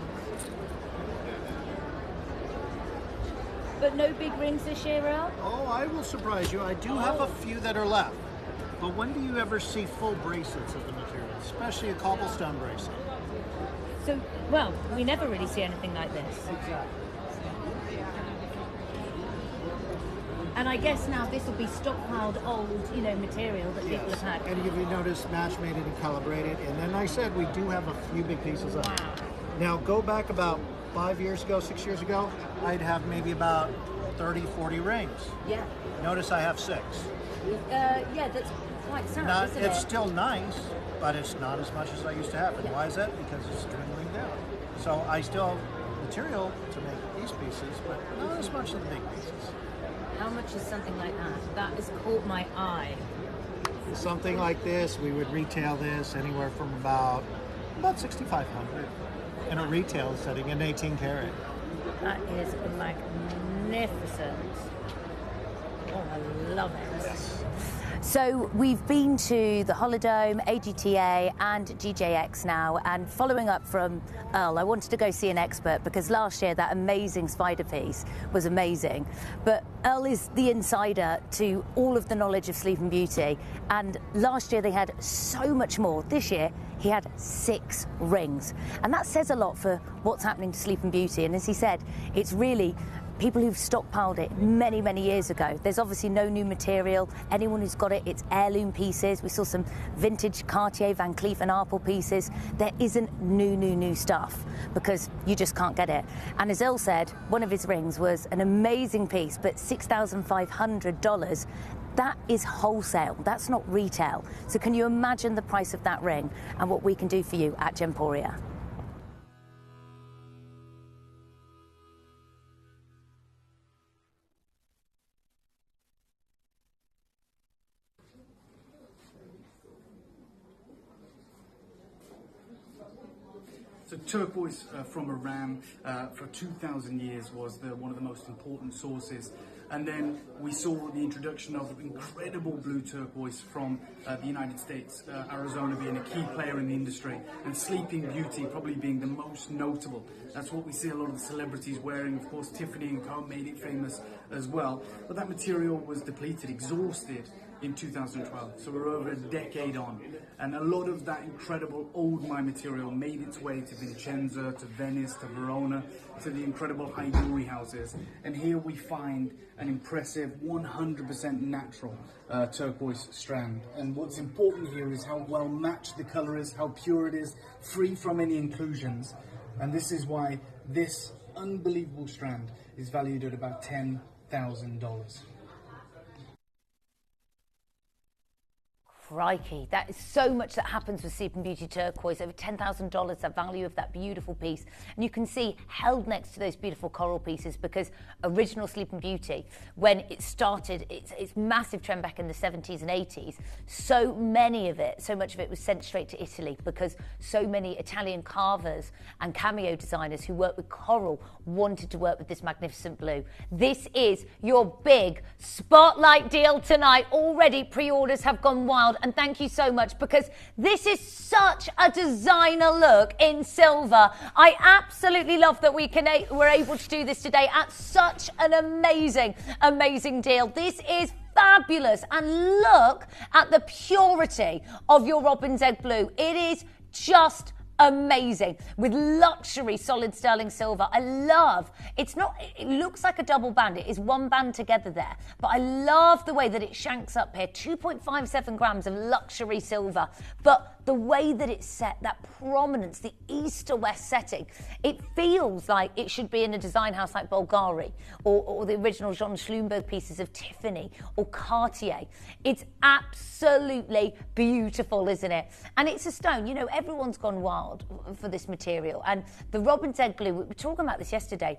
But no big rings this year, Al? Oh, I will surprise you. I do have a few that are left. But when do you ever see full bracelets of the material, especially a cobblestone bracelet? So, well, we never really see anything like this. Exactly. And I guess now this will be stockpiled old, material that people have had. And if you notice, match made and calibrated. And then I said we do have a few big pieces of it. Now, go back about 5 years ago, 6 years ago, I'd have maybe about 30, 40 rings. Yeah. Notice I have 6. Yeah, that's quite sad, isn't it? It's still nice, but it's not as much as I used to have. And why is that? Because it's dwindling down. So I still have material to make these pieces, but not as much of the big pieces. How much is something like that? That has caught my eye. Something like this, we would retail this anywhere from about $6,500 in a retail setting, in 18 karat. That is magnificent. Oh, I love it. Yes. So we've been to the Holodome, AGTA and GJX now, and following up from Earl, I wanted to go see an expert because last year that amazing spider piece was amazing. But Earl is the insider to all of the knowledge of Sleeping Beauty, and last year they had so much more. This year he had 6 rings, and that says a lot for what's happening to Sleeping Beauty. And as he said, it's really people who've stockpiled it many years ago. There's obviously no new material. Anyone who's got it, it's heirloom pieces. We saw some vintage Cartier, Van Cleef and Arpels pieces. There isn't new stuff because you just can't get it. And as Earl said, one of his rings was an amazing piece, but $6,500. That is wholesale, that's not retail. So can you imagine the price of that ring and what we can do for you at Gemporia? So So turquoise from Iran for 2,000 years was one of the most important sources. And then we saw the introduction of incredible blue turquoise from the United States, Arizona being a key player in the industry, and Sleeping Beauty probably being the most notable. That's what we see a lot of the celebrities wearing. Of course, Tiffany & Co. made it famous as well. But that material was depleted, exhausted in 2012. So we're over a decade on. And a lot of that incredible old mine material made its way to Vincenza, to Venice, to Verona, to the incredible high jewelry houses. And here we find an impressive 100% natural turquoise strand. And what's important here is how well matched the color is, how pure it is, free from any inclusions. And this is why this unbelievable strand is valued at about $10,000. Crikey, that is so much that happens with Sleeping Beauty turquoise. Over $10,000, the value of that beautiful piece. And you can see held next to those beautiful coral pieces, because original Sleeping Beauty, when it started its massive trend back in the 70s and 80s, so much of it was sent straight to Italy, because so many Italian carvers and cameo designers who work with coral wanted to work with this magnificent blue. This is your big spotlight deal tonight. Already pre-orders have gone wild. And thank you so much, because this is such a designer look in silver. I absolutely love that we're able to do this today at such an amazing deal. This is fabulous. And look at the purity of your Robin's Egg blue. It is just amazing, with luxury solid sterling silver. I love, it looks like a double band. It is one band together there, but I love the way that it shanks up here. 2.57 grams of luxury silver, but the way that it's set, that prominence, the east to west setting, it feels like it should be in a design house like Bulgari or the original Jean Schlumberg pieces of Tiffany or Cartier. It's absolutely beautiful, isn't it? And it's a stone. You know, everyone's gone wild for this material. And the Robin's Egg blue, we were talking about this yesterday,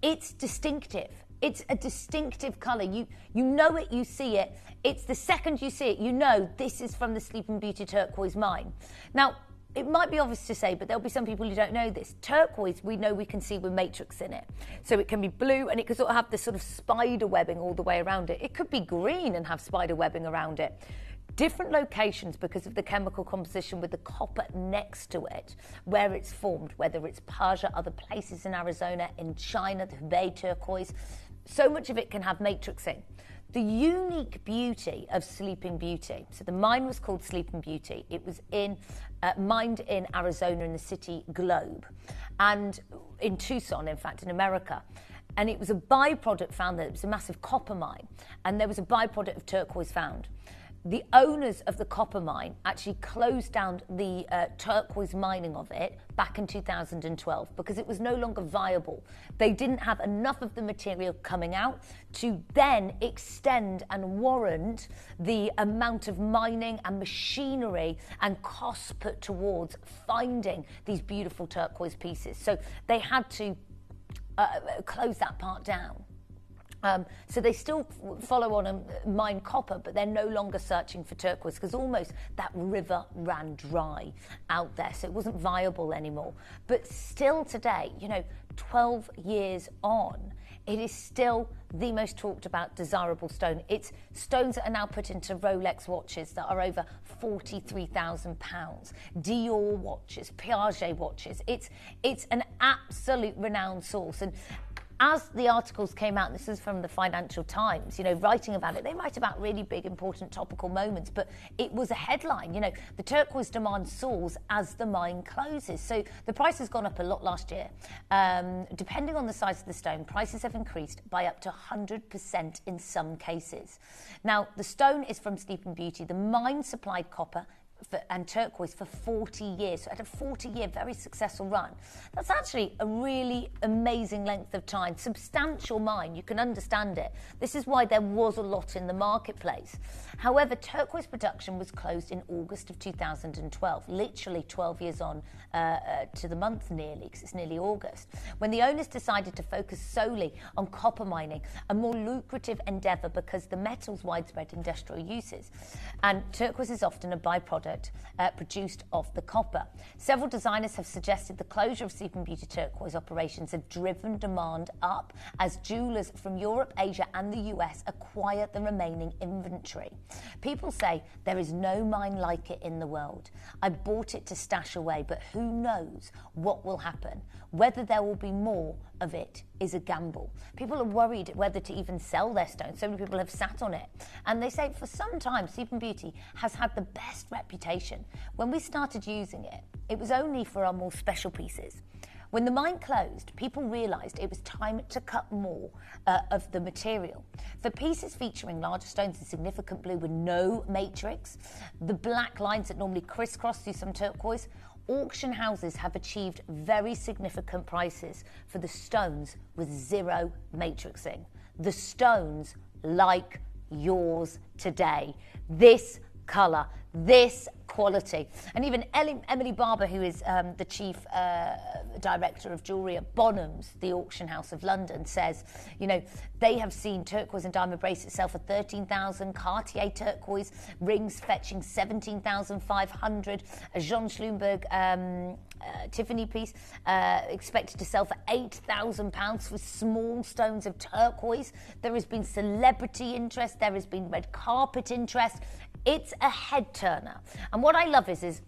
it's distinctive. It's a distinctive colour. You know it, you see it. It's the second you see it, you know this is from the Sleeping Beauty turquoise mine. Now, it might be obvious to say, but there'll be some people who don't know this. Turquoise, we know we can see with matrix in it. So it can be blue, and it can sort of have this sort of spider webbing all the way around it. It could be green and have spider webbing around it. Different locations, because of the chemical composition with the copper next to it, where it's formed, whether it's Persia, other places in Arizona, in China, the Hubei turquoise, so much of it can have matrixing. The unique beauty of Sleeping Beauty, so the mine was called Sleeping Beauty. It was mined in Arizona in the city Globe, and in Tucson, in fact, in America. And it was a byproduct found there. It was a massive copper mine, and there was a byproduct of turquoise found. The owners of the copper mine actually closed down the turquoise mining of it back in 2012 because it was no longer viable. They didn't have enough of the material coming out to then extend and warrant the amount of mining and machinery and costs put towards finding these beautiful turquoise pieces. So they had to close that part down. So they still follow on and mine copper, but they're no longer searching for turquoise because almost that river ran dry out there. So it wasn't viable anymore. But still today, 12 years on, it is still the most talked about desirable stone. It's stones that are now put into Rolex watches that are over £43,000, Dior watches, Piaget watches. It's an absolute renowned source. And as the articles came out, and this is from the Financial Times, writing about it, they write about really big, important topical moments, but it was a headline. The turquoise demand soars as the mine closes. So the price has gone up a lot last year. Depending on the size of the stone, prices have increased by up to 100% in some cases. Now, the stone is from Sleeping Beauty. The mine supplied copper and turquoise for 40 years. So it had a 40-year very successful run. That's actually a really amazing length of time. Substantial mine, you can understand it. This is why there was a lot in the marketplace. However, turquoise production was closed in August of 2012, literally 12 years on to the month nearly, because it's nearly August, when the owners decided to focus solely on copper mining, a more lucrative endeavour because the metal's widespread industrial uses. And turquoise is often a byproduct product produced off the copper. Several designers have suggested the closure of Sleeping Beauty turquoise operations have driven demand up as jewellers from Europe, Asia and the US acquire the remaining inventory. People say there is no mine like it in the world. I bought it to stash away, but who knows what will happen. Whether there will be more of it is a gamble. People are worried whether to even sell their stones. So many people have sat on it. And they say for some time, Sleeping Beauty has had the best reputation. When we started using it, it was only for our more special pieces. When the mine closed, people realised it was time to cut more of the material. For pieces featuring larger stones in significant blue with no matrix, the black lines that normally crisscross through some turquoise, auction houses have achieved very significant prices for the stones with zero matrixing. The stones like yours today. This colour, this quality. And even Emily Barber, who is the chief director of jewellery at Bonhams, the auction house of London, says, you know, they have seen turquoise and diamond bracelets sell for 13,000, Cartier turquoise rings fetching 17,500, a Jean Schlumberg Tiffany piece expected to sell for £8,000 for small stones of turquoise. There has been celebrity interest, there has been red carpet interest. It's a head turner. And what I love is,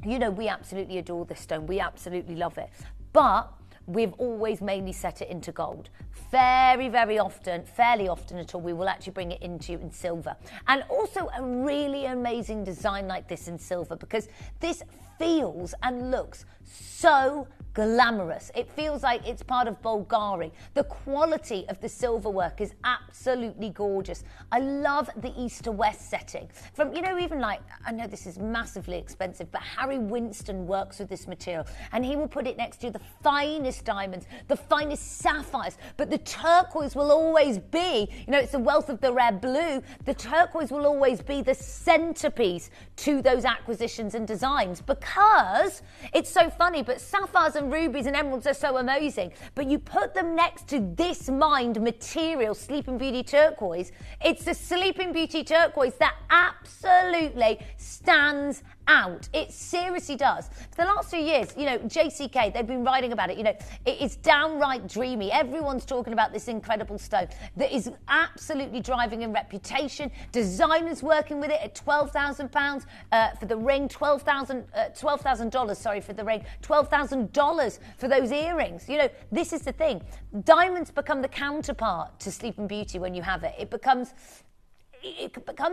you know, we absolutely adore this stone. We absolutely love it. But we've always mainly set it into gold. Very, very often, fairly often at all, we will actually bring it into in silver. And also a really amazing design like this in silver, because this feels and looks so glamorous. It feels like it's part of Bulgari. The quality of the silver work is absolutely gorgeous. I love the east to west setting. From, you know, even like, I know this is massively expensive, but Harry Winston works with this material and he will put it next to the finest diamonds, the finest sapphires, but the turquoise will always be, you know, it's the wealth of the rare blue. The turquoise will always be the centerpiece to those acquisitions and designs, because it's so funny, but sapphires and rubies and emeralds are so amazing, but you put them next to this mined material, Sleeping Beauty turquoise, it's the Sleeping Beauty turquoise that absolutely stands out. It seriously does. For the last 2 years, you know, JCK, they've been writing about it. You know, it is downright dreamy. Everyone's talking about this incredible stone that is absolutely driving in reputation. Designers working with it at £12,000 for the ring, $12,000, sorry, for the ring, $12,000 for those earrings. You know, this is the thing. Diamonds become the counterpart to Sleeping Beauty when you have it. It becomes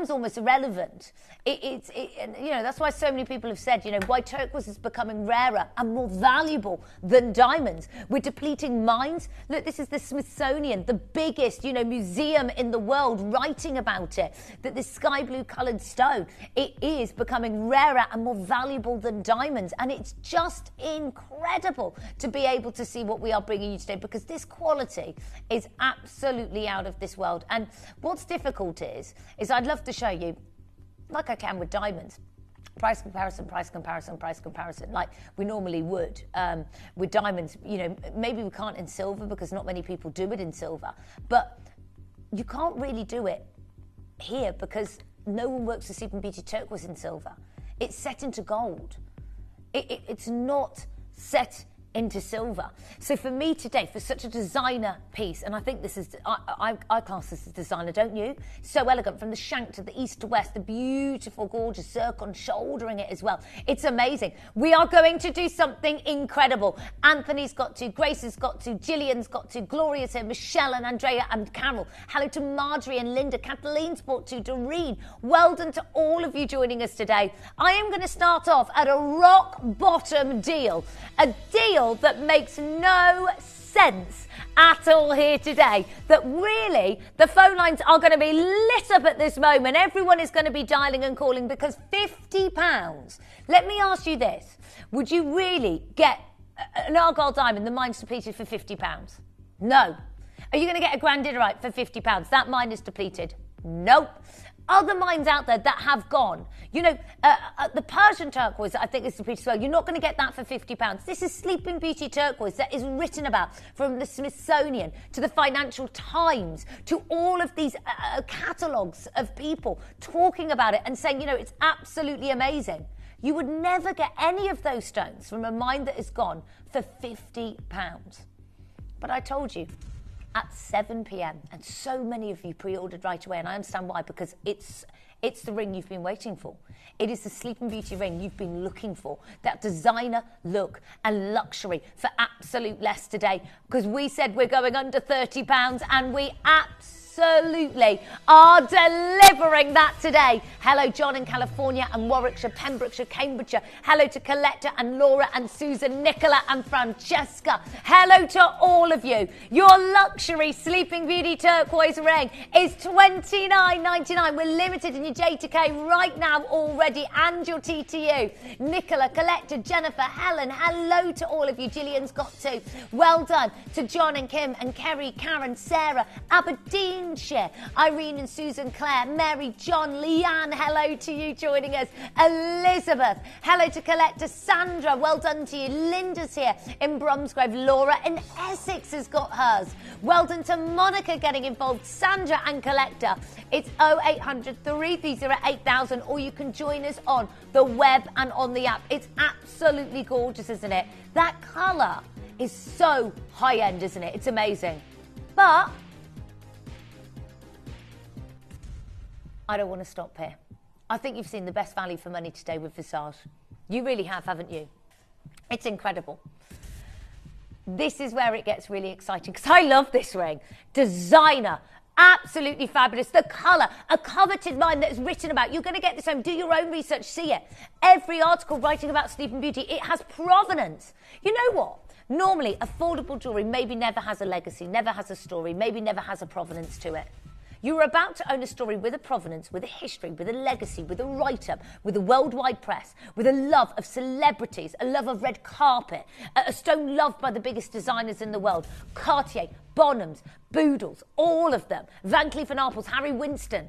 almost irrelevant. And, you know, that's why so many people have said, you know, why turquoise is becoming rarer and more valuable than diamonds. We're depleting mines. Look, this is the Smithsonian, the biggest, you know, museum in the world, writing about it, that this sky blue coloured stone, it is becoming rarer and more valuable than diamonds. And it's just incredible to be able to see what we are bringing you today, because this quality is absolutely out of this world. And what's difficult is I'd love to show you, like I can with diamonds, price comparison, like we normally would. With diamonds, you know, maybe we can't in silver because not many people do it in silver, but you can't really do it here because no one works with Sleeping Beauty turquoise in silver. It's set into gold. It's not set into silver. So for me today, for such a designer piece, and I think this is, I class this as designer, don't you? So elegant, from the shank to the east to west, the beautiful, gorgeous zircon shouldering it as well. It's amazing. We are going to do something incredible. Anthony's got to, Grace has got to, Gillian's got to, Gloria's here, Michelle and Andrea and Carol. Hello to Marjorie and Linda. Kathleen's brought to, Doreen. Well done to all of you joining us today. I am going to start off at a rock bottom deal. A deal that makes no sense at all here today, that really the phone lines are going to be lit up at this moment. Everyone is going to be dialing and calling, because £50. Let me ask you this. Would you really get an Argyle diamond, the mine's depleted, for £50? No. Are you going to get a grandidierite for £50? That mine is depleted. Nope. other minds out there that have gone. You know, the Persian turquoise, I think is the pretty well. You're not going to get that for £50. This is Sleeping Beauty turquoise that is written about from the Smithsonian to the Financial Times to all of these catalogues of people talking about it and saying, you know, it's absolutely amazing. You would never get any of those stones from a mine that is gone for £50. But I told you, at 7 p.m, and so many of you pre-ordered right away, and I understand why, because it's the ring you've been waiting for. It is the Sleeping Beauty ring you've been looking for. That designer look and luxury for absolute less today. Because we said we're going under £30 and we absolutely are delivering that today. Hello, John in California and Warwickshire, Pembrokeshire, Cambridgeshire. Hello to Coletta and Laura and Susan, Nicola and Francesca. Hello to all of you. Your luxury Sleeping Beauty turquoise ring is $29.99. We're limited in your J2K right now already and your TTU. Nicola, Coletta, Jennifer, Helen. Hello to all of you. Gillian's got two. Well done to John and Kim and Kerry, Karen, Sarah, Aberdeen, Irene and Susan, Claire, Mary, John, Leanne, hello to you joining us. Elizabeth, hello to Coletta, Sandra, well done to you. Linda's here in Bromsgrove. Laura in Essex has got hers. Well done to Monica getting involved. Sandra and Coletta. It's 0800 330 8000, or you can join us on the web and on the app. It's absolutely gorgeous, isn't it? That colour is so high-end, isn't it? It's amazing. But I don't want to stop here. I think you've seen the best value for money today with Visage. You really have, haven't you? It's incredible. This is where it gets really exciting because I love this ring. Designer, absolutely fabulous. The colour, a coveted mine that is written about. You're going to get this home, do your own research, see it. Every article writing about Sleeping Beauty, it has provenance. You know what? Normally, affordable jewellery maybe never has a legacy, never has a story, maybe never has a provenance to it. You're about to own a story with a provenance, with a history, with a legacy, with a write-up, with a worldwide press, with a love of celebrities, a love of red carpet, a stone loved by the biggest designers in the world. Cartier, Bonhams, Boodles, all of them. Van Cleef & Arpels, Harry Winston.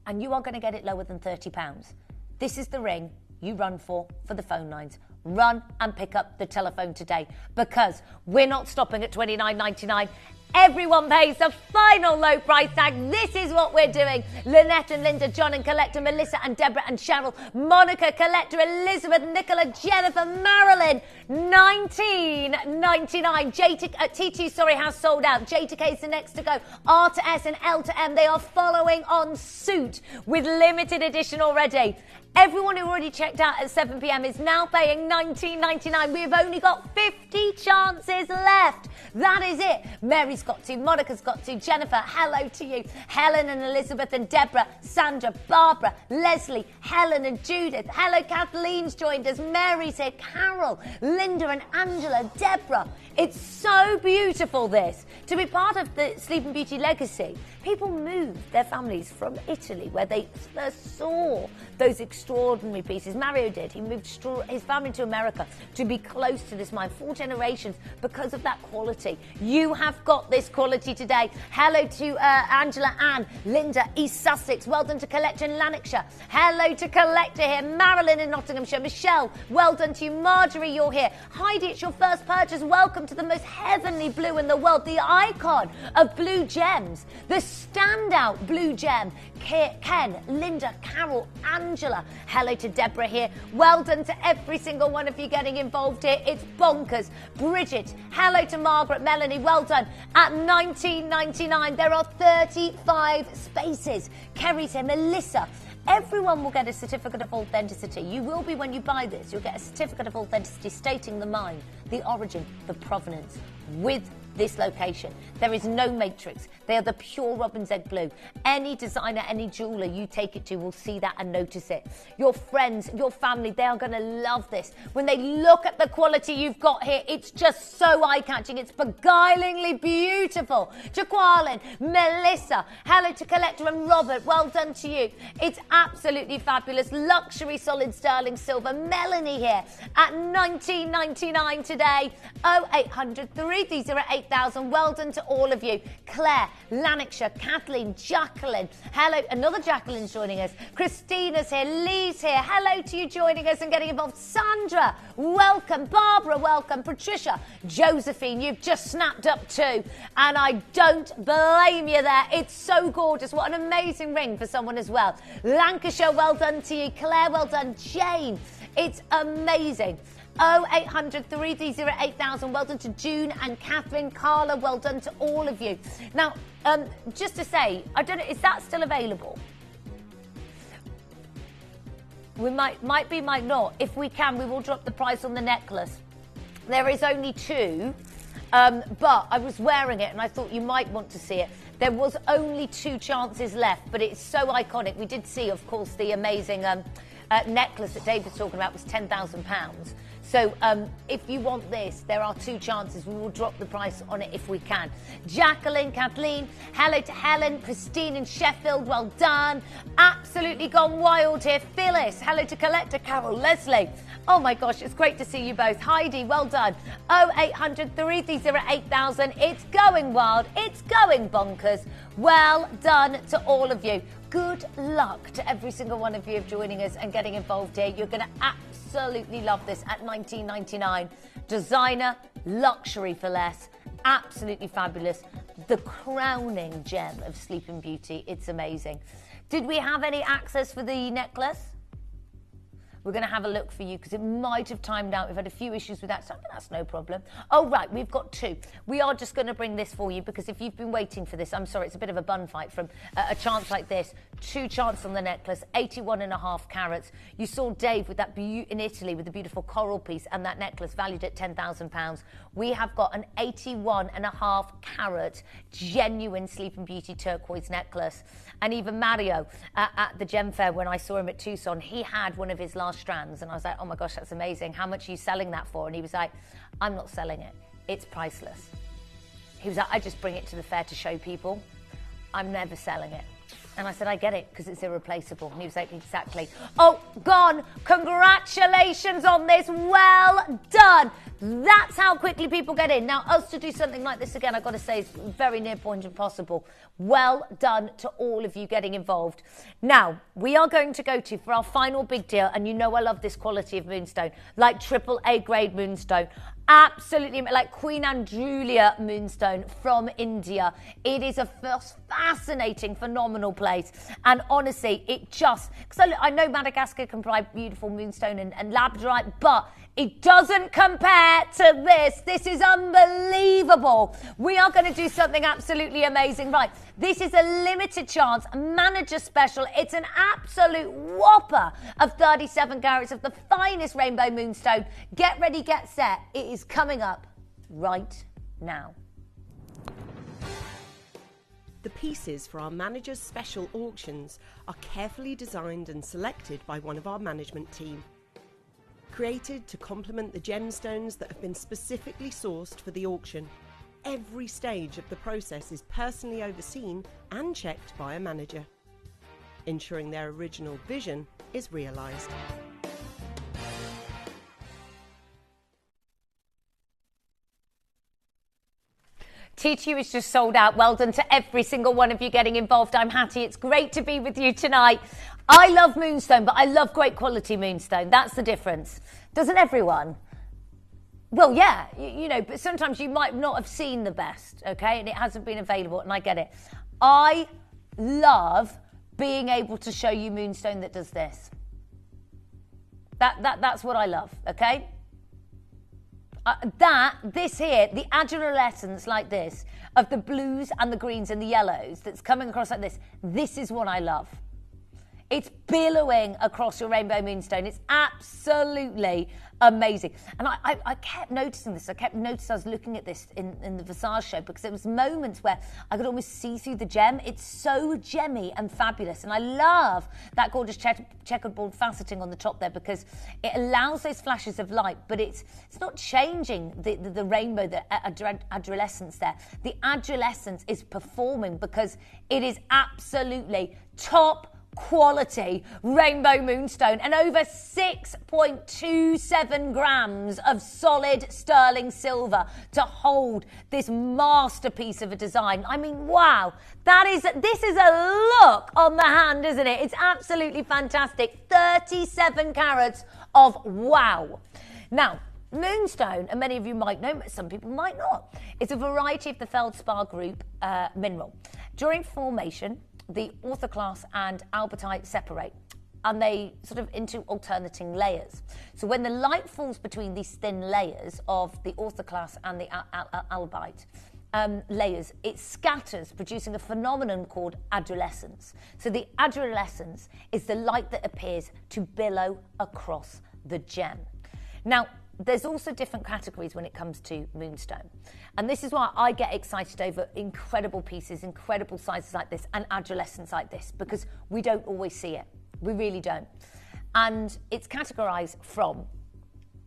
And you are going to get it lower than £30. This is the ring you run for the phone lines. Run and pick up the telephone today because we're not stopping at $29.99. Everyone pays the final low price tag. This is what we're doing. Lynette and Linda, John and Coletta, Melissa and Deborah and Cheryl, Monica, Coletta, Elizabeth, Nicola, Jennifer, Marilyn, $19.99. T2 has sold out. J2K is the next to go. R to S and L to M, they are following on suit with limited edition already. Everyone who already checked out at 7 p.m. is now paying $19.99. We've only got 50 chances left. That is it. Mary's got to, Monica's got to, Jennifer, hello to you. Helen and Elizabeth and Deborah, Sandra, Barbara, Leslie, Helen and Judith. Hello, Kathleen's joined us. Mary's here, Carol, Linda and Angela, Deborah. It's so beautiful, this. To be part of the Sleeping Beauty legacy, people moved their families from Italy, where they first saw those extraordinary pieces. Mario did. He moved his family to America to be close to this mine. 4 generations because of that quality. You have got this quality today. Hello to Angela, Ann, Linda, East Sussex. Well done to Coletta in Lanarkshire. Hello to Coletta here. Marilyn in Nottinghamshire. Michelle, well done to you. Marjorie, you're here. Heidi, it's your first purchase. Welcome to the most heavenly blue in the world. The icon of blue gems. The standout blue gem. Ken, Linda, Carol, Angela. Hello to Deborah here. Well done to every single one of you getting involved here. It's bonkers. Bridget, hello to Margaret, Melanie, well done. At $19.99, there are 35 spaces. Kerry's here, Melissa. Everyone will get a certificate of authenticity. You will be when you buy this. You'll get a certificate of authenticity stating the mine, the origin, the provenance with this location. There is no matrix. They are the pure robin's egg blue. Any designer, any jeweler you take it to will see that and notice it. Your friends, your family, they are going to love this. When they look at the quality you've got here, it's just so eye-catching. It's beguilingly beautiful. beautiful. Jaqueline, Melissa, hello to Collector and Robert, well done to you. It's absolutely fabulous. Luxury solid sterling silver. Melanie here at $19.99 today. 0800 330 8000. Well done to all of you. Claire, Lanarkshire, Kathleen, Jacqueline. Hello, another Jacqueline's joining us. Christina's here, Lee's here. Hello to you joining us and getting involved. Sandra, welcome. Barbara, welcome. Patricia, Josephine, you've just snapped up too. And I don't blame you there. It's so gorgeous. What an amazing ring for someone as well. Lancashire, well done to you. Claire, well done. Jane, it's amazing. 0800 330 8000. Well done to June and Catherine. Carla, well done to all of you. Now, just to say, I don't know, is that still available? We might be, might not. If we can, we will drop the price on the necklace. There is only 2, but I was wearing it and I thought you might want to see it. There was only 2 chances left, but it's so iconic. We did see, of course, the amazing necklace that Dave was talking about was £10,000. So if you want this, there are 2 chances. We will drop the price on it if we can. Jacqueline, Kathleen, hello to Helen, Christine in Sheffield, well done. Absolutely gone wild here. Phyllis, hello to Collector, Carol, Leslie. Oh my gosh, it's great to see you both. Heidi, well done. 0800 330 8000. It's going wild. It's going bonkers. Well done to all of you. Good luck to every single one of you joining us and getting involved here. You're going to absolutely love this at $19.99. Designer, luxury for less. Absolutely fabulous. The crowning gem of Sleeping Beauty. It's amazing. Did we have any access for the necklace? We're going to have a look for you because it might have timed out. We've had a few issues with that, so that's no problem. Oh, right, we've got 2. We are just going to bring this for you because if you've been waiting for this, I'm sorry, it's a bit of a bun fight from a chance like this. 2 chances on the necklace, 81.5 carats. You saw Dave with that in Italy with the beautiful coral piece and that necklace valued at £10,000. We have got an 81.5 carat genuine Sleeping Beauty turquoise necklace. And even Mario at the Gem Fair, when I saw him at Tucson, he had one of his last strands and I was like, oh my gosh, that's amazing. How much are you selling that for? And he was like, I'm not selling it. It's priceless. He was like, I just bring it to the fair to show people. I'm never selling it. And I said, I get it, because it's irreplaceable. And he was like, exactly. Oh, gone. Congratulations on this. Well done. That's how quickly people get in. Now, us to do something like this again, I've got to say, is very near point impossible. Well done to all of you getting involved. Now, we are going to go to, for our final big deal, and you know I love this quality of moonstone, like AAA grade moonstone. Absolutely, like Queen Andrulia moonstone from India. It is a fascinating, phenomenal place. And honestly, it just, because I know Madagascar can provide beautiful moonstone and labradorite, but it doesn't compare to this. This is unbelievable. We are going to do something absolutely amazing. Right, this is a limited chance manager special. It's an absolute whopper of 37 carats of the finest rainbow moonstone. Get ready, get set. It is coming up right now. The pieces for our manager's special auctions are carefully designed and selected by one of our management team. Created to complement the gemstones that have been specifically sourced for the auction. Every stage of the process is personally overseen and checked by a manager, ensuring their original vision is realised. TTU is just sold out. Well done to every single one of you getting involved. I'm Hattie. It's great to be with you tonight. I love moonstone, but I love great quality moonstone. That's the difference. Doesn't everyone? Well, yeah, you know, but sometimes you might not have seen the best, okay? And it hasn't been available, and I get it. I love being able to show you moonstone that does this. That's what I love, okay? This here, the adolescence like this, of the blues and the greens and the yellows that's coming across like this is what I love. It's billowing across your rainbow moonstone. It's absolutely amazing. And I kept noticing this. I was looking at this in the Visage show because there was moments where I could almost see through the gem. It's so gemmy and fabulous. And I love that gorgeous checkerboard faceting on the top there because it allows those flashes of light, but it's not changing the rainbow, the adolescence there. The adolescence is performing because it is absolutely top quality rainbow moonstone and over 6.27 grams of solid sterling silver to hold this masterpiece of a design. I mean, wow, this is a look on the hand, isn't it? It's absolutely fantastic. 37 carats of wow. Now, moonstone, and many of you might know, but some people might not, it's a variety of the feldspar group mineral. During formation, the orthoclase and albertite separate, and they sort of into alternating layers. So when the light falls between these thin layers of the orthoclase and the albite layers, it scatters, producing a phenomenon called adolescence. So the adolescence is the light that appears to billow across the gem. Now, there's also different categories when it comes to moonstone. And this is why I get excited over incredible pieces, incredible sizes like this, and adolescence like this, because we don't always see it. We really don't. And it's categorized from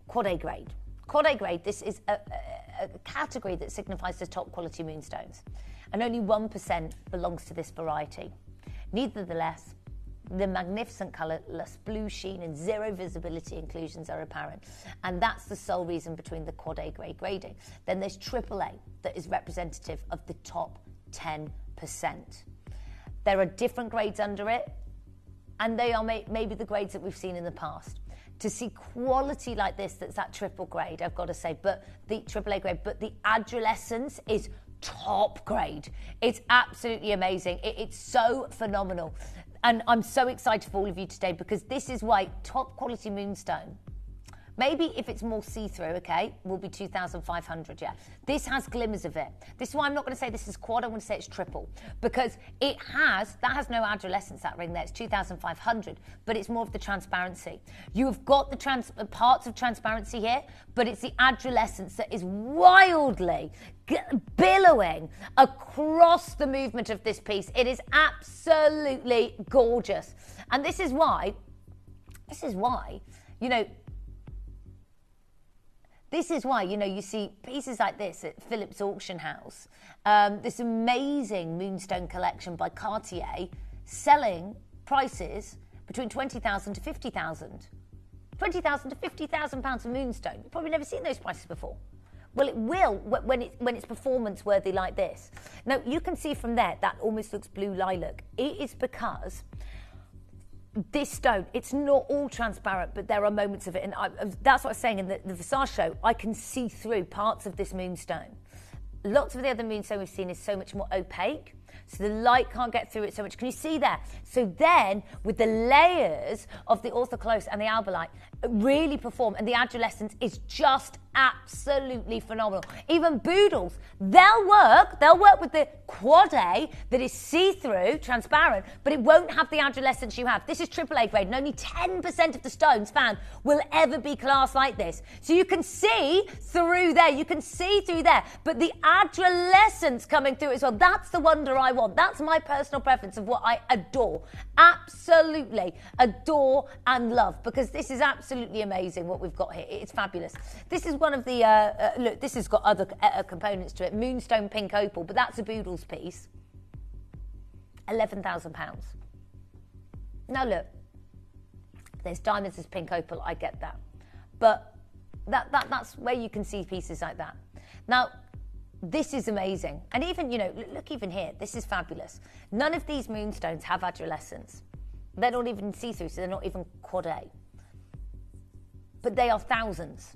Quad A grade. Quad A grade, this is a category that signifies the top quality moonstones. And only 1% belongs to this variety. Nevertheless, the magnificent colourless blue sheen and zero visibility inclusions are apparent. And that's the sole reason between the Quad A grade grading. Then there's AAA that is representative of the top 10%. There are different grades under it, and they are maybe the grades that we've seen in the past. To see quality like this, that's that triple grade, I've got to say, but the AAA grade, but the adolescence is top grade. It's absolutely amazing. It's so phenomenal. And I'm so excited for all of you today because this is why top quality moonstone, maybe if it's more see-through, okay, will be 2,500, yeah. This has glimmers of it. This is why I'm not going to say this is quad, I'm going to say it's triple. Because that has no adolescence, that ring there, it's 2,500, but it's more of the transparency. You've got the parts of transparency here, but it's the adolescence that is wildly billowing across the movement of this piece. It is absolutely gorgeous. And this is why, you know, you see pieces like this at Phillips Auction House, this amazing moonstone collection by Cartier, selling prices between 20,000 to 50,000. 20,000 to 50,000 pounds of moonstone. You've probably never seen those prices before. Well, it will when it's performance worthy like this. Now, you can see from there that almost looks blue lilac. It is because this stone, it's not all transparent, but there are moments of it. And that's what I was saying in the Visage show. I can see through parts of this moonstone. Lots of the other moonstone we've seen is so much more opaque, so the light can't get through it so much. Can you see there? So then, with the layers of the orthoclase and the albalite, really perform, and the adolescence is just absolutely phenomenal. Even Boodles, they'll work with the Quad A that is see-through, transparent, but it won't have the adolescence you have. This is AAA grade, and only 10% of the stones found will ever be classed like this. So you can see through there, but the adolescence coming through as well, that's the wonder I want. That's my personal preference of what I adore. Absolutely adore and love, because this is absolutely amazing what we've got here. It's fabulous. This is one of the, look, this has got other components to it. Moonstone pink opal, but that's a Boodles piece. £11,000. Now look, there's diamonds as pink opal, I get that. But that's where you can see pieces like that. Now, this is amazing. And even, you know, look even here, this is fabulous. None of these moonstones have adolescence. They're not even see-through, so they're not even Quad A. But they are thousands.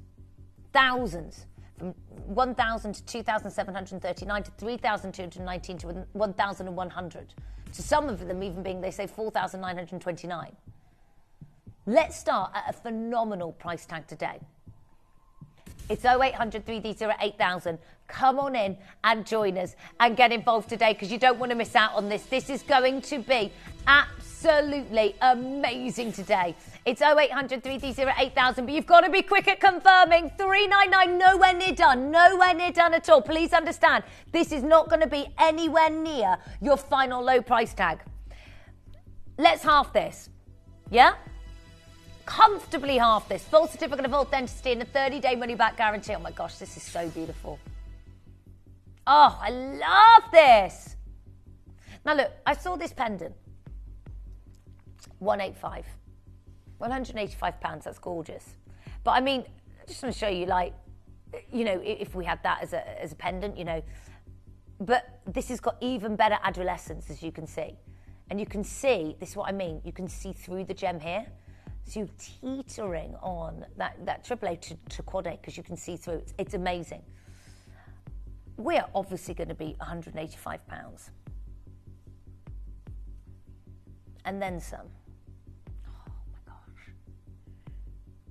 Thousands. From 1,000 to 2,739 to 3,219 to 1,100. To some of them even being, they say, 4,929. Let's start at a phenomenal price tag today. It's 0800 330 8000. Come on in and join us and get involved today because you don't want to miss out on this. This is going to be absolutely amazing today. It's 0800 330 8000, but you've got to be quick at confirming. 399, nowhere near done at all. Please understand, this is not going to be anywhere near your final low price tag. Let's half this, yeah? Comfortably half this. Full certificate of authenticity and a 30-day money-back guarantee. Oh my gosh, this is so beautiful. Oh, I love this. Now look, I saw this pendant. 185. 185 pounds, that's gorgeous. But I mean, I just want to show you, like, you know, if we had that as a pendant, you know. But this has got even better adolescence, as you can see. And you can see, this is what I mean, you can see through the gem here. So you're teetering on that AAA to quad A because you can see through it. It's amazing. We're obviously going to be £185. And then some. Oh my gosh.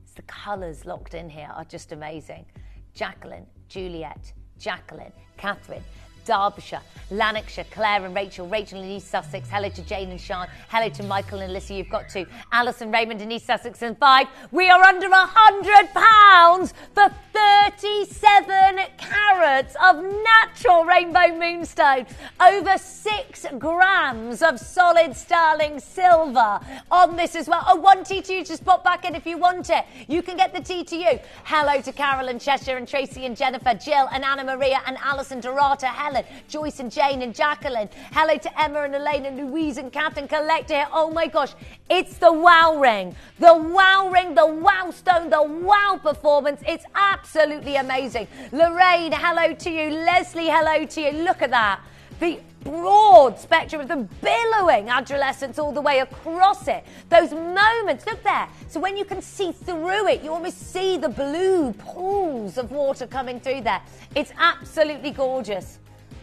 It's the colours locked in here are just amazing. Jacqueline, Juliet, Jacqueline, Catherine, Derbyshire, Lanarkshire, Claire and Rachel and East Sussex. Hello to Jane and Sean. Hello to Michael and Alyssa. You've got to Alison, Raymond and East Sussex and 5. We are under £100 for 37 carats of natural rainbow moonstone. Over 6 grams of solid sterling silver on this as well. Oh, 1 T2, just pop back in if you want it. You can get the T to you. Hello to Carol and Cheshire and Tracy and Jennifer, Jill and Anna Maria and Alison, Dorata, Helen, Joyce and Jane and Jacqueline. Hello to Emma and Elaine and Louise and Catherine Collector here. Oh my gosh, it's the wow ring. The wow ring, the wow stone, the wow performance. It's absolutely amazing. Lorraine, hello to you. Leslie, hello to you. Look at that. The broad spectrum of the billowing adolescence all the way across it. Those moments, look there. So when you can see through it, you almost see the blue pools of water coming through there. It's absolutely gorgeous.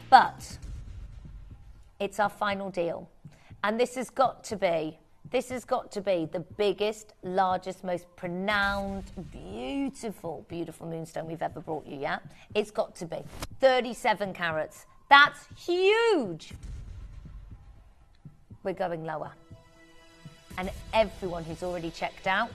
But it's our final deal. And this has got to be the biggest, largest, most pronounced, beautiful, beautiful moonstone we've ever brought you, yeah? It's got to be 37 carats. That's huge. We're going lower. And everyone who's already checked out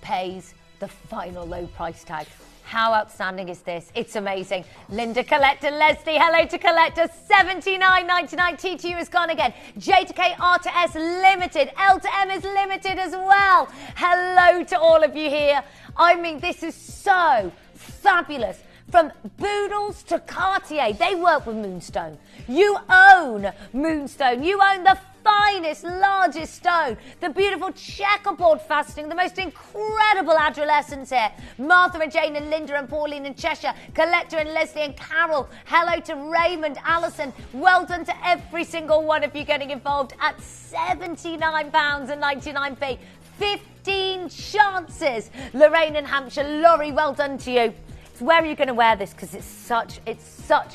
pays the final low price tag. How outstanding is this? It's amazing. Linda, Collector, Leslie, hello to Collector. $79.99. TTU is gone again. J to K, R to S limited. L to M is limited as well. Hello to all of you here. I mean, this is so fabulous. From Boodles to Cartier, they work with Moonstone. You own Moonstone. You own the finest, largest stone. The beautiful checkerboard fastening, the most incredible adolescents here. Martha and Jane and Linda and Pauline and Cheshire, Collector and Leslie and Carol. Hello to Raymond, Alison. Well done to every single one of you getting involved at £79.99. 15 chances. Lorraine and Hampshire, Laurie, well done to you. Where are you going to wear this? Because it's such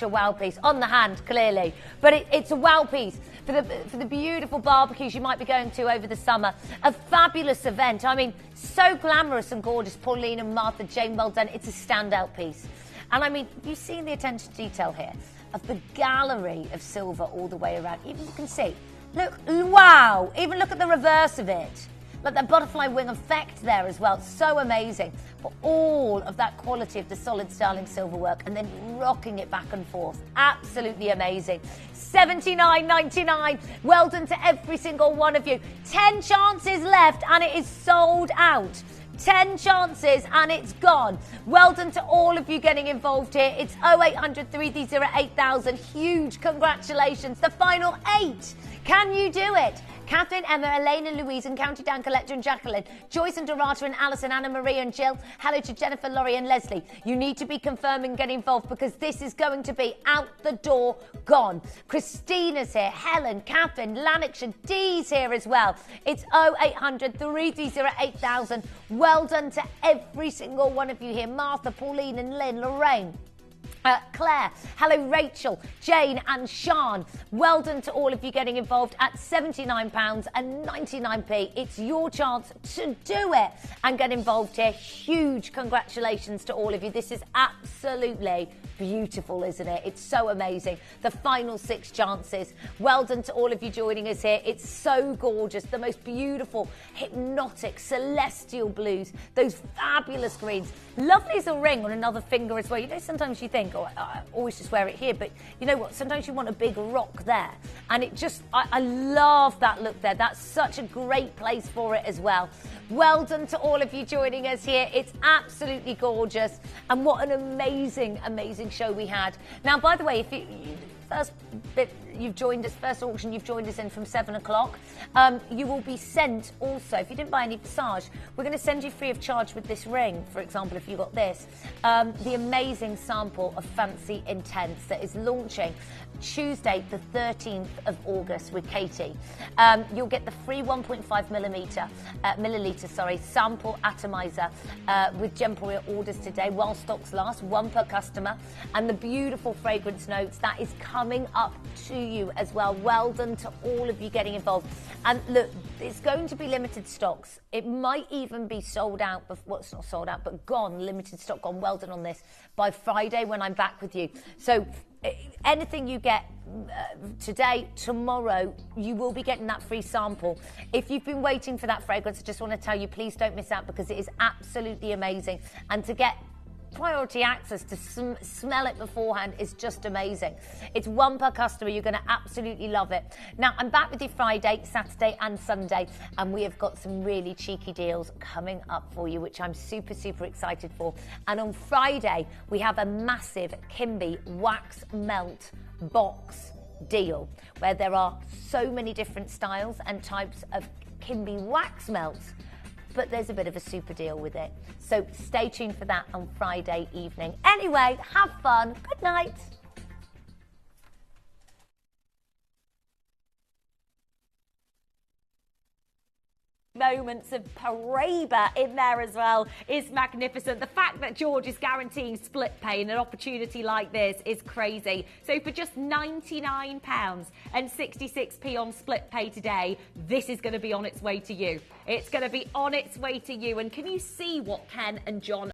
a wow piece. On the hand, clearly. But it's a wow piece for the beautiful barbecues you might be going to over the summer. A fabulous event. I mean, so glamorous and gorgeous. Pauline and Martha, Jane, well done. It's a standout piece. And I mean, you've seen the attention to detail here of the gallery of silver all the way around. Even you can see, look, wow. Even look at the reverse of it. Like that butterfly wing effect there as well. So amazing. For all of that quality of the solid sterling silver work and then rocking it back and forth. Absolutely amazing. $79.99. Well done to every single one of you. 10 chances left and it is sold out. 10 chances and it's gone. Well done to all of you getting involved here. It's 0800 330 8000. Huge congratulations. The final 8. Can you do it? Catherine, Emma, Elaine and Louise and County Down Collector and Jacqueline, Joyce and Dorata and Alison, Anna Maria and Jill. Hello to Jennifer, Laurie and Leslie. You need to be confirming and get involved because this is going to be out the door, gone. Christina's here, Helen, Catherine, Lanarkshire, Dee's here as well. It's 0800 330 8000. Well done to every single one of you here. Martha, Pauline and Lynn, Lorraine. Claire, hello Rachel, Jane and Sean. Well done to all of you getting involved at £79.99. It's your chance to do it and get involved here. Huge congratulations to all of you. This is absolutely beautiful, isn't it? It's so amazing. The final 6 chances. Well done to all of you joining us here. It's so gorgeous. The most beautiful, hypnotic, celestial blues. Those fabulous greens. Lovely as a ring on another finger as well. You know, sometimes you think, oh, I always just wear it here, but you know what? Sometimes you want a big rock there. And it just, I love that look there. That's such a great place for it as well. Well done to all of you joining us here. It's absolutely gorgeous. And what an amazing, amazing show we had. Now, by the way, if you've joined us, first auction you've joined us in from 7 o'clock, you will be sent also, if you didn't buy any Visage, we're going to send you free of charge with this ring, for example, if you got this, the amazing sample of Fancy Intense that is launching Tuesday the 13th of August with Katie. You'll get the free 1.5 milliliter sample atomizer with Gemporia orders today while stocks last, 1 per customer, and the beautiful fragrance notes that is coming up to you as well. Well done to all of you getting involved. And look, it's going to be limited stocks. It might even be sold out, well, it's not sold out, but gone, limited stock gone. Well done on this by Friday when I'm back with you. So anything you get today, tomorrow, you will be getting that free sample. If you've been waiting for that fragrance, I just want to tell you, please don't miss out because it is absolutely amazing. And to get priority access to smell it beforehand is just amazing. It's 1 per customer. You're going to absolutely love it. Now, I'm back with you Friday, Saturday and Sunday, and we have got some really cheeky deals coming up for you, which I'm super, super excited for. And on Friday, we have a massive Kimby wax melt box deal where there are so many different styles and types of Kimby wax melts, but there's a bit of a super deal with it. So stay tuned for that on Friday evening. Anyway, have fun. Good night. Moments of Paraiba in there as well is magnificent. The fact that George is guaranteeing split pay in an opportunity like this is crazy. So for just £99.66 on split pay today, this is going to be on its way to you. It's going to be on its way to you. And can you see what Ken and John